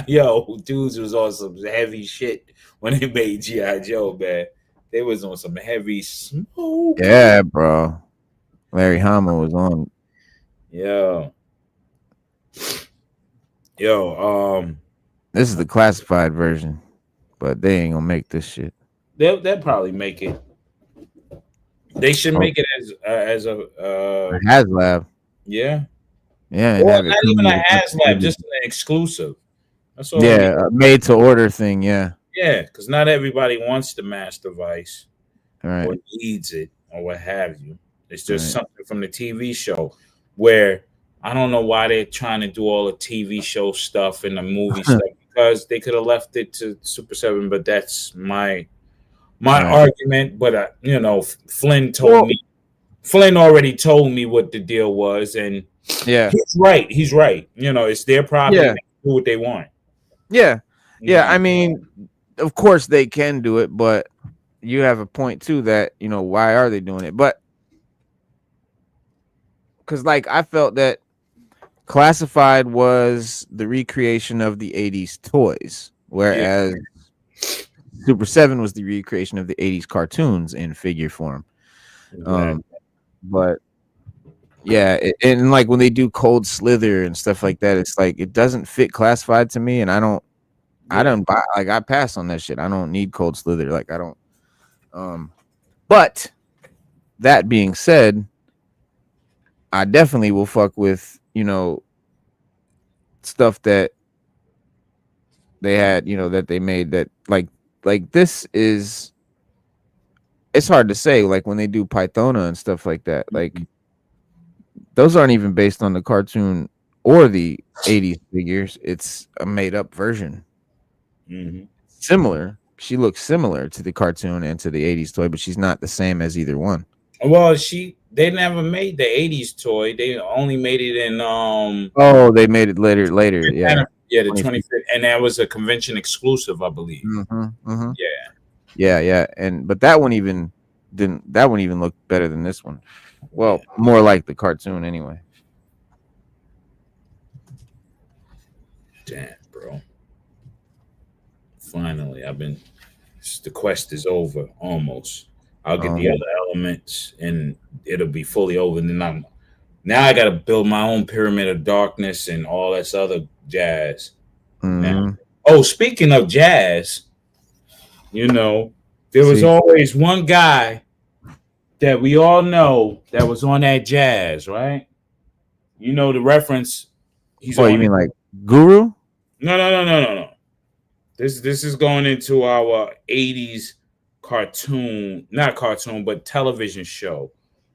Yo, dudes was on some heavy shit when they made G.I. Joe, man. They was on some heavy smoke. Yeah, bro. Larry Hama was on. Yo, this is the classified version, but they ain't gonna make this shit. They'll probably make it. They should make it as a HasLab. Yeah. Yeah. Or not even a HasLab, just an exclusive. That's all. Yeah, a made to order thing. Yeah. Yeah, because not everybody wants the M.A.S.S device, right, or needs it, or what have you. It's just something from the TV show where I don't know why they're trying to do all the TV show stuff and the movie stuff, because they could have left it to Super 7, but that's my argument. But Flynn already told me what the deal was, and Yeah, he's right. He's right. You know, it's their property. yeah, They can do what they want. yeah, yeah. Yeah. I mean, of course they can do it, but you have a point too that why are they doing it? But because like I felt that Classified was the recreation of the '80s toys, Yeah. whereas Super 7 was the recreation of the '80s cartoons in figure form. Exactly. But yeah, and like when they do Cold Slither and stuff like that, it's like it doesn't fit Classified to me, and I don't buy, like, I pass on that shit. I don't need Cold Slither, like I don't. But that being said, I definitely will fuck with stuff that they had, that they made that like this is. It's hard to say, like when they do Pythona and stuff like that, like those aren't even based on the cartoon or the '80s figures. It's a made up version. Mm-hmm. Similar. She looks similar to the cartoon and to the '80s toy, but she's not the same as either one. Well, they never made the '80s toy. They only made it in Oh, they made it later. Yeah. Yeah, the 25th, and that was a convention exclusive, I believe. Mm-hmm. Yeah. Yeah. But that one even look better than this one. Well, more like the cartoon anyway. Damn, bro. Finally, the quest is over almost. I'll get the other elements and it'll be fully over. And then now I gotta build my own pyramid of darkness and all this other jazz. Now, speaking of jazz, there was always one guy that we all know that was on that jazz, right? You know the reference. You mean like Guru? No. This is going into our 80s cartoon, not cartoon, but television show.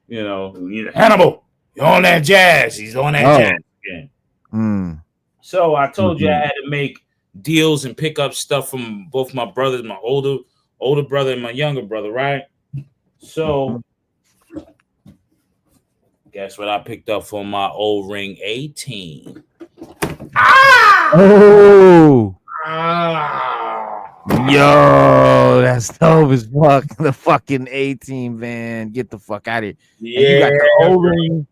Hannibal, you're on that jazz. He's on that jazz again. So I told you I had to make deals and pick up stuff from both my brothers, my older brother and my younger brother, right? So guess what I picked up for my old ring A-Team? Oh! Yo, that's dope as fuck. The fucking A-Team, man. Get the fuck out of here. Yeah. And you got the O-ring.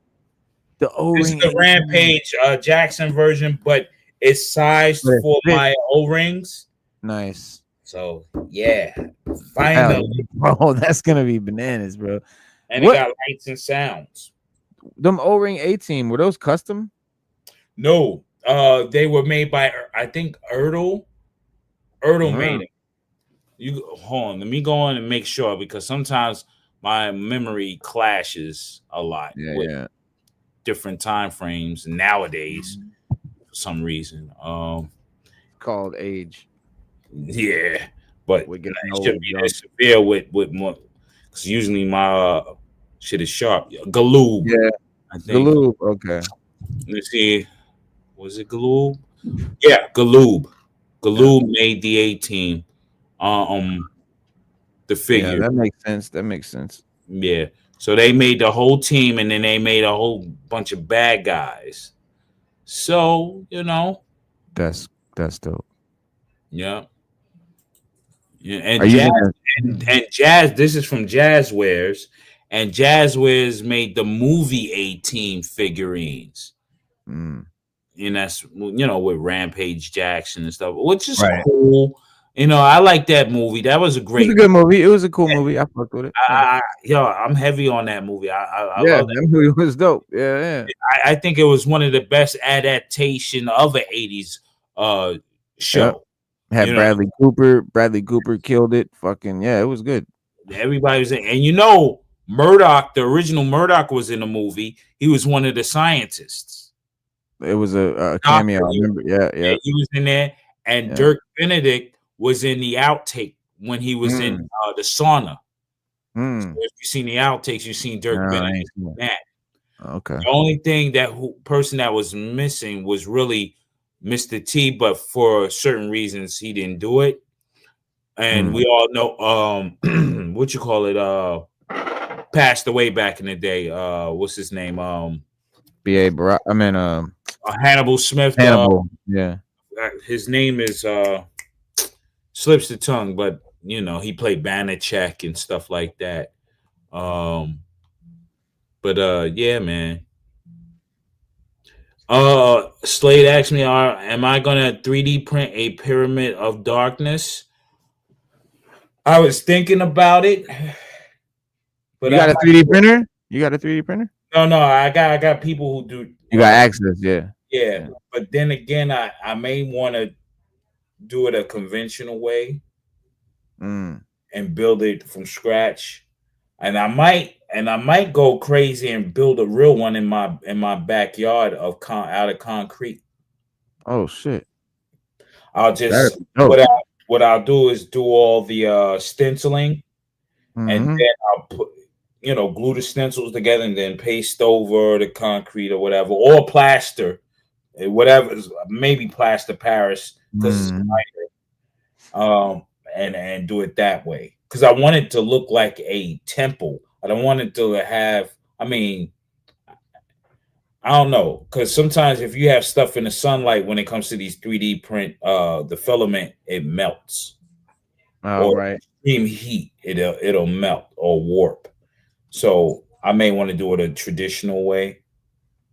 The O-ring. This is the Rampage Jackson version, but it's sized for my O-rings. Nice. So, yeah. Finally. Bro, that's going to be bananas, bro. And it got lights and sounds. Them O-ring A-Team, were those custom? No. They were made by, I think, Erdl. Erdl made it. Hold on, let me go on and make sure, because sometimes my memory clashes a lot with different time frames nowadays for some reason. Called age. Yeah, but I should be that severe with more, because usually my shit is sharp. Galoob. Yeah, I think. Galoob. Okay. Let's see. Was it Galoob? Yeah, Galoob. Galoob made the A-Team. The figure. Yeah, that makes sense. Yeah. So they made the whole team, and then they made a whole bunch of bad guys. So, That's dope. Yeah. Yeah. And Jazz, this is from Jazzwares, and Jazzwares made the movie A-Team figurines. And that's with Rampage Jackson and stuff, which is cool. I like that movie. That was a great. It was a good movie. It was a cool movie. I fucked with it. I'm heavy on that movie. I love that movie. Was dope. Yeah. I think it was one of the best adaptation of an 80s show. Had Bradley Cooper. Bradley Cooper killed it. Fucking yeah, it was good. Everybody was in, and Murdoch, the original Murdoch, was in the movie. He was one of the scientists. It was a cameo. I remember. Yeah. He was in there, and Dirk Benedict was in the outtake when he was in the sauna. So if you've seen the outtakes, you've seen Dirk Benedict in that. Okay. The only thing person that was missing was really Mr. T, but for certain reasons he didn't do it. And we all know what you call it, passed away back in the day. What's his name? B.A. Hannibal Smith. Hannibal. Yeah. His name is slips the tongue, but you know he played Banachek and stuff like that. Yeah, man. Slade asked me, am I gonna 3D print a Pyramid of Darkness? I was thinking about it, but you got a 3D printer? You got a 3D printer? No, I got people who do. You got access, yeah. Yeah, but then again, I may want to do it a conventional way and build it from scratch, and I might go crazy and build a real one in my backyard out of concrete. Oh shit! I'll just what I'll do is do all the stenciling, and then I'll put glue the stencils together and then paste over the concrete or whatever, or plaster, whatever, maybe plaster Paris because it's lighter, and do it that way because I want it to look like a temple. I don't want it to have. I mean, I don't know, because sometimes if you have stuff in the sunlight, when it comes to these 3D print, the filament it melts. Or extreme heat, it'll melt or warp. So I may want to do it a traditional way.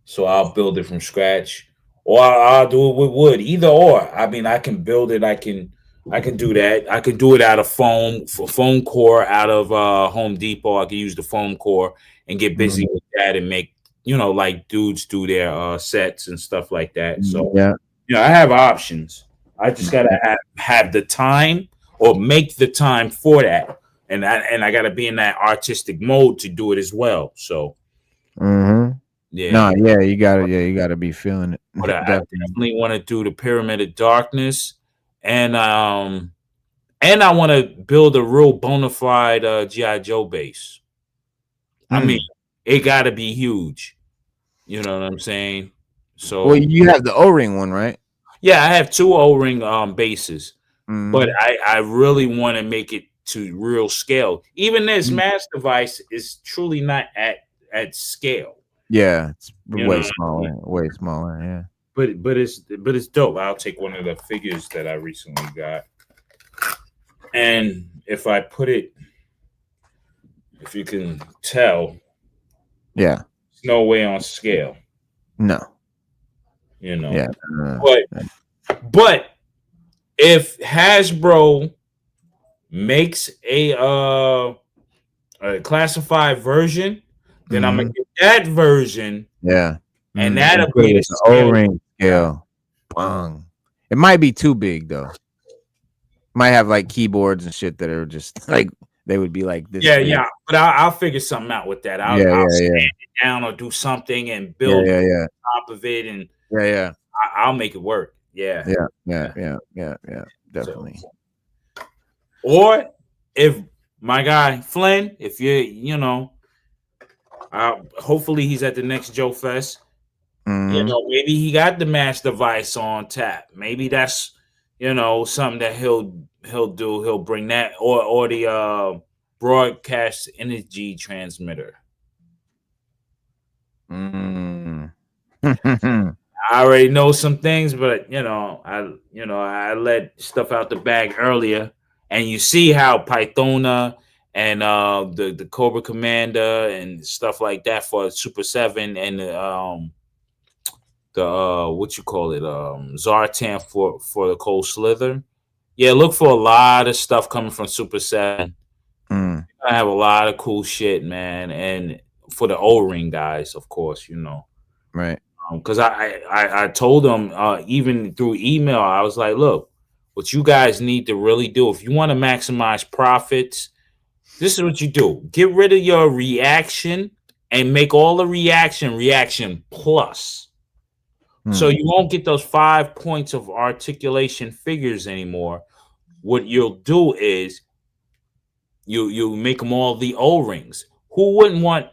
So I'll build it from scratch, or I'll do it with wood. Either or. I mean, I can build it. I can do that. I can do it out of foam core out of Home Depot. I can use the foam core and get busy with that and make like dudes do their sets and stuff like that. So I have options. I just gotta have the time or make the time for that. And I got to be in that artistic mode to do it as well. So, you gotta be feeling it. But I definitely want to do the Pyramid of Darkness, and I want to build a real bona fide GI Joe base. I mean, it got to be huge. You know what I'm saying? So, well, you have the O-ring one, right? Yeah, I have 2 O-ring bases, but I really want to make it to real scale. Even this M.A.S.S device is truly not at scale. Yeah, it's way smaller. Yeah, but it's dope. I'll take one of the figures that I recently got, and if I put it, if you can tell, it's no way on scale. No, but if Hasbro makes a classified version, then I'm gonna get that version. Yeah, and that'll be the O-ring scale. It might be too big though. Might have like keyboards and shit that are just like they would be like this. Yeah. But I'll figure something out with that. I'll stand it down or do something and build on top of it, and I'll make it work. Yeah. Definitely. So, or if my guy Flynn, if hopefully he's at the next Joe Fest. Maybe he got the M.A.S.S device on tap. Maybe that's something that he'll do. He'll bring that or the broadcast energy transmitter. I already know some things, but I let stuff out the bag earlier, and you see how Pythona and the Cobra Commander and stuff like that for Super 7 and the what you call it, Zartan for the Cold Slither. Yeah, look for a lot of stuff coming from Super 7. I have a lot of cool shit, man, and for the O-ring guys, of course, right. Because I told them even through email, I was like, look, what you guys need to really do if you want to maximize profits, this is what you do: get rid of your reaction and make all the reaction plus. So you won't get those 5 points of articulation figures anymore. What you'll do is you make them all the O-rings. Who wouldn't want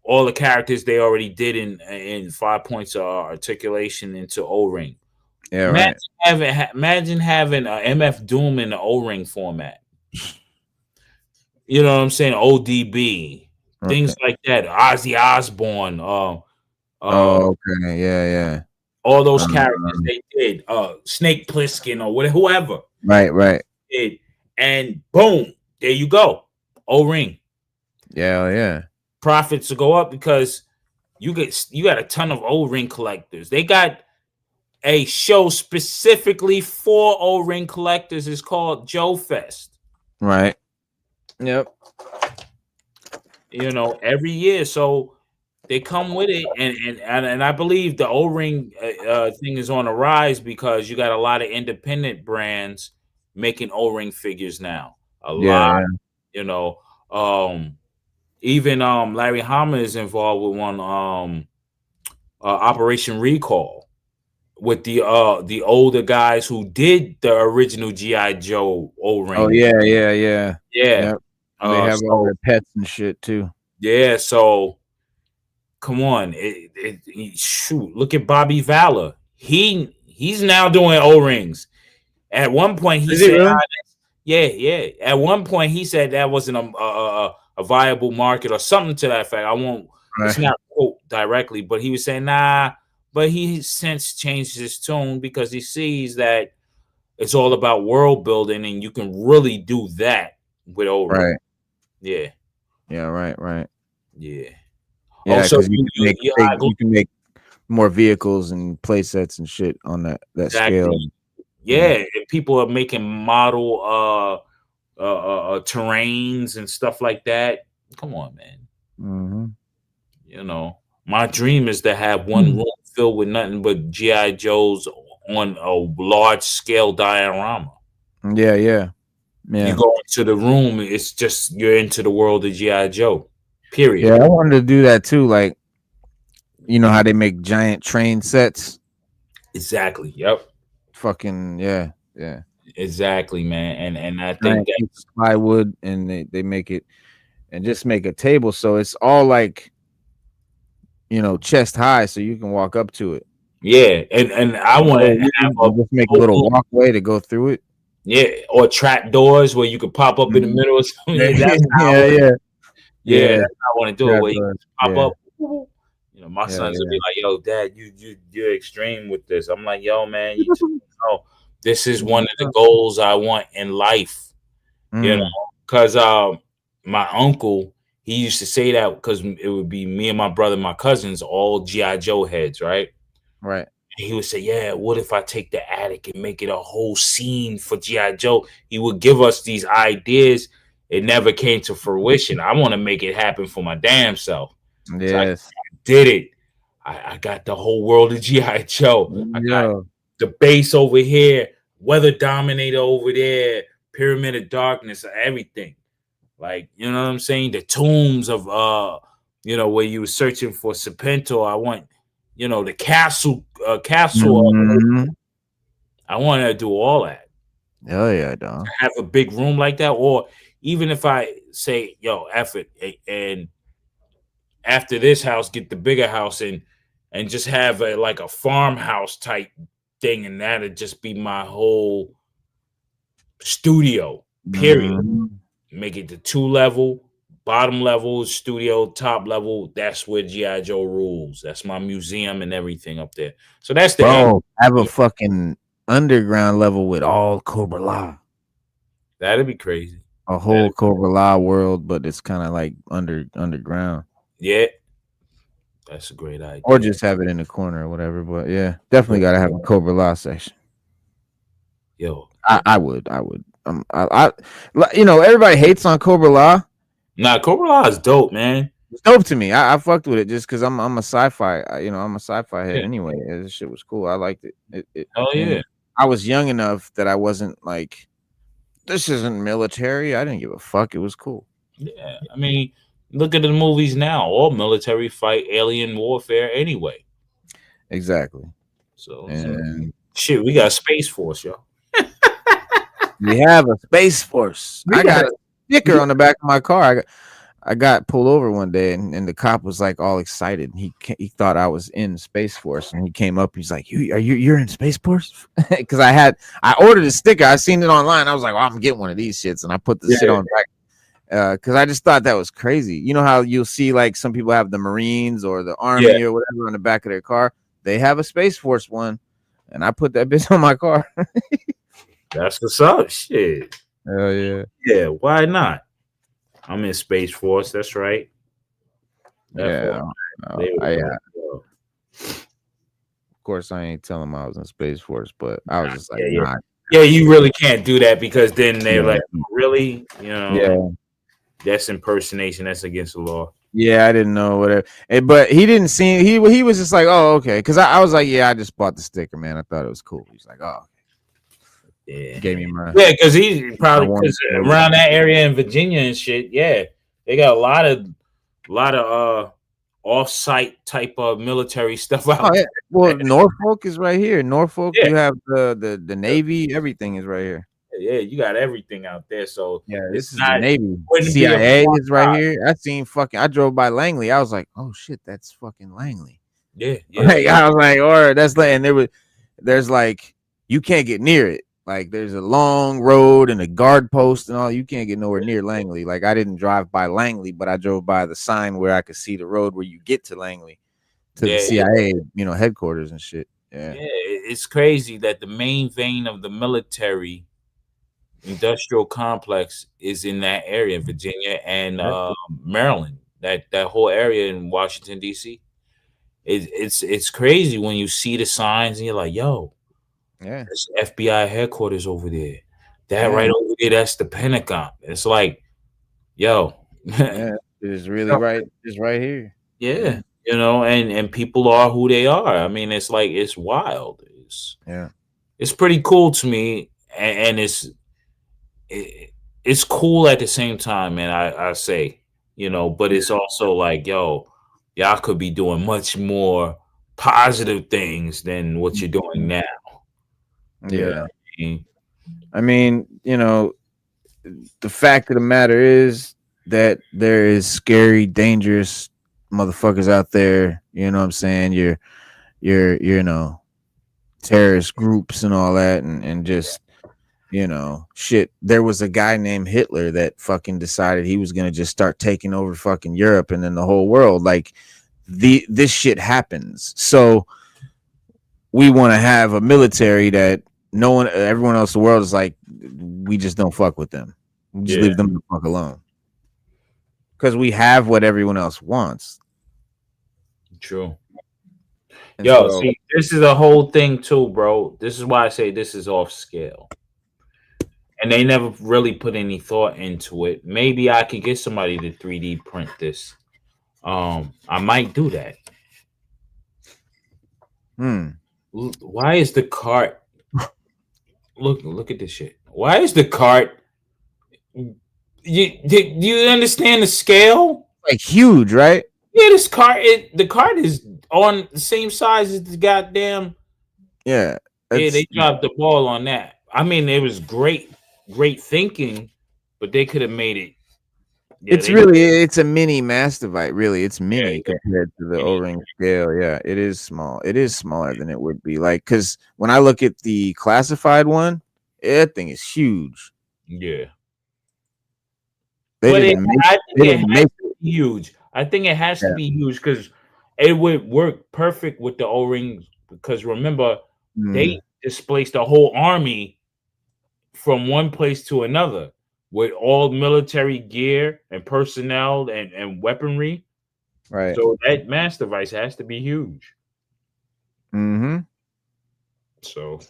all the characters they already did in 5 points of articulation into O-ring? Yeah, imagine having a MF Doom in the O-ring format. You know what I'm saying? ODB, things like that. Ozzy Osbourne. Okay, yeah. All those characters they did. Snake Plissken or whatever, whoever. Right. Did. And boom, there you go. O-ring. Yeah. Profits will go up because you got a ton of O-ring collectors. They got a show specifically for O-ring collectors. It's called Joe Fest. Right. Yep. Every year. So they come with it, and I believe the O-ring thing is on a rise because you got a lot of independent brands making O-ring figures now. A lot, even Larry Hama is involved with one Operation Recall with the older guys who did the original G.I. Joe O-ring. Oh yeah. Yep. They have all their pets and shit too. Yeah, so come on, shoot! Look at Bobby Valor. He's now doing O-rings. At one point, he said, "Yeah." At one point, he said that wasn't a viable market or something to that effect. I won't. Right. It's not quote directly, but he was saying, "Nah." But he since changed his tune because he sees that it's all about world building, and you can really do that with O-ring. Right. Yeah. Right. Yeah. Yeah, because you can make more vehicles and play sets and shit on that scale. Yeah, and people are making model terrains and stuff like that. Come on, man. Mm-hmm. My dream is to have one room filled with nothing but G.I. Joes on a large scale diorama. Yeah. You go into the room, it's just you're into the world of G.I. Joe. Period. Yeah, I wanted to do that too. Like, how they make giant train sets? Exactly. Yep. Fucking yeah. Exactly, man. And I think that's plywood, and they make it and just make a table so it's all like chest high, so you can walk up to it. Yeah, and I want to just make a little walkway to go through it. Yeah, or trap doors where you could pop up in the middle or something. Yeah. That's how I want to do it. Where you pop up. My sons would be like, "Yo, Dad, you're extreme with this." I'm like, "Yo, man, you just know this is one of the goals I want in life." Because my uncle, he used to say that because it would be me and my brother, my cousins, all G.I. Joe heads, right? Right. And he would say, "Yeah, what if I take the attic and make it a whole scene for G.I. Joe?" He would give us these ideas. It never came to fruition. I want to make it happen for my damn self. Yes. So I did it. I got the whole world of G.I. Joe. I got the base over here, Weather Dominator over there, Pyramid of Darkness, everything. Like, you know what I'm saying? The tombs of where you were searching for Serpentor. I want, the castle. I want to do all that. Oh yeah, dog. Have a big room like that, or even if I say, "Yo, effort," and after this house, get the bigger house and just have like a farmhouse type thing, and that'd just be my whole studio. Period. Make it the 2-level, bottom level, studio, top level. That's where G.I. Joe rules. That's my museum and everything up there. So that's the have a fucking underground level with all Cobra La. That'd be crazy. A whole Cobra La world, but it's kind of like underground. Yeah. That's a great idea. Or just have it in the corner or whatever. But yeah, definitely got to have a Cobra La section. Yo, I would. Everybody hates on Cobra La. Nah, Cobra La is dope, man. It's dope to me. I fucked with it just because I'm a sci-fi. I'm a sci-fi head anyway. This shit was cool. I liked it. Oh yeah. I was young enough that I wasn't like, this isn't military. I didn't give a fuck. It was cool. Yeah, I mean, look at the movies now. All military fight alien warfare anyway. Exactly. So shit, we got Space Force, yo. We have a Space Force. I got a sticker on the back of my car. I got pulled over one day, and the cop was like all excited. He thought I was in Space Force, and he came up. He's like, "You're in Space Force?" Because I ordered a sticker. I seen it online. I was like, "Well, I'm getting one of these shits," and I put the shit on back. because I just thought that was crazy. You know how you'll see like some people have the Marines or the Army or whatever on the back of their car. They have a Space Force one, and I put that bitch on my car. That's what's up. Shit. Hell yeah. Yeah, why not? I'm in Space Force. That's right. Yeah. Of course, I ain't telling them I was in Space Force, but I was just like, yeah. nah. Yeah, you really can't do that because then they're like, really? You know, yeah, that's impersonation. That's against the law. Yeah, I didn't know whatever. But he didn't seem he was just like, oh, okay. Because I was like, yeah, I just bought the sticker, man. I thought it was cool. He's like, oh, yeah, gave me my because he probably because around that area in Virginia and shit, yeah, they got a lot of off-site type of military stuff out there. Well, Norfolk is right here. Norfolk, you have the Navy, everything is right here. Yeah, you got everything out there. So yeah, this is the Navy. CIA is right here. I drove by Langley. I was like, oh shit, that's fucking Langley. Yeah. Like, I was like, or that's like, and there's like, you can't get near it. Like, there's a long road and a guard post and all. You can't get nowhere near Langley. Like, I didn't drive by Langley, but I drove by the sign where I could see the road where you get to Langley, to the CIA, headquarters and shit. Yeah, it's crazy that the main vein of the military industrial complex is in that area, Virginia and Maryland. That whole area in Washington D.C. It's crazy when you see the signs and you're like, yo. Yeah, there's FBI headquarters over there. That right over there, that's the Pentagon. It's like, yo, it is really right. It's right here. Yeah, and people are who they are. I mean, it's like it's wild. It's pretty cool to me, and it's cool at the same time. And I say, but it's also like, yo, y'all could be doing much more positive things than what you're doing now. Yeah. I mean, the fact of the matter is that there is scary, dangerous motherfuckers out there. You know what I'm saying? You're terrorist groups and all that, and just shit. There was a guy named Hitler that fucking decided he was gonna just start taking over fucking Europe and then the whole world. Like this shit happens. So we want to have a military that everyone else in the world is like, we just don't fuck with them. We just leave them the fuck alone. Because we have what everyone else wants. True. And see, this is a whole thing too, bro. This is why I say this is off scale. And they never really put any thought into it. Maybe I could get somebody to 3D print this. I might do that. Why is the cart? Look at this shit. Why is the cart? You understand the scale? Like huge, right? Yeah, this cart. The cart is on the same size as the goddamn. Yeah. Yeah, they dropped the ball on that. I mean, it was great thinking, but they could have made it. Yeah, it's a mini mastodite. Really, it's mini compared to the O-ring scale. Yeah, it is small. It is smaller than it would be. Like, because when I look at the classified one, that thing is huge. Yeah, I think it has to be huge. I think it has to be huge because it would work perfect with the O-rings. Because remember, they displaced the whole army from one place to another with all military gear and personnel and weaponry. Right. So that mass device has to be huge. So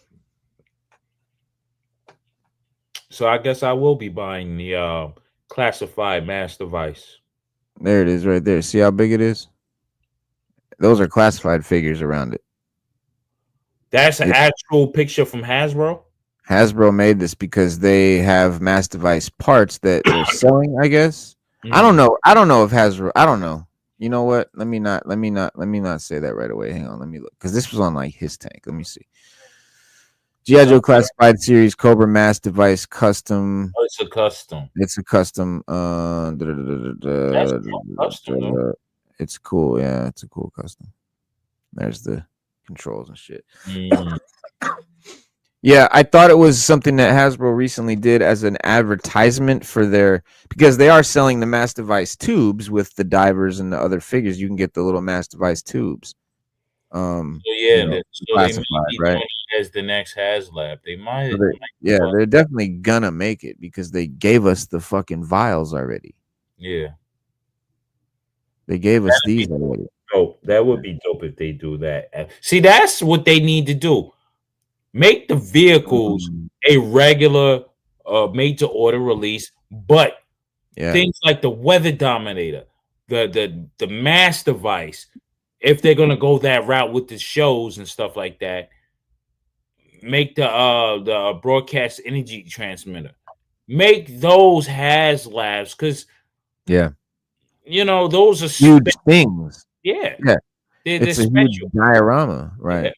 I guess I will be buying the classified mass device. There it is right there. See how big it is? Those are classified figures around it. That's an actual picture from Hasbro? Hasbro made this because they have mass device parts that they're selling, I guess. I don't know if Hasbro, I don't know. You know what? Let me not say that right away. Hang on, let me look. Because this was on like his tank. Let me see. G.I. Joe Classified Series Cobra Mass Device Custom. Oh, it's a custom. It's a custom. It's cool. Yeah, it's a cool custom. There's the controls and shit. Yeah, I thought it was something that Hasbro recently did as an advertisement for because they are selling the Mass Device tubes with the divers and the other figures. You can get the little Mass Device tubes. So yeah, so they may Classified, be right? doing it as the next HasLab. They might, So yeah, but they're definitely gonna make it because they gave us the fucking vials already. yeah, They gave us these already. dope. That would be dope if they do that. See, that's what they need to do. Make the vehicles a regular made to order release, but things like the Weather Dominator, the Mass Device, if they're gonna go that route with the shows and stuff like that, make the broadcast energy transmitter. Make those HasLabs, because those are huge things. Yeah, It's they're a huge special diorama, right?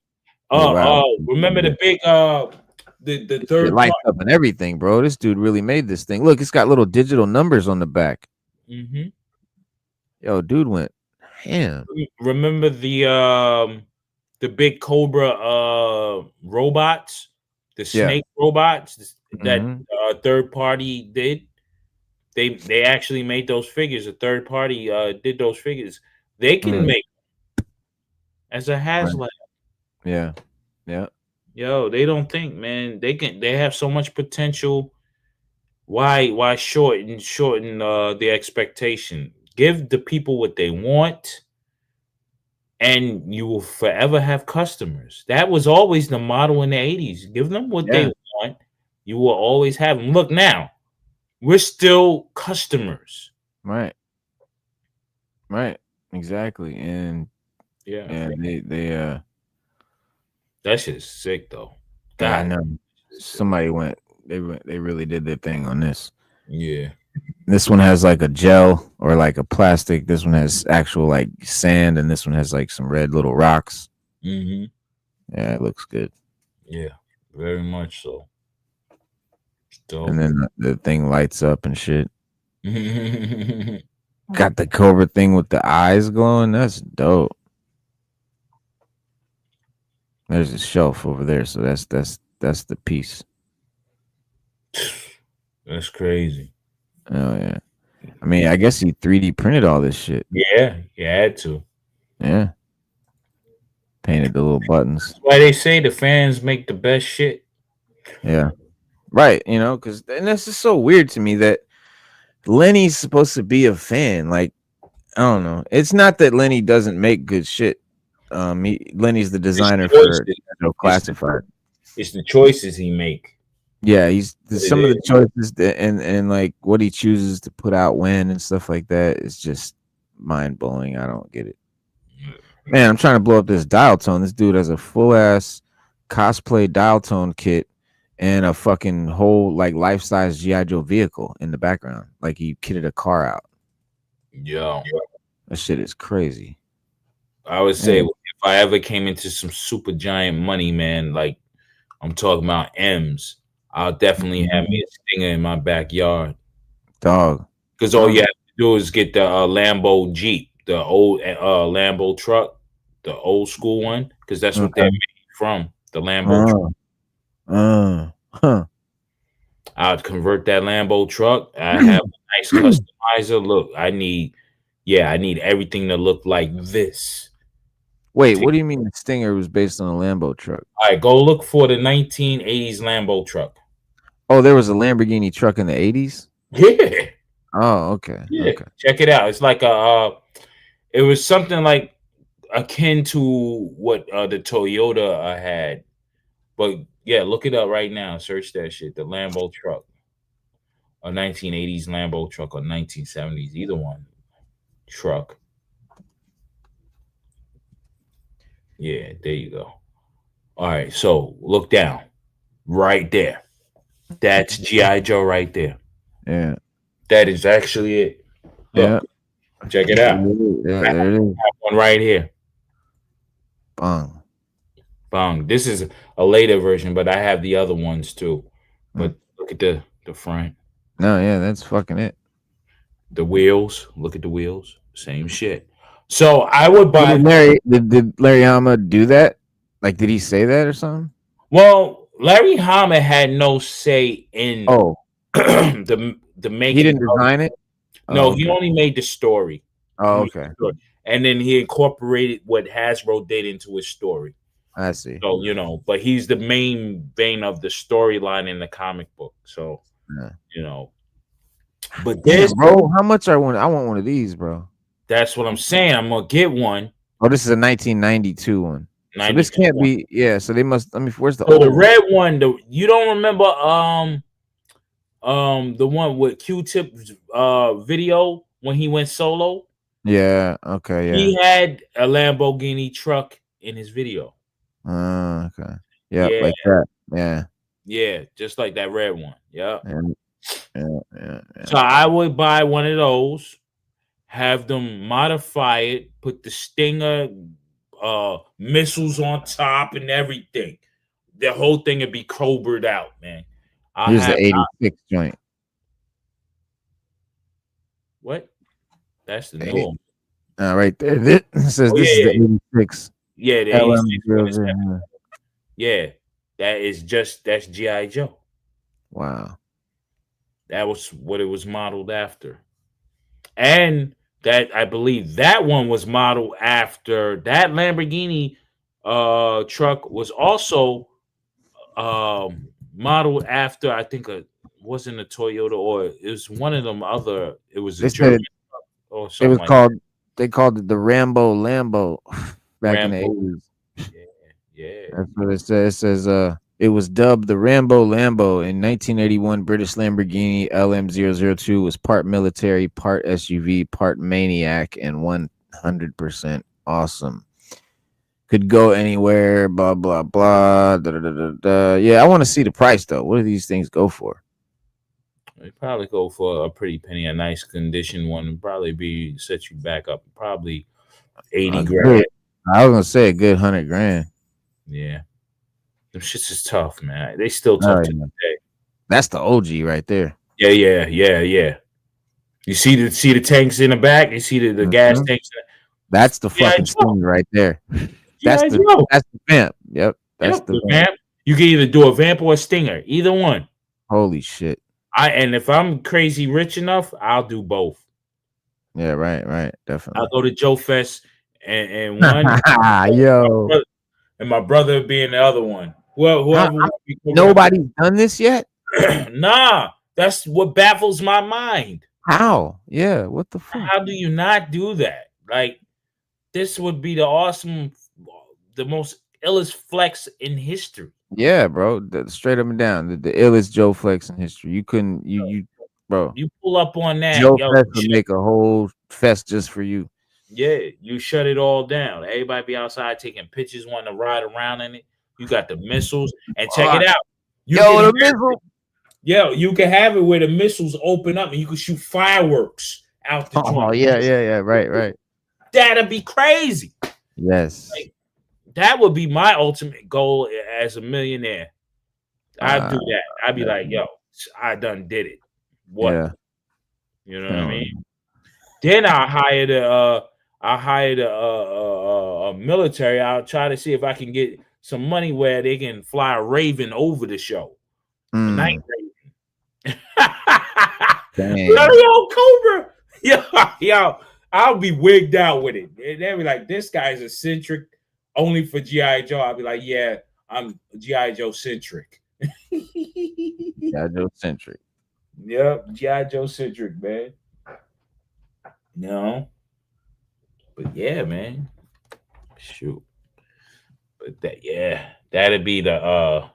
Yeah. Remember the big the third it lights up and everything, bro. This dude really made this thing. Look, it's got little digital numbers on the back. Mm-hmm. Yo, dude went ham. Remember the big Cobra robots, the snake robots that third party did. They actually made those figures. A third party did those figures. They can make as a HasLab. Yeah. Yo, they don't think, man. They have so much potential. Why shorten the expectation? Give the people what they want, and you will forever have customers. That was always the model in the 80s. Give them what they want, you will always have them. Look now, we're still customers. Right. Exactly. And they that shit is sick though. God, I know. Somebody they really did their thing on this. Yeah. This one has like a gel or like a plastic. This one has actual like sand, and this one has like some red little rocks. Mm-hmm. Yeah, it looks good. Yeah, very much so. Dope. And then the thing lights up and shit. Got the Cobra thing with the eyes glowing. That's dope. There's a shelf over there, so that's the piece. That's crazy. Oh yeah. I mean, I guess he 3D printed all this shit. Yeah, he had to. Yeah. Painted the little buttons. That's why they say the fans make the best shit. Yeah. Right, because and this is so weird to me that Lenny's supposed to be a fan. Like, I don't know. It's not that Lenny doesn't make good shit. Lenny's the designer for Classified. It's the choices he make. Yeah, some of the choices and like what he chooses to put out when and stuff like that is just mind blowing. I don't get it. Man, I'm trying to blow up this dial tone. This dude has a full ass cosplay dial tone kit and a fucking whole like life size G.I. Joe vehicle in the background. Like he kitted a car out. Yo, that shit is crazy. I would say if I ever came into some super giant money, man, like I'm talking about M's, I'll definitely have me a Stinger in my backyard. Dog. Because all you have to do is get the Lambo Jeep, the old Lambo truck, the old school one, because that's what they're made from, the Lambo truck. I'd convert that Lambo truck. I have a nice customizer. Look, I need everything to look like this. Wait, what do you mean the Stinger was based on a Lambo truck? All right, go look for the 1980s Lambo truck. Oh, there was a Lamborghini truck in the 80s? Yeah. Oh, okay. Yeah. Okay. Check it out. It's like it was something like akin to what the Toyota had. But yeah, look it up right now. Search that shit. The Lambo truck. A 1980s Lambo truck or 1970s. Either one. Truck. Yeah, there you go. All right, so look down. Right there. That's G.I. Joe right there. Yeah. That is actually it. Look, check it out. Yeah, there it is. I have one right here. Bong. This is a later version, but I have the other ones too. But look at the front. No, yeah, that's fucking it. The wheels. Look at the wheels. Same shit. So I would buy. Did Larry Hama do that? Like, did he say that or something? Well, Larry Hama had no say in Oh, the he making didn't of design it. it. Oh, No, he okay. only made the story. He Oh, made okay. the story. And then he incorporated what Hasbro did into his story. I see. So, but he's the main vein of the storyline in the comic book. So, Yeah. you know, but Damn, this, bro. How much are one? I want one of these, bro. that's what I'm saying. I'm gonna get one. Oh, this is a 1992 one. So this 92 can't one. be. Yeah. So they must. I mean, where's the So the old? red one, you don't remember the one with Q-Tip's video when he went solo? Yeah. Okay. Yeah. He had a Lamborghini truck in his video. Okay. Yep. Yeah, Like that. Yeah. yeah, just like that red one. Yeah. Yeah. Yeah. Yeah. So I would buy one of those, have them modify it, put the Stinger missiles on top and everything. The whole thing would be cobraed out, man. I Here's have the 86 joint. what? That's the Hey, new one. right there. It says Oh this is yeah, the 86 yeah, the 86 one is heavy. LM00. Yeah, that's G.I. Joe. Wow. That was what it was modeled after. And that I believe that one was modeled after that Lamborghini truck was also modeled after I think wasn't a Toyota or it was one of them other it was a They German said truck or it something was like called. They called it the Rambo Lambo back in the Rambo. 80s. Yeah. That's what it says. It says it was dubbed the Rambo Lambo in 1981. British Lamborghini LM002 was part military, part SUV, part maniac, and 100% awesome. Could go anywhere. Blah blah blah. Da, da, da, da, da. Yeah, I want to see the price though. What do these things go for? They probably go for a pretty penny, a nice condition one, and probably be set you back up probably 80 grand. Good. I was gonna say a good 100 grand. Yeah. Them shits is tough, man. They still Oh, tough to yeah. this day. That's the OG right there. Yeah. You see the tanks in the back. You see the gas Mhm. tanks. That's the Yeah, fucking sting right there. That's G.I. the Joe. that's the vamp. Yep. That's Yep, the the vamp. vamp. You can either do a vamp or a stinger, either one. Holy shit. And if I'm crazy rich enough, I'll do both. Yeah, right, I'll definitely. go to Joe Fest and one, Yo. and my brother being the other one. Well, whoever wants to be Nobody's done this yet? Nah, that's what baffles my mind. How? Yeah, what the fuck? How do you not do that? Like, this would be the most illest flex in history. Yeah, bro. Straight up and down. The illest Joe Flex in history. You couldn't bro. You pull up on that, Joe yo. Fest would make a whole fest just for you. Yeah, you shut it all down. Everybody be outside taking pictures, wanting to ride around in it. You got the missiles, and check it out. You can have it where the missiles open up and you can shoot fireworks out the joint. Oh yeah. Right. That'd be crazy. Yes. Like, that would be my ultimate goal as a millionaire. I'd do that. I'd be like, yo, I done did it. What? Yeah. You know what I mean? Then I hired a military. I'll try to see if I can get some money where they can fly a Raven over the show. A night Raven. Yo, Cobra. Yo, I'll be wigged out with it. They'll be like, this guy's eccentric only for G.I. Joe. I'll be like, yeah, I'm G.I. Joe centric. G.I. Joe centric. Yep, G.I. Joe centric, man. No. But yeah, man. Shoot. But that'd be the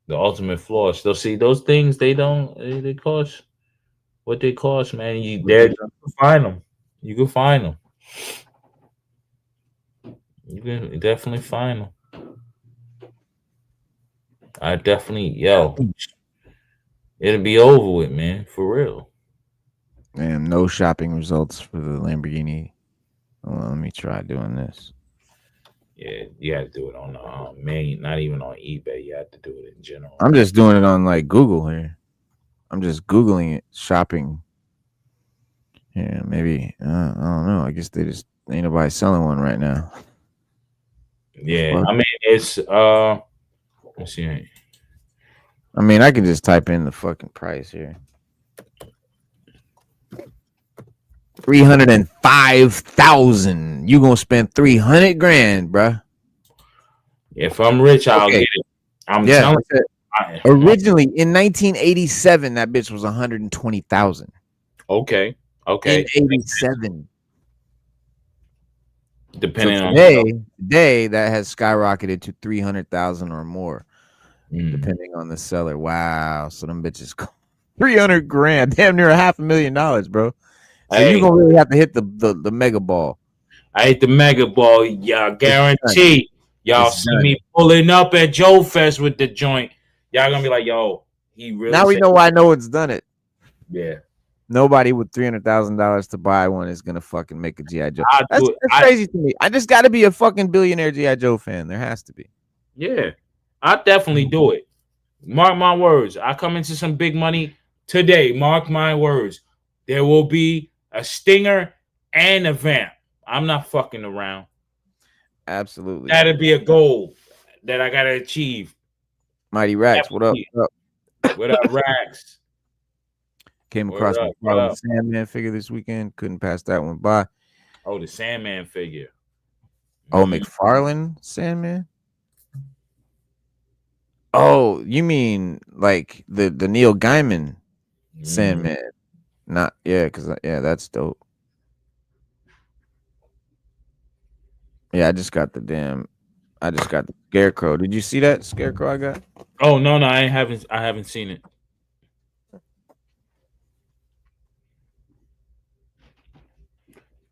ultimate flaw. Still see those things, they cost what they cost, man. You can find them. You can find them. You can definitely find them. I definitely, it'll be over with, man, for real. Man, no shopping results for the Lamborghini. Well, let me try doing this. Yeah, you have to do it on not even on eBay. You have to do it in general. I'm just doing it on like Google here. I'm just Googling it, shopping. Yeah, maybe I don't know. I guess they just ain't nobody selling one right now. Yeah, I mean it's Let's see. I mean, I can just type in the fucking price here. 305,000. You gonna spend 300 grand, bruh? If I'm rich, I'll get it. I'm telling you. Originally in 1987, that bitch was 120,000. Okay. In 87. Depending on today that has skyrocketed to 300,000 or more, depending on the seller. Wow. So them bitches 300 grand, damn near $500,000, bro. So you gonna really have to hit the mega ball. I hit the mega ball, y'all. Guarantee. Y'all see me pulling up at Joe Fest with the joint. Y'all gonna be like, yo, he really. Now we know why No One's done it. Yeah. Nobody with $300,000 to buy one is gonna fucking make a G.I. Joe. That's crazy to me. I just got to be a fucking billionaire G.I. Joe fan. There has to be. Yeah, I definitely do it. Mark my words. I come into some big money today. Mark my words. There will be a Stinger and a Vamp. I'm not fucking around. Absolutely. That'd be a goal that I gotta achieve. Mighty Rax, what up? What up, Rax? Came across the Sandman figure this weekend. Couldn't pass that one by. Oh, the Sandman figure. Oh, McFarlane Sandman? Oh, you mean like the Neil Gaiman Sandman? Not because that's dope. Yeah, I just got the Scarecrow. Did you see that Scarecrow I got? Oh no, I haven't seen it.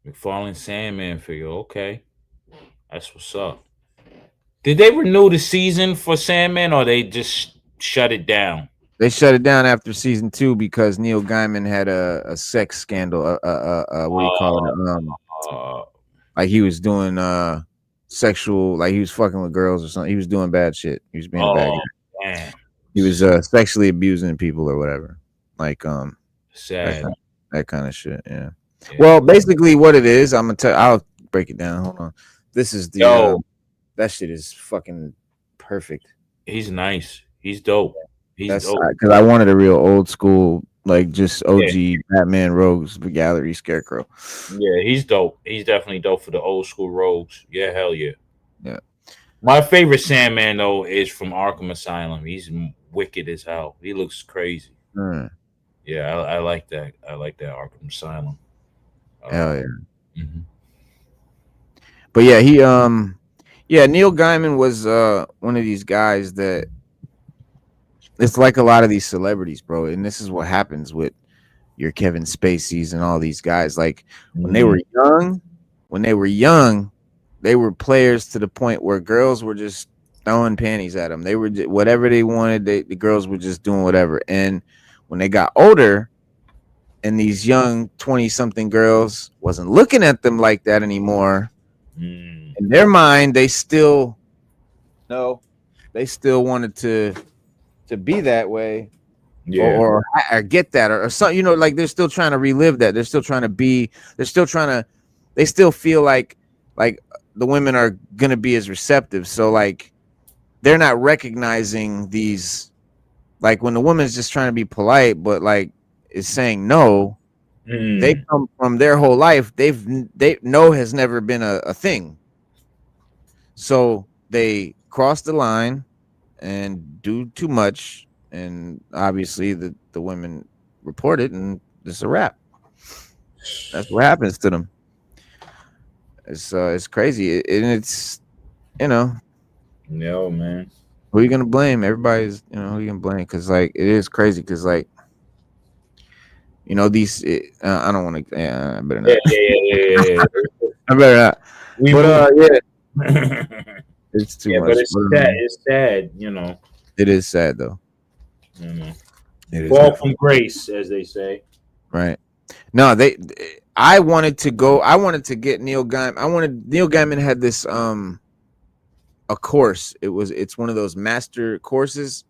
McFarlane Sandman figure. Okay, that's what's up. Did they renew the season for Sandman, or they just shut it down? They shut it down after season 2 because Neil Gaiman had a sex scandal. What do you call it? Like he was doing sexual, like he was fucking with girls or something. He was doing bad shit. He was being a bad guy. Man. He was sexually abusing people or whatever. Like sad. That kind of shit. Yeah. Well, basically what it is, I'm gonna tell. I'll break it down. Hold on. This is the that shit is fucking perfect. He's nice. He's dope. That's because I wanted a real old school, like just OG Batman Rogues Gallery Scarecrow. Yeah, he's dope. He's definitely dope for the old school Rogues. Yeah, hell yeah. Yeah. My favorite Sandman though is from Arkham Asylum. He's wicked as hell. He looks crazy. Yeah, I like that. I like that Arkham Asylum. Hell yeah. Mm-hmm. But yeah, Neil Gaiman was one of these guys that it's like a lot of these celebrities, bro. And this is what happens with your Kevin Spaceys and all these guys. Like when they were young, they were players to the point where girls were just throwing panties at them. They were whatever they wanted. The girls were just doing whatever. And when they got older, and these young 20-something girls wasn't looking at them like that anymore. In their mind, they still wanted to be that way, or get that, or something. You know, like they're still trying to relive that. They're still trying to be. They still feel like the women are gonna be as receptive. So like, they're not recognizing these. Like when the woman's just trying to be polite, but like is saying no. They come from their whole life. No has never been a thing. So they cross the line and do too much, and obviously the women report it, and it's a wrap. That's what happens to them. It's crazy, and it's no, man. Who are you gonna blame? Everybody's who you gonna blame, because like it is crazy, because like these I don't want to. I better not. Yeah. I better not. It's too much. But it's sad. It's sad, It is sad though. Fall from grace, as they say. Right. No, I wanted to get Neil Gaiman. Neil Gaiman had this a course. It's one of those master courses.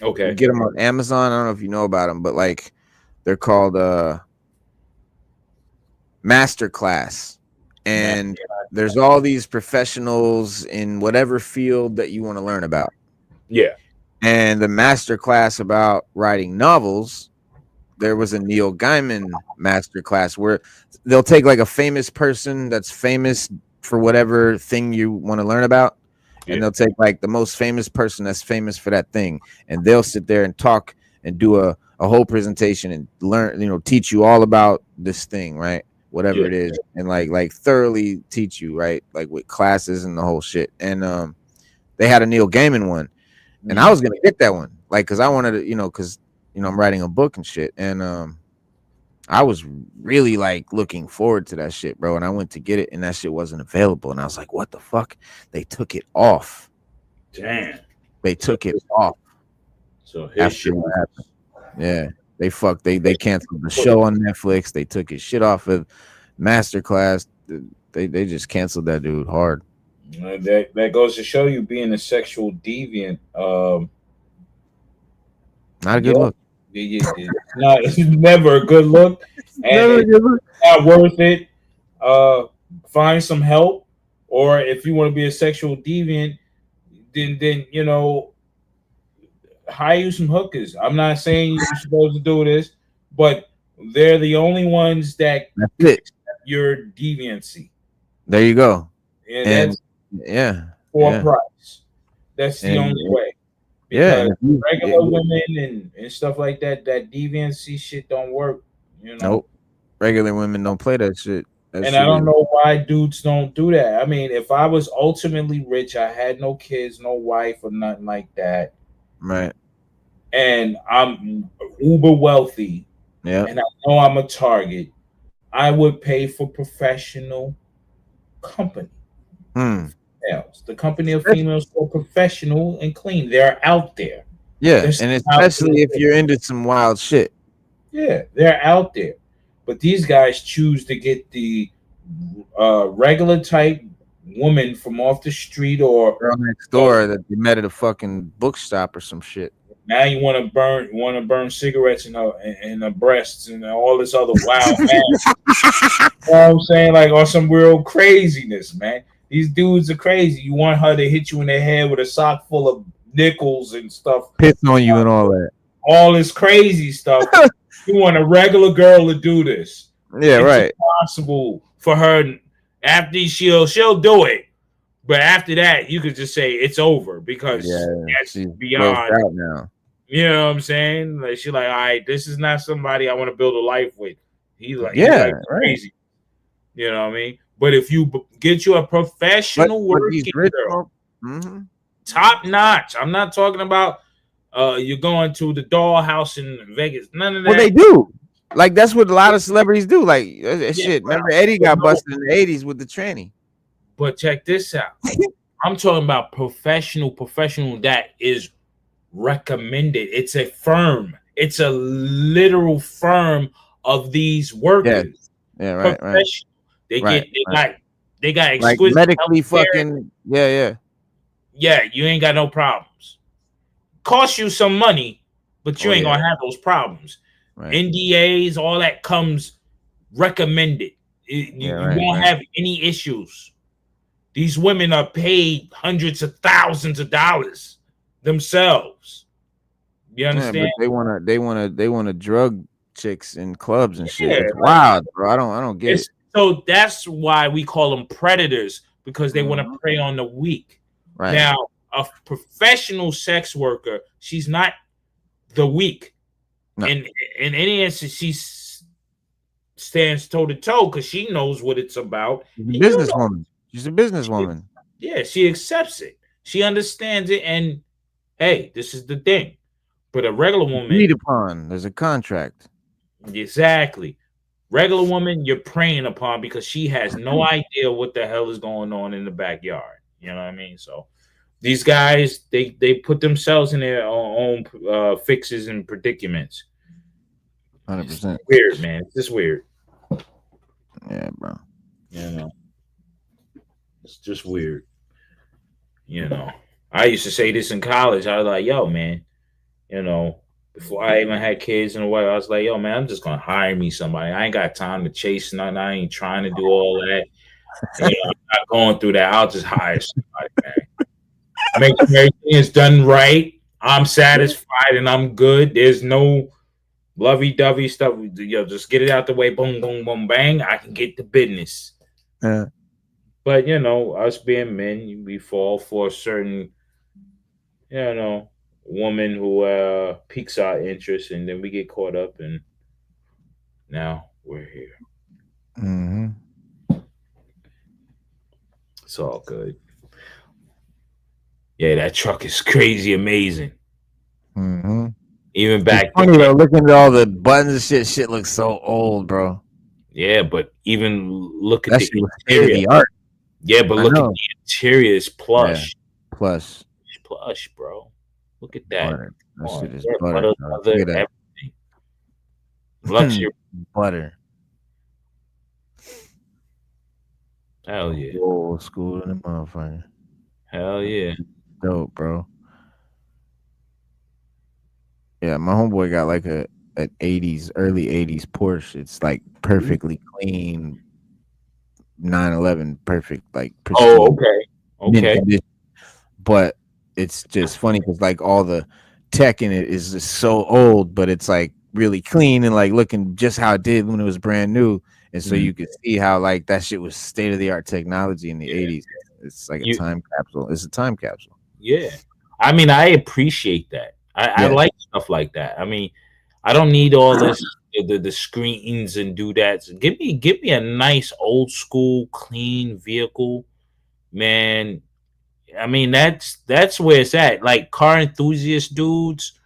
Okay. You get them on Amazon. I don't know if you know about them, but like they're called master class. And there's all these professionals in whatever field that you want to learn about. Yeah. And the master class about writing novels, there was a Neil Gaiman master class where they'll take like a famous person that's famous for whatever thing you want to learn about, and they'll take like the most famous person that's famous for that thing, and they'll sit there and talk and do a whole presentation and learn, teach you all about this thing, right? Whatever it is, and like thoroughly teach you, right? Like with classes and the whole shit. And they had a Neil Gaiman one, and I was gonna get that one, like, because I wanted to, because I'm writing a book and shit, and I was really like looking forward to that shit, bro. And I went to get it, and that shit wasn't available, and I was like, "What the fuck?" They took it off. Damn. They took it off. So his shit. Yeah, they canceled the show on Netflix. They took his shit off of Masterclass. They just canceled that dude hard. That goes to show you, being a sexual deviant. Not a good look. It's never a good look, and it's not worth it. Find some help, or if you want to be a sexual deviant, then hire you some hookers. I'm not saying you're supposed to do this, but they're the only ones that accept your deviancy. There you go. And for a price. That's the only way. Because regular women and stuff like that deviancy shit don't work. Nope. Regular women don't play that shit. I don't know why dudes don't do that. I mean, if I was ultimately rich, I had no kids, no wife, or nothing like that. Right. And I'm uber wealthy. Yeah. And I know I'm a target. I would pay for professional company. The company of females who are professional and clean. They're out there. Yeah, and especially if you're into some wild shit. Yeah, they're out there. But these guys choose to get the regular type woman from off the street or girl next door that they met at a fucking bookstop or some shit. Now you want to burn cigarettes in her breasts and all this other wild man. You know what I'm saying? Like, or some real craziness, man. These dudes are crazy. You want her to hit you in the head with a sock full of nickels and stuff. Piss on you and all that. All this crazy stuff. You want a regular girl to do this. Yeah, right. It's impossible for her. After she'll do it. But after that, you could just say it's over because that's beyond out now. You know what I'm saying? Like, she's like, all right, this is not somebody I want to build a life with. He's like crazy. You know what I mean? But if you get you a professional working girl, top notch. I'm not talking about you're going to the dollhouse in Vegas. None of that. Well, they do. Like, that's what a lot of celebrities do. Like, shit. Remember, Eddie got busted in the 80s with the tranny. But check this out. I'm talking about professional that is recommended. It's a firm. It's a literal firm of these workers. Yeah, right. They got exquisite, like medically fucking yeah. You ain't got no problems. Cost you some money, but you ain't gonna have those problems. Right. NDAs, all that comes recommended. You won't have any issues. These women are paid hundreds of thousands of dollars themselves. You understand? But they wanna drug chicks in clubs and shit. It's wild, bro. I don't get it. So that's why we call them predators, because they want to prey on the weak. Right. Now, a professional sex worker, she's not the weak. No. In any instance, she stands toe to toe because she knows what it's about. Businesswoman. She's a businesswoman. Yeah, she accepts it. She understands it, and hey, this is the thing. But a regular woman, agreed upon. There's a contract. Exactly. Regular woman, you're preying upon because she has no idea what the hell is going on in the backyard. You know what I mean? So these guys, they put themselves in their own fixes and predicaments. 100%. Weird, man. It's just weird. Yeah, bro. You know, it's just weird. You know, I used to say this in college. I was like, yo, man, you know, before I even had kids and what, I was like, yo, man, I'm just gonna hire me somebody. I ain't got time to chase nothing. I ain't trying to do all that. You know, I'm not going through that. I'll just hire somebody, man. Make sure everything is done right. I'm satisfied and I'm good. There's no lovey-dovey stuff. Just get it out the way. Boom, boom, boom, bang. I can get to business. Yeah. But us being men, we fall for a certain, woman who piques our interest, and then we get caught up, and now we're here. Mm-hmm. It's all good. Yeah, that truck is crazy amazing. Mm-hmm. Even back it's funny though, looking at all the buttons and shit. Shit looks so old, bro. Yeah, but even look at That the shit was state of interior. the art. Yeah, but look at the interior is plush. Yeah. Plush. It's plush, bro. Look at that. Butter. That shit is Yeah, butter. everything. Luxury. Butter. Hell yeah. Old school in the motherfucker. Hell yeah. Dope, bro. Yeah, my homeboy got like an early 80s Porsche. It's like perfectly clean 911, perfect, like pristine. Oh, okay. But it's just funny because like all the tech in it is just so old, but it's like really clean and like looking just how it did when it was brand new. And so you can see how like that shit was state of the art technology in the 80s. It's like a time capsule. It's a time capsule. Yeah. I mean, I appreciate that. I like stuff like that. I mean, I don't need all this the screens and doodads. Give me a nice old school clean vehicle, man. I mean, that's where it's at. Like car enthusiast dudes,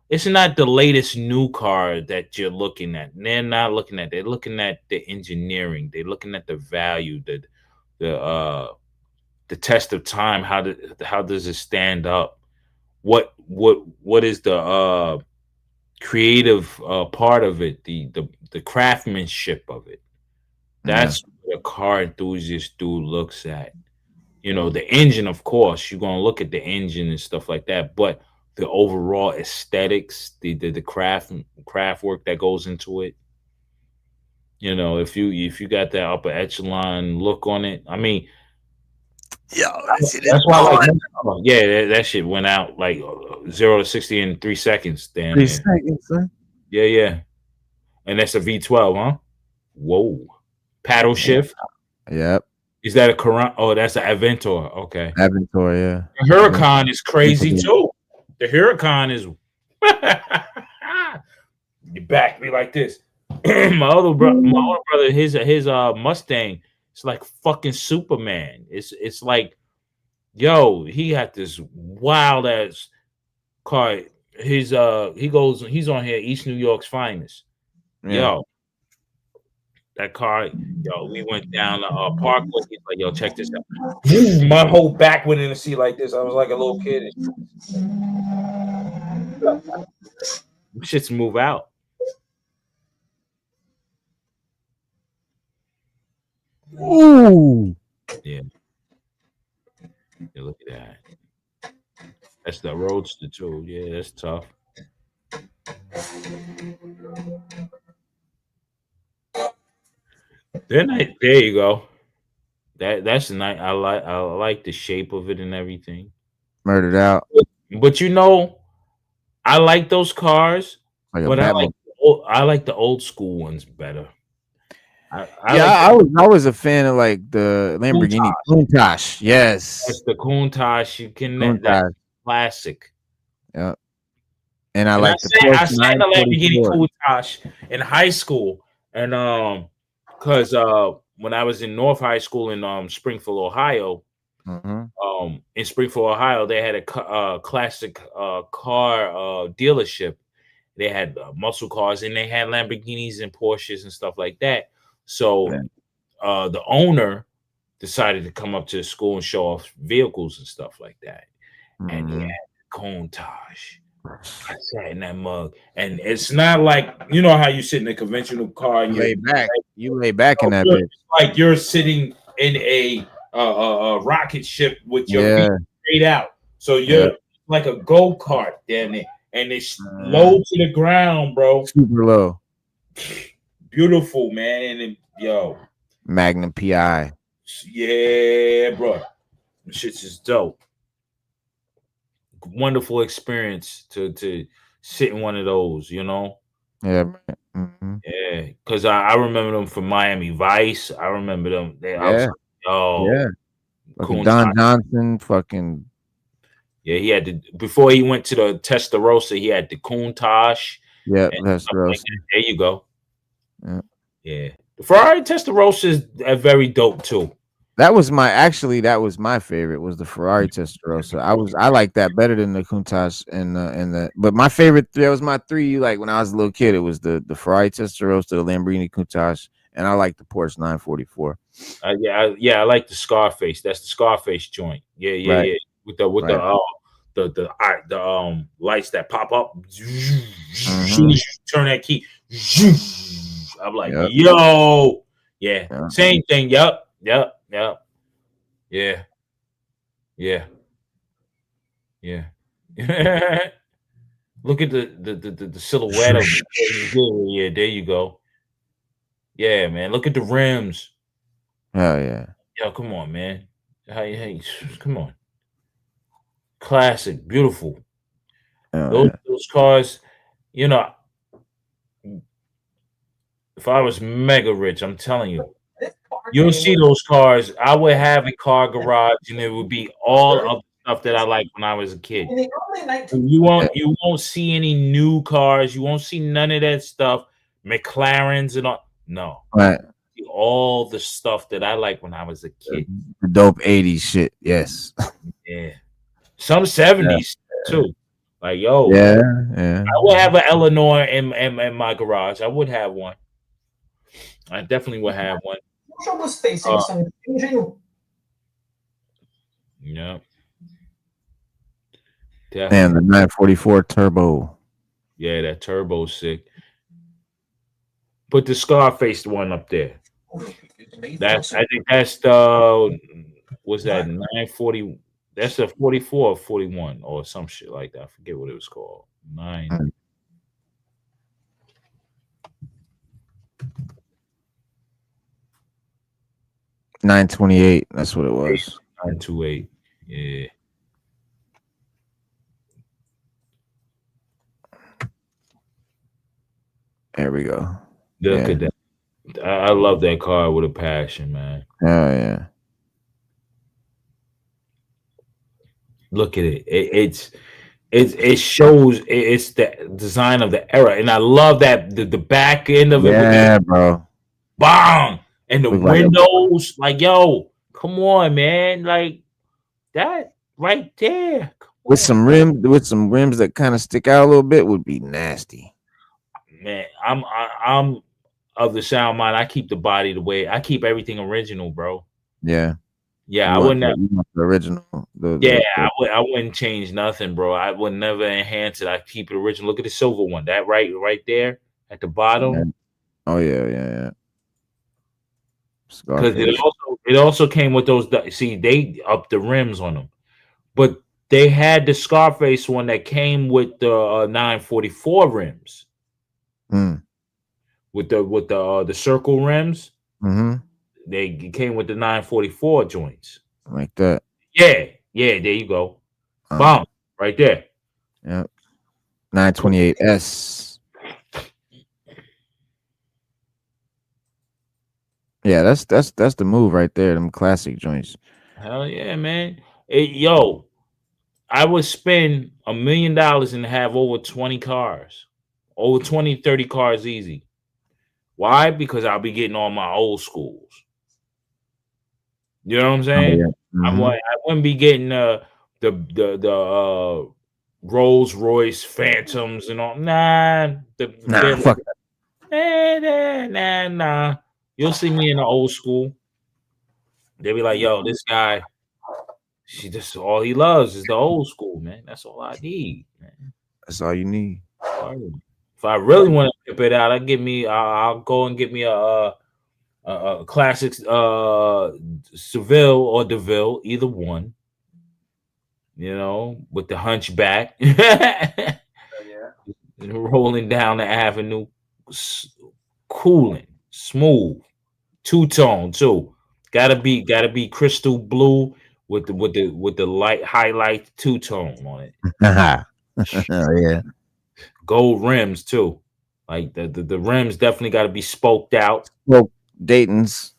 it's not the latest new car that you're looking at. They're not looking at. They're looking at the engineering. They're looking at the value, the test of time. How does it stand up? What is the creative part of it? The craftsmanship of it. That's what a car enthusiast dude looks at. The engine, of course, you're gonna look at the engine and stuff like that, but the overall aesthetics, the craft work that goes into it. If you got that upper echelon look on it, I mean, that's why. That shit went out like 0 to 60 in 3 seconds. Damn, 3 seconds, son. Yeah, and that's a V12, huh? Whoa, paddle shift. Yep. Is that a Current? Oh, that's an Aventor. Okay. Aventor, yeah. The Huracan is crazy too. The Huracan is you back me like this. my other brother, his Mustang, it's like fucking Superman. It's like, yo, he had this wild ass car. He's on here, East New York's finest. Yeah. Yo, that car, we went down the Parkway. He's like, yo, check this out. My whole back went in the seat like this. I was like a little kid. Shits move out. Ooh. Yeah. Look at that. That's the Roadster too. Yeah, that's tough. Then there you go. That's nice. I like the shape of it and everything. Murdered out. But I like those cars, but I like the old school ones better. I was a fan of like the Lamborghini Countach. Yes, that's the Countach. That's classic. Yeah, and I like I sang the Lamborghini Countach in high school, and because when I was in North High School in Springfield, Ohio, in Springfield, Ohio, they had a classic car dealership. They had muscle cars, and they had Lamborghinis and Porsches and stuff like that. So the owner decided to come up to the school and show off vehicles and stuff like that. And he had the Countach. I sat in that mug, and it's not like how you sit in a conventional car and you lay back in that bitch. Like you're sitting in a rocket ship with your feet straight out. So you're like a go-kart, damn it, and it's low to the ground, bro. Super low. Beautiful, man. And yo, Magnum PI. Yeah, bro. Shit's just dope. wonderful experience to sit in one of those, you know. Yeah. Mm-hmm. Yeah, because I remember them from Miami Vice. I remember them. I was Yeah. like, yo, Yeah. Fucking Coon Don Johnson. Fucking. yeah, he had to before he went to the Testarossa, he had the Countach Yeah. and That's stuff like gross. that. There you go. Yeah. Yeah. The Ferrari Testarossa is very dope too. That was my favorite was the Ferrari Testarossa. I like that better than the Countach and the but my favorite that was my three like when I was a little kid. It was the Ferrari Testarossa, the Lamborghini Countach, and I like the Porsche 944. I like the Scarface. That's the Scarface joint. Right. Yeah. With the Right. lights that pop up. Mhm. Turn that key. I'm like, Yep. yo, yeah, Yeah. same thing. Yep. Yeah. Look at the silhouette of it. Yeah, there you go. Yeah, man. Look at the rims. Hell yeah. Yo, come on, man. Hey, come on. Classic, beautiful. Hell Those cars, you know, if I was mega rich, I'm telling you, you'll see those cars. I would have a car garage, and it would be all of the stuff that I liked when I was a kid. You won't see any new cars. You won't see none of that stuff. McLarens and all. No, right. all the stuff that I liked when I was a kid. The dope 80s shit. Yes. Yeah, some 70s too. Like yo, Yeah. I would have an Eleanor in my garage. I would have one. I definitely would have one. Yeah. Definitely. And the 944 Turbo. Yeah, that turbo sick. Put the Scarface one up there. I think that's the was that 940. That's a 44 or 41 or some shit like that. I forget what it was called. 928. That's what it was. 928. Yeah. There we go. Look at that. I love that car with a passion, man. Oh yeah. Look at it. It shows it's the design of the era, and I love that the back end of it. Yeah, bro. Bang! And the Look windows, like yo, come on, man, like that right there. With some rims that kind of stick out a little bit would be nasty. Man, I'm of the sound mind. I keep the body the way I keep everything original, bro. Yeah. I wouldn't have the original. I wouldn't change nothing, bro. I would never enhance it. I keep it original. Look at the silver one. That right there at the bottom. Yeah. Oh yeah. Because it also came with those. See, they upped the rims on them, but they had the Scarface one that came with the 944 rims. With the circle rims. Mm-hmm. They came with the 944 joints. Like that. Yeah, there you go. Bomb right there. Yep. 928S. Yeah, that's the move right there. Them classic joints. Hell yeah, man. Yo, I would spend $1 million and have over 20 cars. Over 20, 30 cars easy. Why? Because I'll be getting all my old schools. You know what I'm saying? Oh, yeah. Mm-hmm. I wouldn't be getting the Rolls Royce Phantoms and all. Fuck that. Nah. You'll see me in the old school. They'll be like, yo, this guy, just all he loves is the old school, man. That's all I need, man. That's all you need. If I really want to pimp it out, I'll go and get me a classic Seville or DeVille, either one. You know, with the hunchback, rolling down the avenue, cooling, smooth, two-tone too. Gotta be crystal blue with the light highlight two-tone on it. Yeah. Gold rims too. Like the rims definitely got to be spoked out. Well, Dayton's.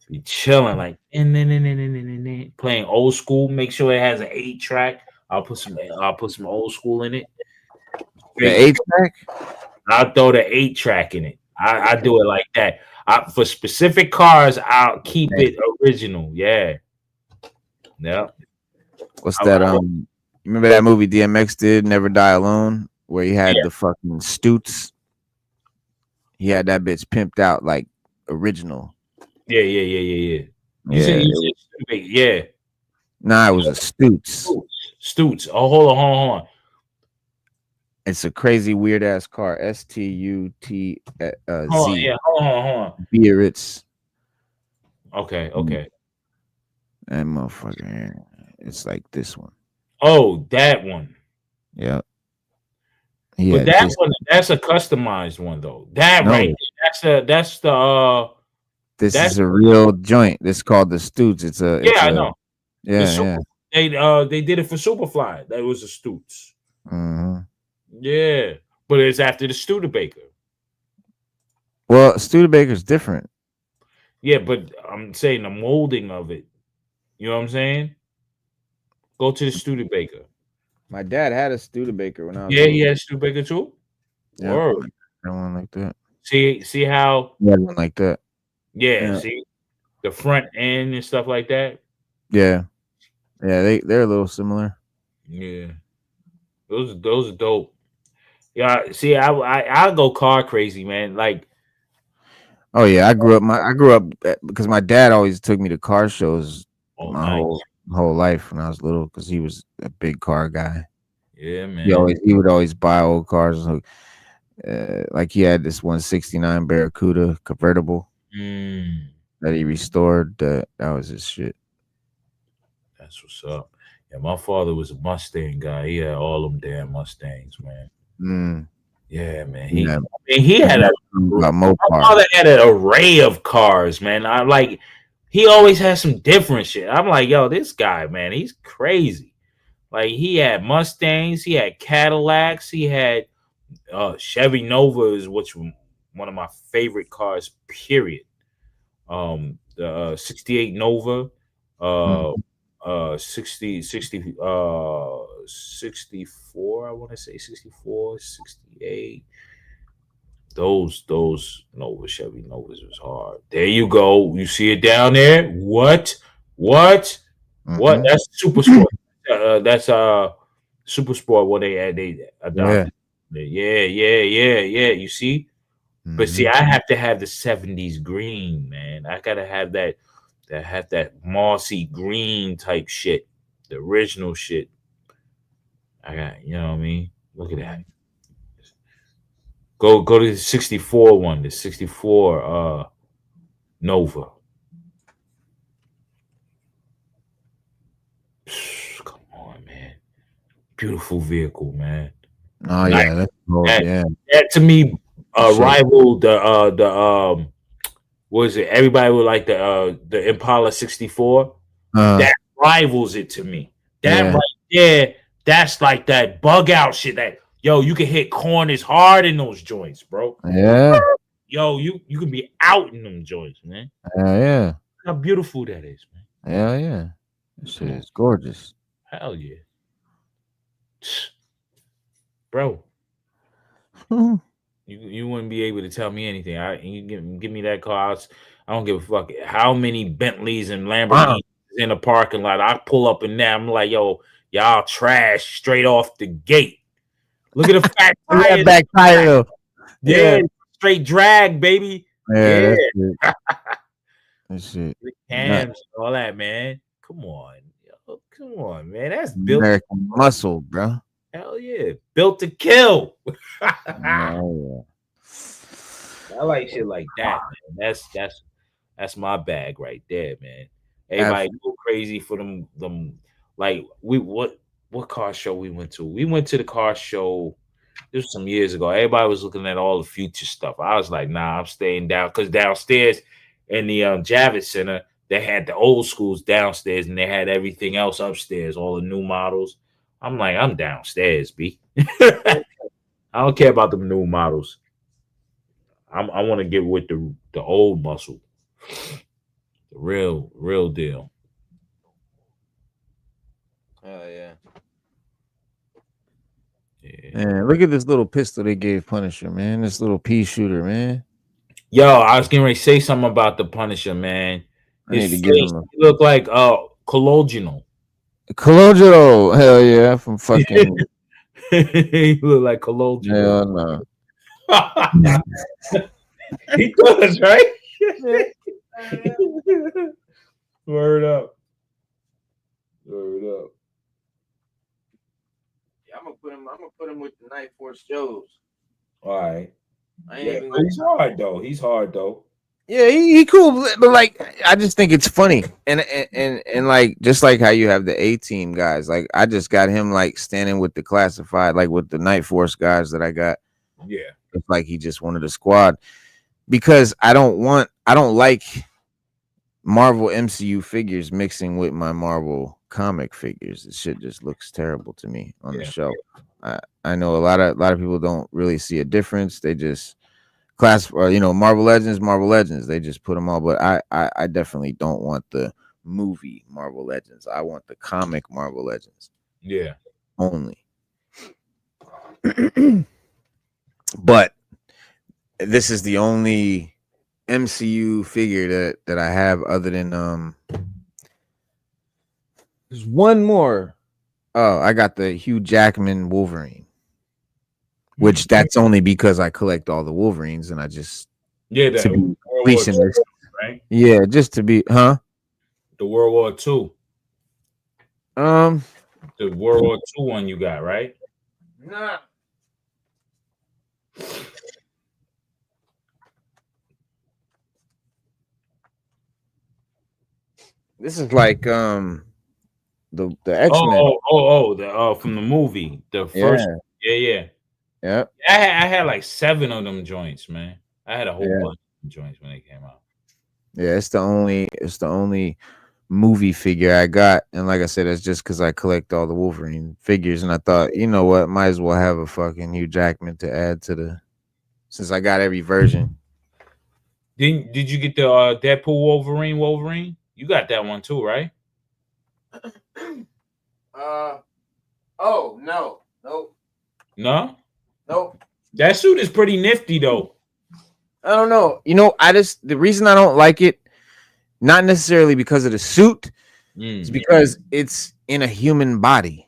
Be chilling like playing old school. Make sure it has an 8-track. I'll put some old school in it. The 8-track? I'll throw the 8-track in it. I do it like that. For specific cars, I'll keep it original. Yeah. What's that? You remember that movie DMX did, Never Die Alone, where he had the fucking Stoots? He had that bitch pimped out like original. Yeah. Yeah. Nah, it was a Stoots. Stoots. Oh, hold on. It's a crazy weird ass car. STUT Z. Hold on. Biarritz. Okay. That motherfucker. It's like this one. Oh, that one. Yeah. But that one, that's a customized one though. That right. That's the This is a real joint. This is called the Stoots. I know. Yeah. They did it for Superfly. That was a Stoots. Mm-hmm. Yeah. But it's after the Studebaker. Well, Studebaker's different. Yeah, but I'm saying the molding of it. You know what I'm saying? Go to the Studebaker. My dad had a Studebaker when I was he had a Studebaker too? Yeah, Word. I one like that. See how one like that. Yeah, see the front end and stuff like that. Yeah, they're a little similar. Yeah, those are dope. Yeah, see, I go car crazy, man. Like, oh yeah, I grew up because my dad always took me to car shows my whole life when I was little because he was a big car guy. Yeah, man. He would always buy old cars. Like he had this 169 Barracuda convertible that he restored. That was his shit. That's what's up. Yeah, my father was a Mustang guy. He had all them damn Mustangs, man. Yeah, man. He had my father had an array of cars, man. He always had some different shit. I'm like, yo, this guy, man, he's crazy. Like he had Mustangs, he had Cadillacs, he had Chevy Nova is one of my favorite cars, period. The 68 Nova, 64, I want to say 64, 68. Those Nova Chevy Novas was hard. There you go. You see it down there? What? That's Super Sport. That's Super Sport what they adopted. Yeah. You see? But see, I have to have the 70s green, man. I gotta have that mossy green type shit. The original shit. I got, you know what I mean? Look at that. Go to the 64 one, the 64 Nova. Come on, man. Beautiful vehicle, man. Oh yeah, that's cool. That to me rivaled the what is it? Everybody would like the Impala 64. That rivals it to me. That right there, that's like that bug out shit that you can hit corners hard in those joints, bro. Yeah. Yo, you can be out in them joints, man. Yeah. How beautiful that is, man. Yeah. That shit is gorgeous. Hell yeah. Bro. You wouldn't be able to tell me anything. You give me that car. I don't give a fuck how many Bentleys and Lamborghinis in the parking lot. I pull up in there. I'm like, yo, y'all trash straight off the gate. Look at the fat tire. Back tire. Yeah, straight drag, baby. Yeah. That's it. Cams, all that, man. Come on, man. That's built American muscle, bro. Hell yeah, built to kill. I like shit like that, man. That's my bag right there, man. Everybody go crazy for them. Like what car show we went to? We went to the car show. This was some years ago. Everybody was looking at all the future stuff. I was like, nah, I'm staying down because downstairs in the Javits Center, they had the old schools downstairs and they had everything else upstairs, all the new models. I'm like, I'm downstairs, B. I don't care about the new models. I want to get with the old muscle, the real deal. Oh yeah. Yeah. Man, look at this little pistol they gave Punisher, man. This little pea shooter, man. Yo, I was getting ready to say something about the Punisher, man. I His need to give face him a look like colloidal. Colangelo. Hell yeah, from fucking He look like colloidal. hell no. He does, right? Word up. Word up. Yeah, I'm gonna put him with the Night Force Joes. All right. Yeah, but he's hard though. He's hard though. Yeah, he cool, but like I just think it's funny, and like just like how you have the A-Team guys, like I just got him like standing with the classified, like with the Night Force guys that I got. Yeah, it's like he just wanted a squad because I don't like Marvel MCU figures mixing with my Marvel comic figures. This shit just looks terrible to me on the shelf. I know a lot of people don't really see a difference. They just Marvel Legends. They just put them all, but I definitely don't want the movie Marvel Legends. I want the comic Marvel Legends. Yeah, only. But this is the only MCU figure that I have other than there's one more. Oh, I got the Hugh Jackman Wolverine. Which that's only because I collect all the Wolverines and I just to be this, right? Yeah, just to be the World War II. The World War II one you got, right? Nah. This is like the X-Men. The from the movie. The first yeah. I had like 7 of them joints, man. I had a whole bunch of joints when they came out. Yeah, it's the only movie figure I got, and like I said, it's just because I collect all the Wolverine figures, and I thought, you know what, might as well have a fucking Hugh Jackman to add to since I got every version. Did you get the Deadpool Wolverine? You got that one too, right? Oh no, nope. No? Nope. That suit is pretty nifty though. I don't know. The reason I don't like it, not necessarily because of the suit, it's because it's in a human body.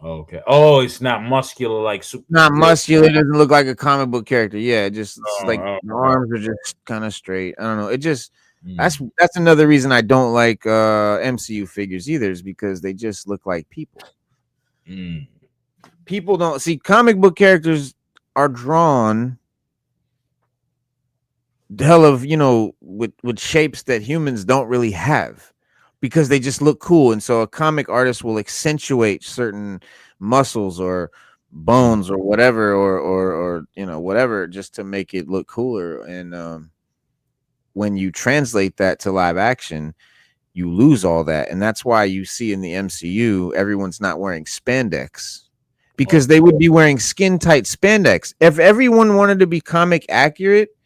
Okay. Oh, it's not muscular like Supergirl. Not muscular. It doesn't look like a comic book character. Yeah, just the arms are just kind of straight. I don't know. It just that's another reason I don't like MCU figures either, is because they just look like people. People don't see comic book characters are drawn hell of with shapes that humans don't really have because they just look cool, and so a comic artist will accentuate certain muscles or bones or whatever or whatever just to make it look cooler. And when you translate that to live action, you lose all that, and that's why you see in the MCU everyone's not wearing spandex, because they would be wearing skin tight spandex. If everyone wanted to be comic accurate,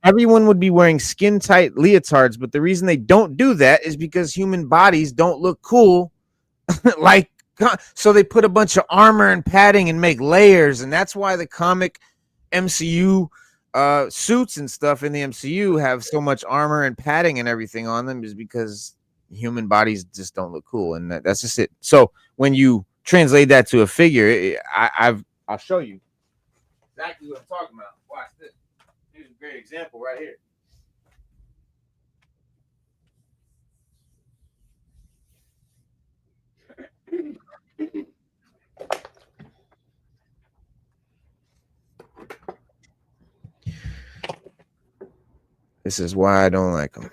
everyone would be wearing skin tight leotards. But the reason they don't do that is because human bodies don't look cool. So they put a bunch of armor and padding and make layers, and that's why the comic MCU suits and stuff in the MCU have so much armor and padding and everything on them, is because human bodies just don't look cool, and that's just it. So when you translate that to a figure, I'll show you exactly what I'm talking about. Watch this. Here's a great example right here. This is why I don't like them.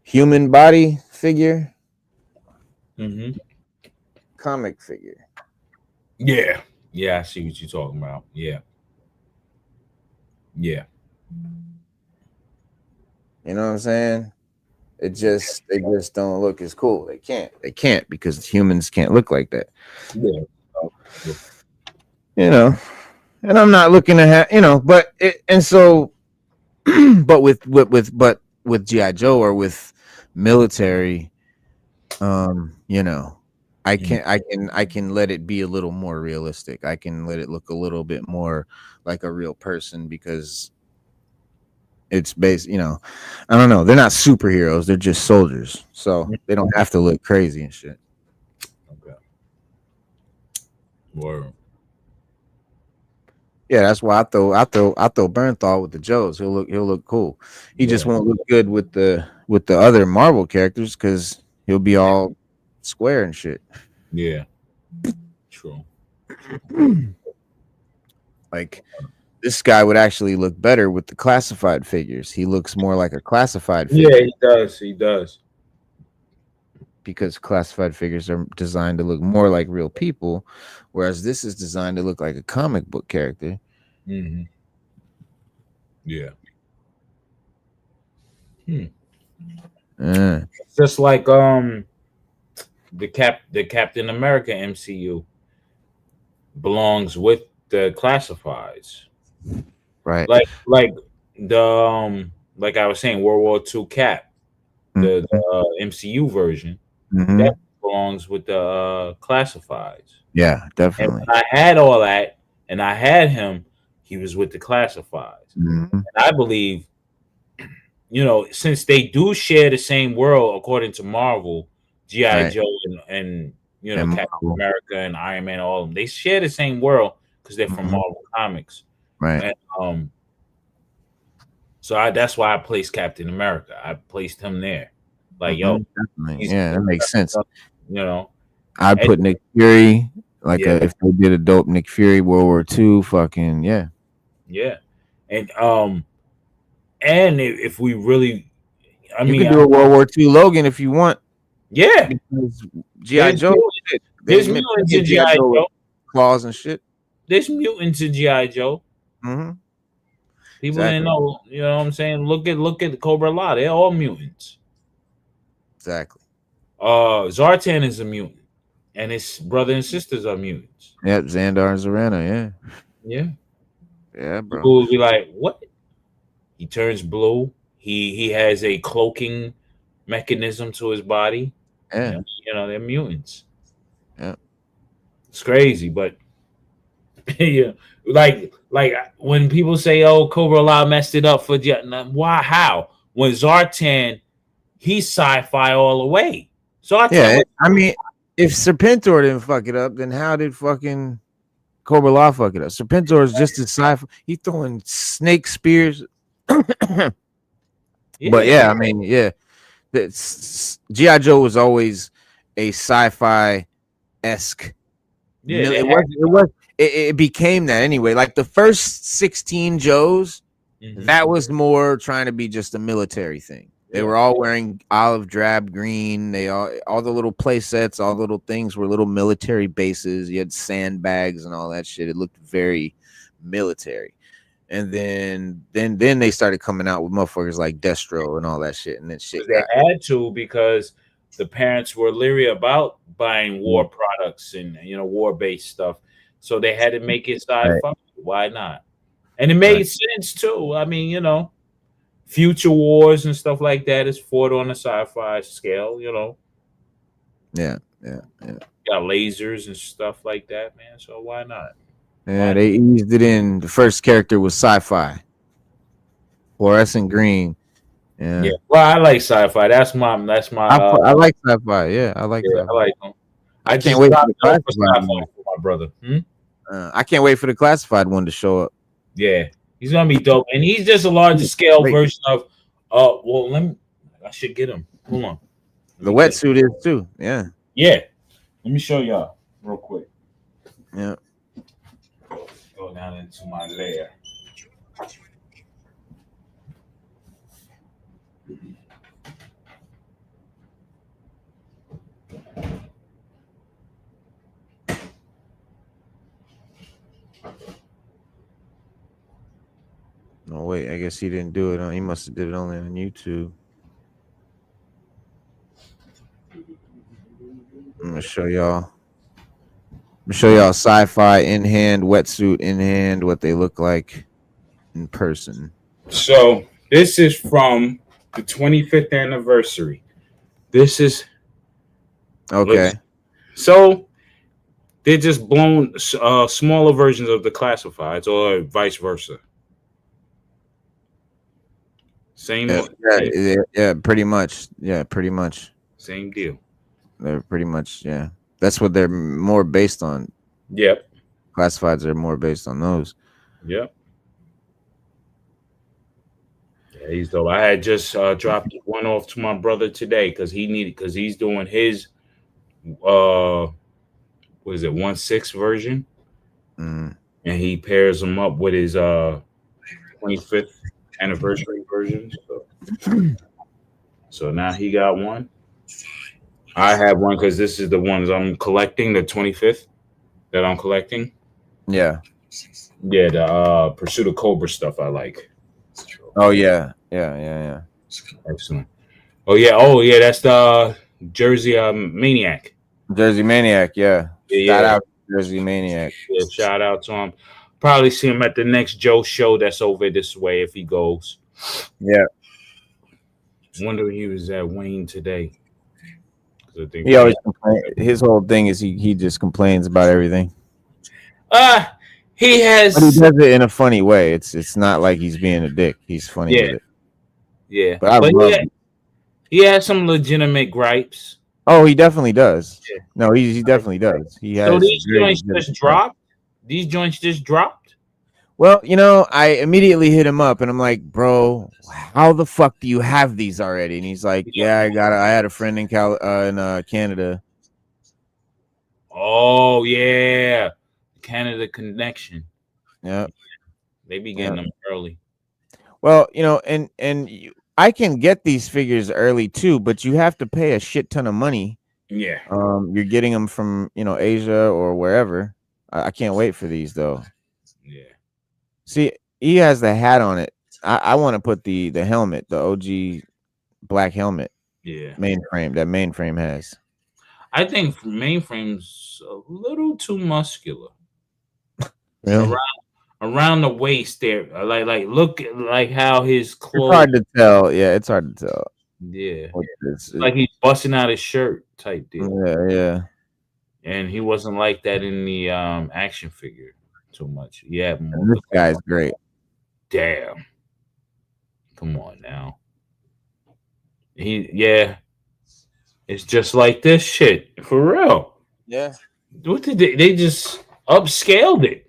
Human body figure, comic figure. Yeah, I see what you're talking about. Yeah. You know what I'm saying? They just don't look as cool. They can't because humans can't look like that. Yeah. You know, and I'm not looking to have, but it, and so, but with GI Joe or with military, I can let it be a little more realistic. I can let it look a little bit more like a real person because it's based, I don't know. They're not superheroes. They're just soldiers. So they don't have to look crazy and shit. Okay. Word. Yeah, that's why I throw Bernthal with the Joes. He'll look cool. He just won't look good with the other Marvel characters because he'll be all square and shit. Yeah. True. Like this guy would actually look better with the classified figures. He looks more like a classified figure. Yeah, he does. He does. Because classified figures are designed to look more like real people, whereas this is designed to look like a comic book character. Mm-hmm. Yeah. Just like the Captain America MCU belongs with the classifieds. Right. Like the like I was saying, World War II Cap, the MCU version, that belongs with the classifieds. Yeah, And definitely. when I had all that, and I had him, he was with the classifieds. Mm-hmm. And I believe, since they do share the same world, according to Marvel, GI Right. Joe, and And Captain Marvel. America and Iron Man, all of them, they share the same world because they're from Mhm. Marvel Comics. Right. And so that's why I placed Captain America. I placed him there. Like, yo, Definitely. he's, Yeah, that makes sense. you know, I'd and put Nick Fury yeah, if they did a dope Nick Fury World War II, fucking yeah. yeah, and if we really, I You mean, can do a World War II Logan if you want yeah, because GI there's Joe shit. there's They mutants get in GI GI Joe with Joe. claws and shit. There's mutants in GI Joe. Mm-hmm. People didn't Exactly. know. You know what I'm saying? Look at Cobra La. They're all mutants. Exactly. Zartan is a mutant, and his brother and sisters are mutants. Yep. Xandar and Zorana. Yeah. Yeah, Yeah, bro. people will be like, "What?" He turns blue. He has a cloaking mechanism to his body. Yeah. They're mutants. Yeah. It's crazy, but yeah, like when people say, "Oh, Cobra La messed it up for why? How?" When Zartan, he's sci-fi all the way. Zartan Yeah. was I mean, if Serpentor didn't fuck it up, then how did fucking Cobra Law fuck it up? Serpentor is just as sci-fi. He throwing snake spears. But yeah, I mean, yeah, GI Joe was always a sci-fi esque. yeah. It was. It was. It became that anyway. Like the first 16 Joes, that was more trying to be just a military thing. They were all wearing olive drab green. They all the little play sets, all the little things were little military bases. You had sandbags and all that shit. It looked very military. And then they started coming out with motherfuckers like Destro and all that shit. And then shit They had to because the parents were leery about buying war products and war-based stuff. So they had to make it sci-fi. Right. Why not? And it made sense too. I mean, future wars and stuff like that is fought on a sci-fi scale, Yeah. Got lasers and stuff like that, man. So why not? Yeah, they eased it in. The first character was sci-fi. Fluorescent green. Yeah. Well, I like sci-fi. That's my. I like sci-fi. Yeah, I like. Yeah, I like them. I can't wait for the classified one for my brother. I can't wait for the classified one to show up. Yeah, he's gonna be dope, and he's just a larger scale version of. Well, I should get him. Hold on. The wetsuit is too. Yeah. Yeah. Let me show y'all real quick. Yeah. Go down into my lair. No wait, I guess he didn't do it on. He must have did it only on YouTube. I'm gonna show y'all. Sci-Fi in hand, wetsuit in hand, what they look like in person. So this is from the 25th anniversary. This is okay. So they're just blown smaller versions of the classifieds, or vice versa. Same, yeah, pretty much. Yeah, pretty much. Same deal. They're pretty much, yeah. That's what they're more based on. Yep. Classifieds are more based on those. Yep. Yeah, he's dope. I had just dropped one off to my brother today because he's doing his what is it, 1/6 version, and he pairs them up with his 25th anniversary version. So now he got one. I have one because this is the ones I'm collecting, the 25th that I'm collecting. Yeah. Yeah, the Pursuit of Cobra stuff I like. Oh yeah. Yeah. Excellent. Oh yeah, that's the Jersey Maniac. Jersey Maniac, yeah. Shout out to Jersey Maniac. Yeah, shout out to him. Probably see him at the next Joe show that's over this way if he goes. Yeah. Wonder if he was at Wayne today. He always his whole thing is he just complains about everything. He has, but he does it in a funny way. It's not like he's being a dick. He's funny with it. Yeah. But I love it. He has some legitimate gripes. Oh, he definitely does. Yeah. No, he definitely does. He has. So these joints just dropped? These joints just dropped? Well, I immediately hit him up and I'm like, bro, how the fuck do you have these already? And he's like, yeah, I had a friend in Canada. Oh yeah, Canada connection. Yeah, they be getting them early. Well, I can get these figures early too, but you have to pay a shit ton of money. Yeah. You're getting them from Asia or wherever. I can't wait for these though. Yeah. See, he has the hat on it. I want to put the helmet, the OG black helmet. Yeah. Mainframe that mainframe has. I think mainframe's a little too muscular. Really? Around the waist there, like look like how his clothes. It's hard to tell. Yeah, it's hard to tell. Yeah, it's like he's busting out his shirt type deal. Yeah. And he wasn't like that in the action figure too much. Yeah, this guy's great. Damn. Come on now. It's just like this shit for real. Yeah. What did they just upscaled it?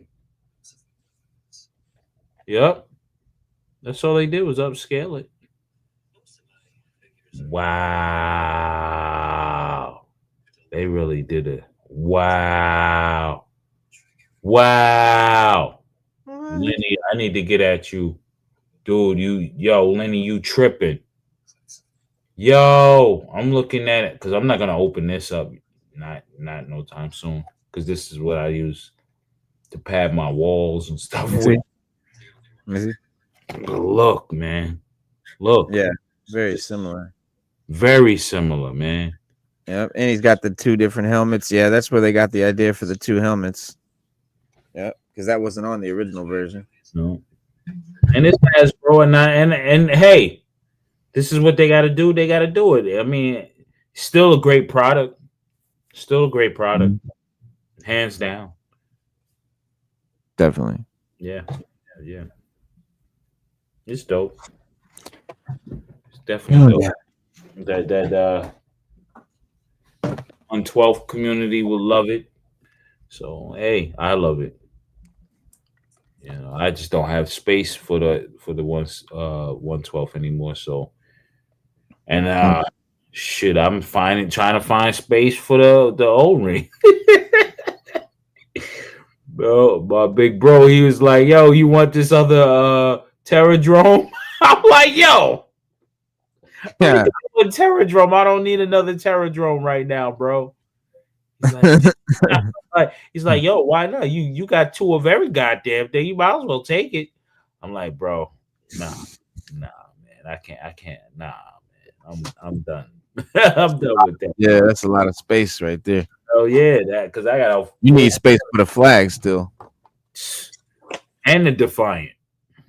Yep. That's all they did was upscale it. Wow. They really did it. Wow. Lenny, I need to get at you. Dude, Lenny, you tripping. Yo, I'm looking at it because I'm not gonna open this up. Not no time soon. Because this is what I use to pad my walls and stuff with. Look, man. Look. Yeah, very similar. Very similar, man. Yep, and he's got the two different helmets. Yeah, that's where they got the idea for the two helmets. Yep, because that wasn't on the original version. No. And it's Hasbro, and hey, this is what they got to do. They got to do it. I mean, still a great product. Still a great product. Hands down. Definitely. Yeah. It's dope. It's definitely dope. That 112 community will love it. So hey, I love it. I just don't have space for the 112 anymore. So, and shit, I'm trying to find space for the O-ring. Bro, my big bro, he was like, "Yo, you want this other Terradrome?" I'm like, "Yo, yeah, Terradrome. I don't need another Terradrome right now, bro." He's like, "Yo, why not? You got two of every goddamn thing. You might as well take it." I'm like, "Bro, Nah, man. I can't. Nah, man. I'm done. I'm done with that. Yeah, that's a lot of space right there. Oh yeah, that because I got You need space for the flag still. and the Defiant.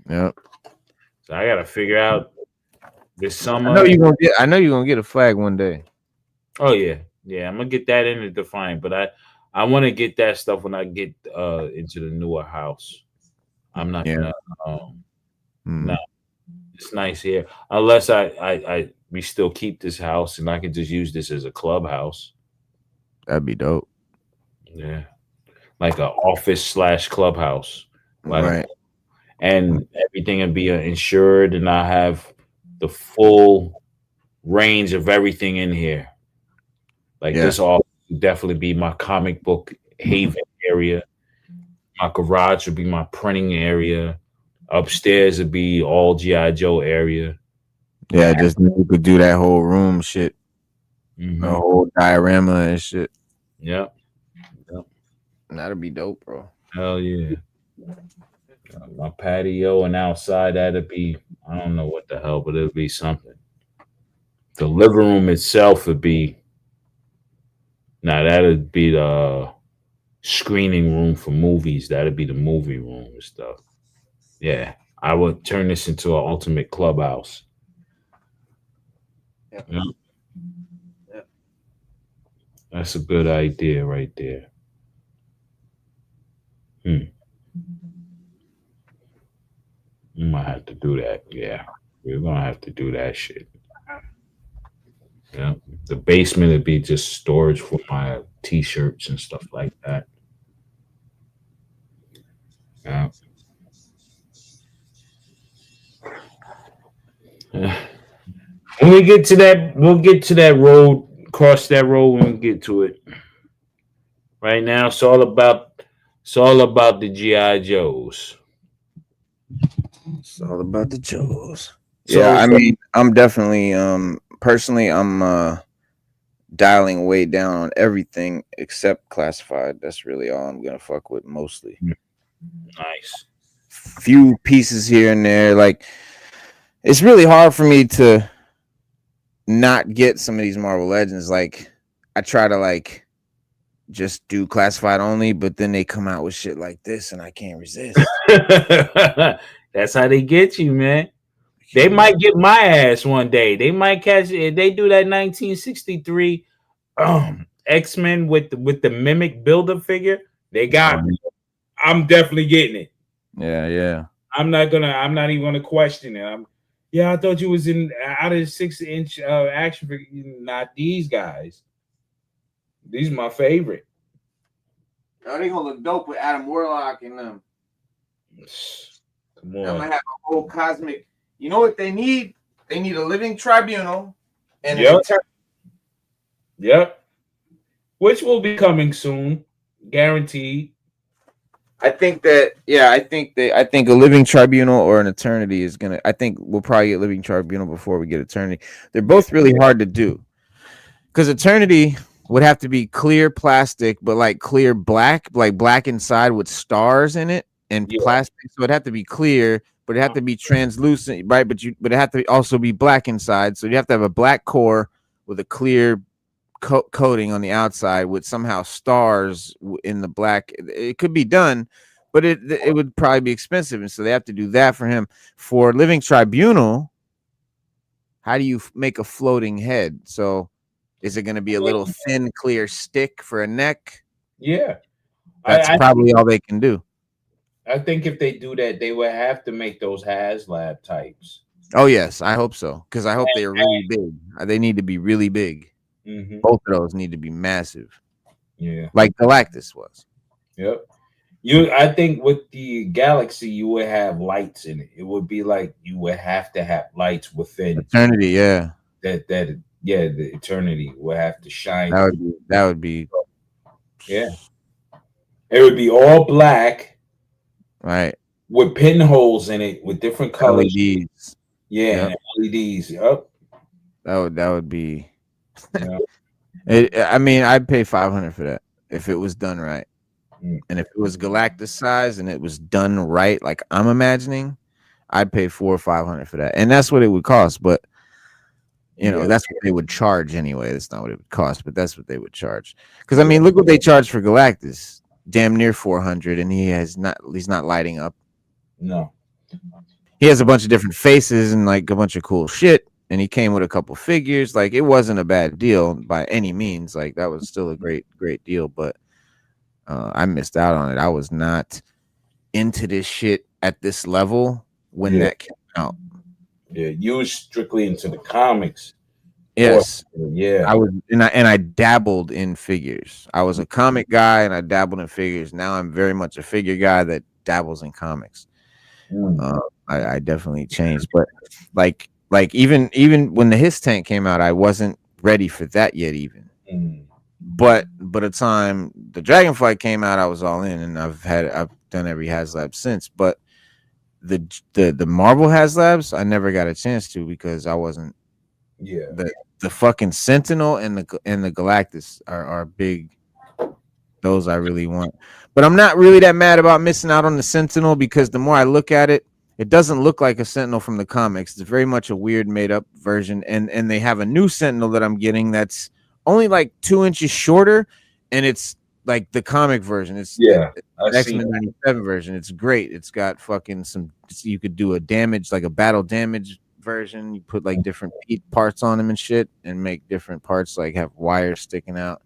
Yep. So I gotta figure out this summer. I know you're gonna get a flag one day. Oh yeah, I'm gonna get that in the Defiant, but I want to get that stuff when I get into the newer house. I'm not gonna. No, it's nice here unless we still keep this house and I can just use this as a clubhouse. That'd be dope. Yeah, like an office / clubhouse. Right. And everything will be insured, and I have the full range of everything in here. Like this all definitely be my comic book haven area. My garage would be my printing area. Upstairs would be all G.I. Joe area. Yeah, just you could do that whole room shit. The whole diorama and shit. Yep. That'd be dope, bro. Hell yeah. My patio and outside, that'd be, I don't know what the hell, but it'd be something. The living room itself would be, that'd be the screening room for movies. That'd be the movie room and stuff. Yeah, I would turn this into an ultimate clubhouse. Yep. That's a good idea right there. We might have to do that. Yeah, we're gonna have to do that shit. Yeah, the basement would be just storage for my t-shirts and stuff like that. Yeah. When we get to that, we'll get to that road. Cross that road when we get to it. Right now, it's all about the GI Joes. It's all about the Joes. Yeah, I mean, I'm definitely personally I'm dialing way down on everything except classified. That's really all I'm gonna fuck with mostly. Nice. Few pieces here and there. Like it's really hard for me to not get some of these Marvel Legends. Like I try to like just do classified only, but then they come out with shit like this and I can't resist. That's how they get you, man. They might get my ass one day. They might catch if they do that 1963 X-Men with the mimic builder figure. They got me. I'm definitely getting it. Yeah. I'm not even gonna question it. I thought you was in out of 6-inch action figure. Not these guys. These are my favorite. Oh, they gonna look dope with Adam Warlock and them. Come on. I'm gonna have a whole cosmic. You know what they need? They need a living tribunal and Yep. Which will be coming soon, guaranteed. I think a living tribunal or an eternity is gonna. I think we'll probably get living tribunal before we get eternity. They're both really hard to do because eternity would have to be clear plastic, but like clear black, like black inside with stars in it and plastic. So it'd have to be clear, but it have to be translucent, right? But it have to also be black inside. So you have to have a black core with a clear coating on the outside with somehow stars in the black. It could be done, but it would probably be expensive, and so they have to do that for him. For living tribunal, how do you make a floating head? So is it going to be a little thin clear stick for a neck? Yeah, that's probably all they can do. I think if they do that, they would have to make those HasLab types. Oh yes, I hope so, because I hope they are really big. They need to be really big. Mm-hmm. Both of those need to be massive. Yeah, like Galactus was. Yep. I think with the Galaxy, you would have lights in it. It would be like you would have to have lights within eternity. Yeah. The eternity would have to shine. That would be. Yeah. It would be all black. Right. With pinholes in it with different colors. LEDs. Yeah. Yep. LEDs. Yep. That would be. I mean, I'd pay $500 for that if it was done right, and if it was Galactus size and it was done right, like I'm imagining, I'd pay $400 or $500 for that, and that's what it would cost. But that's what they would charge anyway. That's not what it would cost, but that's what they would charge. Because I mean, look what they charge for Galactus, damn near 400, and he's not lighting up. No, he has a bunch of different faces and like a bunch of cool shit. And he came with a couple figures. Like, it wasn't a bad deal by any means. Like, that was still a great deal. But I missed out on it. I was not into this shit at this level when that came out. Yeah, you were strictly into the comics. Yes. Yeah. I was, and I dabbled in figures. I was a comic guy and I dabbled in figures. Now I'm very much a figure guy that dabbles in comics. I definitely changed, but like even when the Hiss Tank came out, I wasn't ready for that yet even. But the time the Dragonfly came out, I was all in, and I've done every HasLab since. But the Marvel HasLabs, I never got a chance to because I wasn't. Yeah. The fucking Sentinel and the Galactus are big. Those I really want. But I'm not really that mad about missing out on the Sentinel because the more I look at it, it doesn't look like a Sentinel from the comics. It's very much a weird made up version. And they have a new Sentinel that I'm getting that's only like 2 inches shorter, and it's like the comic version. It's X-Men 97 version. It's great. It's got fucking you could do a battle damage version. You put like different parts on them and shit and make different parts, like have wires sticking out.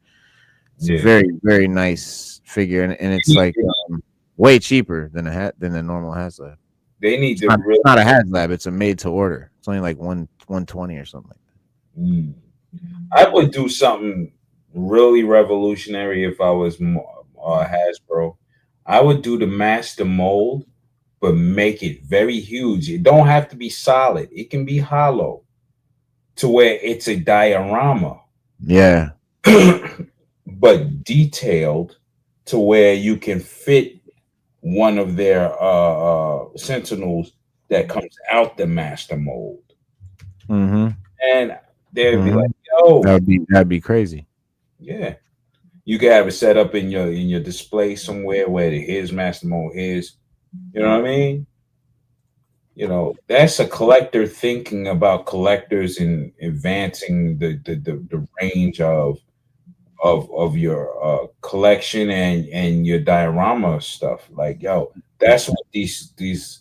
It's a very, very nice figure, and it's like way cheaper than the normal HasLab. They need to. It's not a HasLab; it's a made to order. It's only like 120 or something like that. I would do something really revolutionary if I was Hasbro. I would do the master mold, but make it very huge. It don't have to be solid; it can be hollow, to where it's a diorama. Yeah. But detailed to where you can fit one of their Sentinels that comes out the master mold. Mm-hmm. And they'd be like, yo, that'd be crazy. Yeah. You could have it set up in your display somewhere where here's master mold, here's, you know what I mean? You know, that's a collector thinking about collectors and advancing the range of your collection and your diorama stuff. Like, yo, that's what these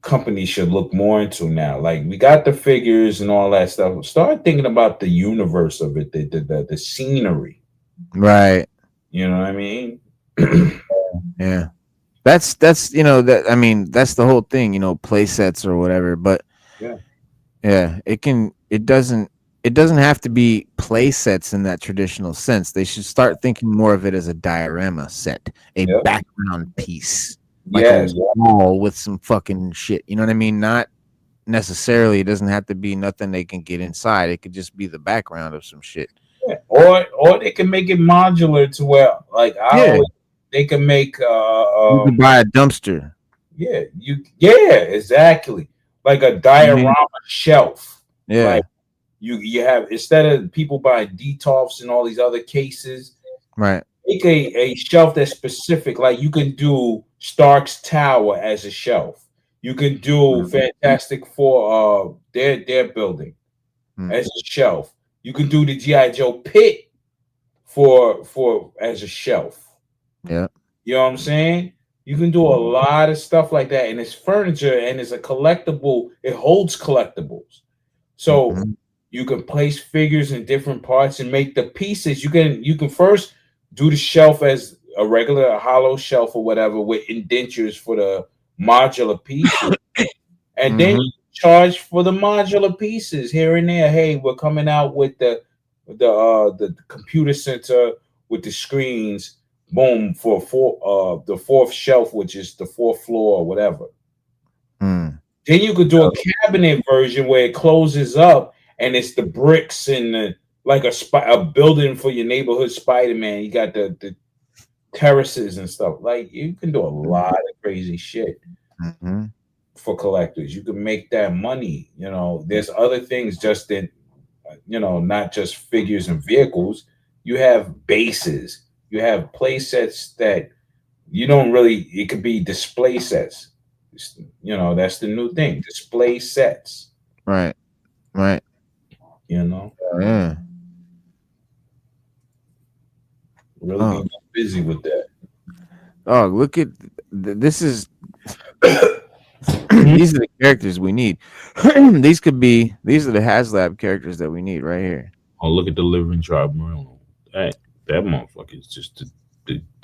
companies should look more into now. Like, we got the figures and all that stuff. Start thinking about the universe of it, the scenery. Right. You know what I mean? Yeah. That's that's the whole thing, play sets or whatever. But it doesn't have to be play sets in that traditional sense. They should start thinking more of it as a diorama set, a background piece, like a wall with some fucking shit. You know what I mean? Not necessarily. It doesn't have to be nothing they can get inside. It could just be the background of some shit. Yeah. Or they can make it modular to where, like, they can make you can buy a dumpster. Exactly, like a diorama shelf. Yeah. Like, you have, instead of people buying Detolfs and all these other cases, right? Make a shelf that's specific. Like, you can do Stark's Tower as a shelf. You can do Fantastic Four, their building as a shelf. You can do the G.I. Joe pit for as a shelf. Yeah, you know what I'm saying. You can do a lot of stuff like that, and it's furniture and it's a collectible. It holds collectibles, so. You can place figures in different parts and make the pieces. You can first do the shelf as a regular hollow shelf or whatever with indentures for the modular pieces, and then you charge for the modular pieces here and there. Hey, we're coming out with the computer center with the screens. Boom, for the fourth shelf, which is the fourth floor or whatever. Then you could do a cabinet version where it closes up. And it's the bricks and like a building for your neighborhood Spider-Man. You got the terraces and stuff. Like, you can do a lot of crazy shit for collectors. You can make that money. There's other things just in, not just figures and vehicles. You have bases. You have play sets that you don't really. It could be display sets. You know, that's the new thing. Display sets. Right. Right. You know, Yeah. really Oh. being busy with that. Oh, look at this is these are the characters we need. These are the HasLab characters that we need right here. Oh, look at the Living Tribunal. That motherfucker is just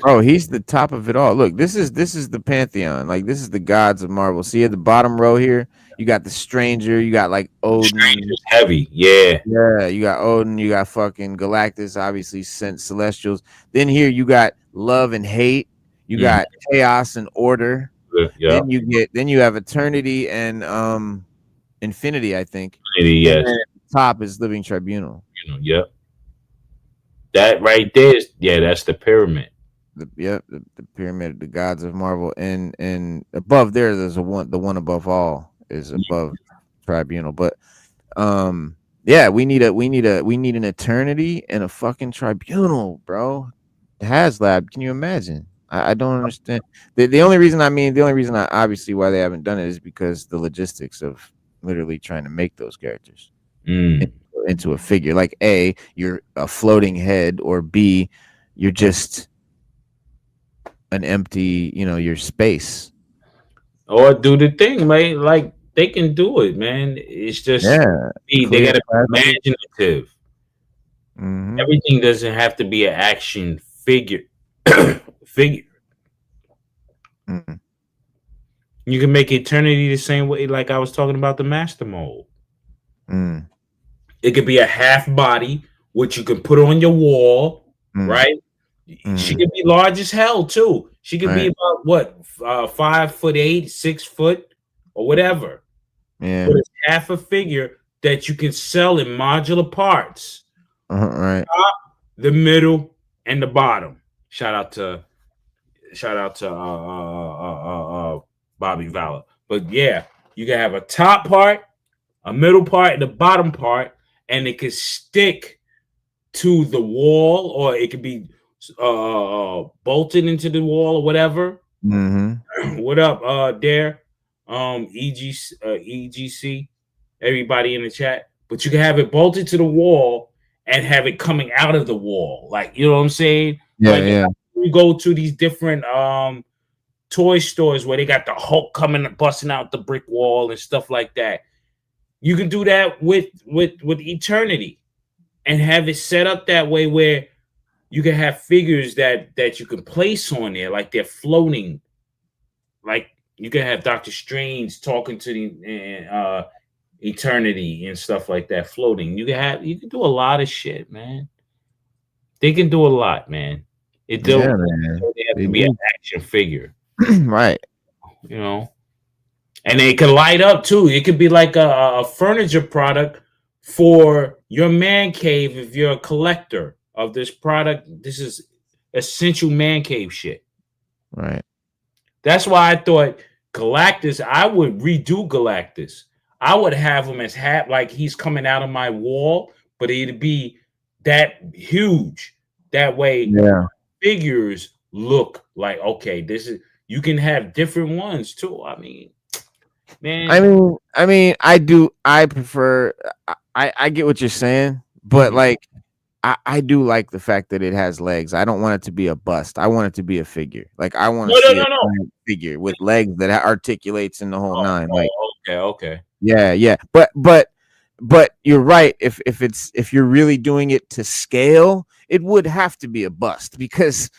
Oh, he's the top of it all. Look, this is the pantheon. Like this is the gods of Marvel. See at the bottom row here, you got the Stranger, you got like Odin. Stranger's heavy. Yeah. Yeah, you got Odin, you got fucking Galactus, obviously sent Celestials. Then here you got Love and Hate, you got Chaos and Order. Yeah. Then you have Eternity and Infinity, I think. Yes. And then top is Living Tribunal. You know, yep. That right there is that's the pyramid. The pyramid, the gods of Marvel, and above there's the one above all is above Tribunal. But yeah, we need an Eternity and a fucking Tribunal, bro. HasLab, can you imagine? I don't understand. The only reason obviously why they haven't done it is because the logistics of literally trying to make those characters into a figure. Like A, you're a floating head, or B, you're just an empty, your space. Or do the thing, man. Like they can do it, man. It's just they gotta be imaginative. Mm-hmm. Everything doesn't have to be an action figure. Mm-hmm. You can make Eternity the same way, like I was talking about the Master Mold. It could be a half body, which you can put on your wall, right? She could be large as hell too. She could be about what 5'8", 6 foot, or whatever. Yeah, but it's half a figure that you can sell in modular parts. Right. Top, the middle, and the bottom. Shout out to Bobby Valor. But yeah, you can have a top part, a middle part, and a bottom part, and it could stick to the wall, or it could be bolted into the wall or whatever. Mm-hmm. What up, Dare? EGC, everybody in the chat. But you can have it bolted to the wall and have it coming out of the wall, like, you know what I'm saying? Yeah, like, yeah. You go to these different toy stores where they got the Hulk coming and busting out the brick wall and stuff like that. You can do that with Eternity and have it set up that way where you can have figures that you can place on there, like they're floating. Like you can have Doctor Strange talking to the Eternity and stuff like that, floating. You can do a lot of shit, man. They can do a lot, man. They have to be an action figure. Right. You know, and they can light up too. It could be like a furniture product for your man cave if you're a collector of this product. This is essential man cave shit. Right. That's why I thought Galactus, I would redo Galactus. I would have him as like he's coming out of my wall, but it'd be that huge. That way, figures look like, okay, this is, you can have different ones too. I mean, man. I prefer, I get what you're saying, but like, I do like the fact that it has legs. I don't want it to be a bust. I want it to be a figure. Like I want to see a figure with legs that articulates in the whole nine. Like okay. Yeah. But you're right. If you're really doing it to scale, it would have to be a bust, because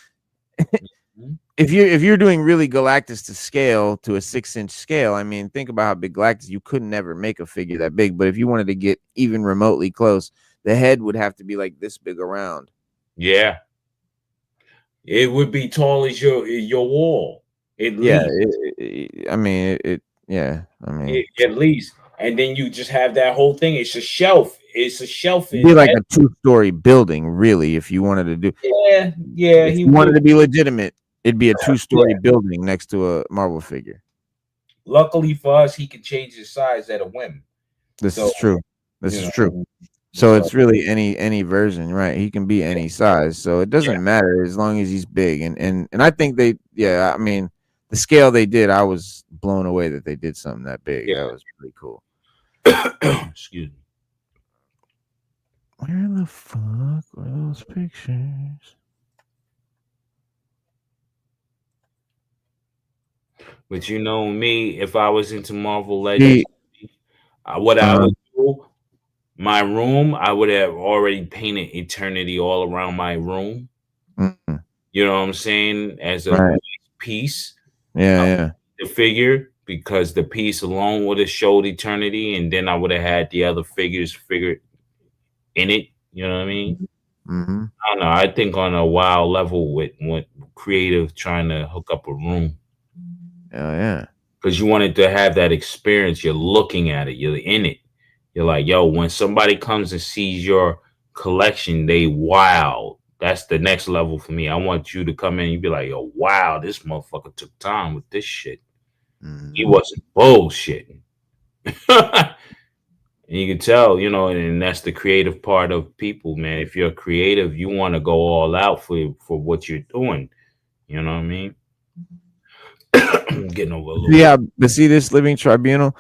if you're doing really Galactus to scale, to a 6-inch scale, I mean, think about how big Galactus. You could never make a figure that big. But if you wanted to get even remotely close, the head would have to be like this big around. Yeah. It would be tall as your wall. At least. And then you just have that whole thing. It's a shelf. It'd be like a 2-story building, really, if you wanted to do. Yeah. If you wanted to be legitimate, it'd be a 2-story building next to a Marvel figure. Luckily for us, he can change his size at a whim. This is true. So it's really any version, right? He can be any size, so it doesn't matter as long as he's big. And I think the scale they did, I was blown away that they did something that big. Yeah. That was pretty cool. Excuse me. Where the fuck were those pictures? But you know me, if I was into Marvel Legends, what I would do, my room, I would have already painted Eternity all around my room. Mm, You know what I'm saying? As a right. piece, Yeah. the figure, because the piece alone would have showed Eternity, and then I would have had the other figures figured in it. You know what I mean? Mm-hmm. I don't know. I think on a wild level with creative trying to hook up a room. Yeah. Because you wanted to have that experience. You're looking at it. You're in it. You're like, yo, when somebody comes and sees your collection, they wow. That's the next level for me. I want you to come in and you be like, yo, wow, this motherfucker took time with this shit. Mm-hmm. He wasn't bullshitting. And you can tell, you know, and that's the creative part of people, man. If you're creative, you want to go all out for what you're doing. You know what I mean? I'm getting over a little bit. Yeah, but see this living tribunal.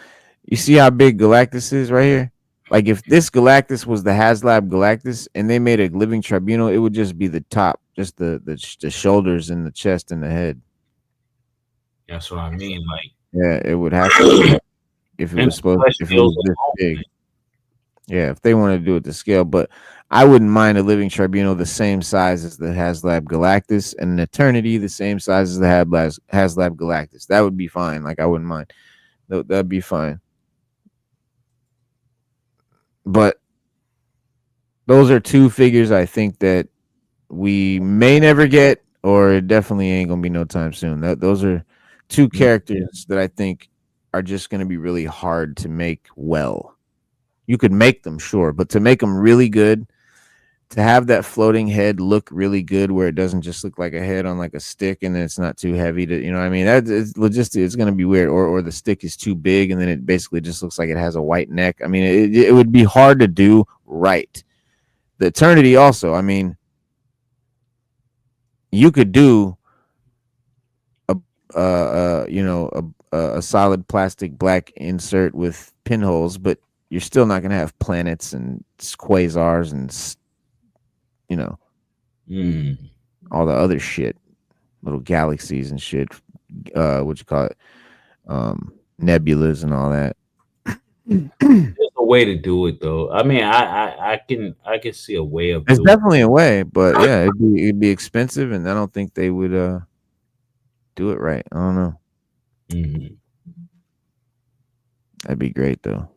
You see how big Galactus is right here. Like if this Galactus was the HasLab Galactus and they made a living tribunal, it would just be the top, just the shoulders and the chest and the head. That's what I mean. Like, Yeah, it would have to if it and was supposed flesh if it feels was this alone, big. man. Yeah, if they wanted to do it to scale, but I wouldn't mind a living tribunal the same size as the HasLab Galactus and an Eternity the same size as the HasLab Galactus. That would be fine. Like I wouldn't mind. That'd be fine. But those are two figures I think that we may never get, or it definitely ain't gonna be no time soon. Those are two characters that I think are just gonna be really hard to make well. You could make them, sure, but to make them really good, to have that floating head look really good, where it doesn't just look like a head on like a stick, and then it's not too heavy to, you know what I mean? That is logistic. It's gonna be weird, or the stick is too big, and then it basically just looks like it has a white neck. I mean, it would be hard to do right. The Eternity also. I mean, you could do a a solid plastic black insert with pinholes, but you're still not gonna have planets and quasars and all the other shit, little galaxies and shit. What you call it, nebulas and all that. There's a way to do it, though. I mean, I can see a way of There's doing it. definitely a way, but yeah, it'd be expensive, and I don't think they would do it right. I don't know. Mhm. That'd be great though.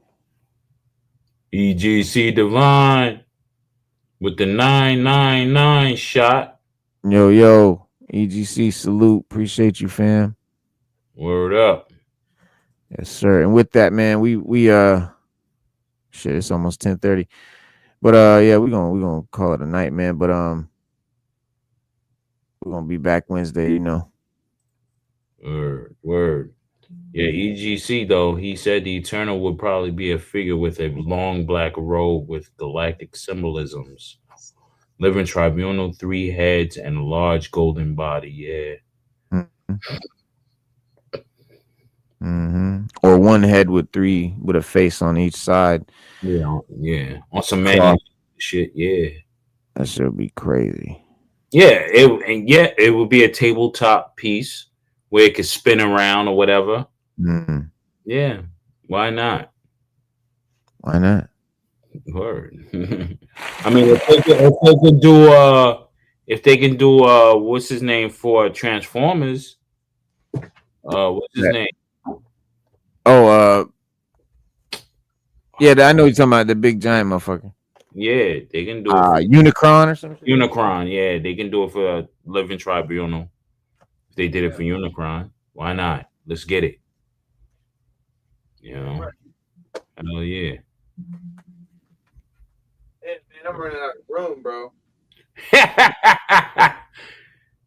EGC Divine with the 999 shot. Yo, EGC salute. Appreciate you, fam. Word up. Yes, sir. And with that, man, we shit, it's almost 10:30. But yeah, we're gonna call it a night, man. But we're gonna be back Wednesday, you know. Word. Yeah, EGC though, he said the Eternal would probably be a figure with a long black robe with galactic symbolisms. Living Tribunal, 3 heads, and a large golden body. Yeah. Mm-hmm. Or one head with 3 with a face on each side. Yeah. On some man shit, yeah. That should be crazy. Yeah, it would be a tabletop piece where it could spin around or whatever. Mm-hmm. Yeah, why not? Why not? Word. I mean, if they can do what's his name for Transformers? What's his name? Oh, yeah, I know you're talking about the big giant motherfucker. Yeah, they can do it. For Unicron or something. Unicron, yeah, they can do it for Living Tribunal. If they did it for Unicron, why not? Let's get it. You know, hell yeah. Man, I'm running out of room, bro.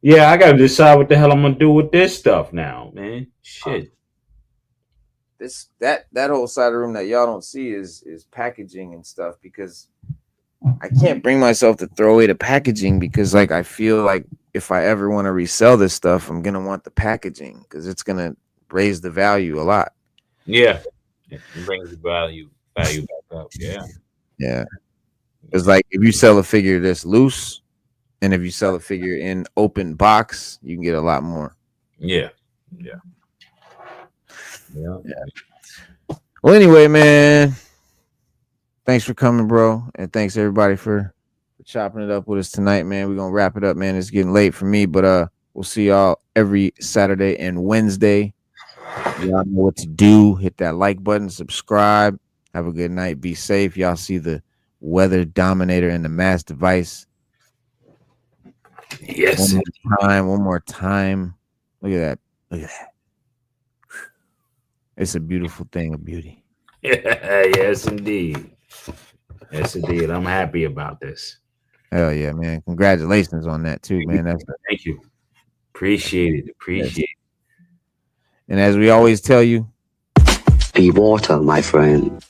Yeah, I gotta decide what the hell I'm gonna do with this stuff now, man. Shit. That whole side of the room that y'all don't see is packaging and stuff, because I can't bring myself to throw away the packaging, because like I feel like if I ever want to resell this stuff, I'm gonna want the packaging because it's gonna raise the value a lot. Yeah, it brings the value back up. Yeah. It's like if you sell a figure that's loose, and if you sell a figure in open box, you can get a lot more. Yeah. Well, anyway, man, thanks for coming, bro, and thanks everybody for chopping it up with us tonight, man. We're gonna wrap it up, man. It's getting late for me, but we'll see y'all every Saturday and Wednesday. Y'all know what to do. Hit that like button, subscribe. Have a good night. Be safe. Y'all see the Weather Dominator and the M.A.S.S device. Yes. One more time. Look at that. It's a beautiful thing of beauty. Yes, indeed. I'm happy about this. Hell yeah, man. Congratulations on that too, man. Thank you. Appreciate it. And as we always tell you, be water, my friend.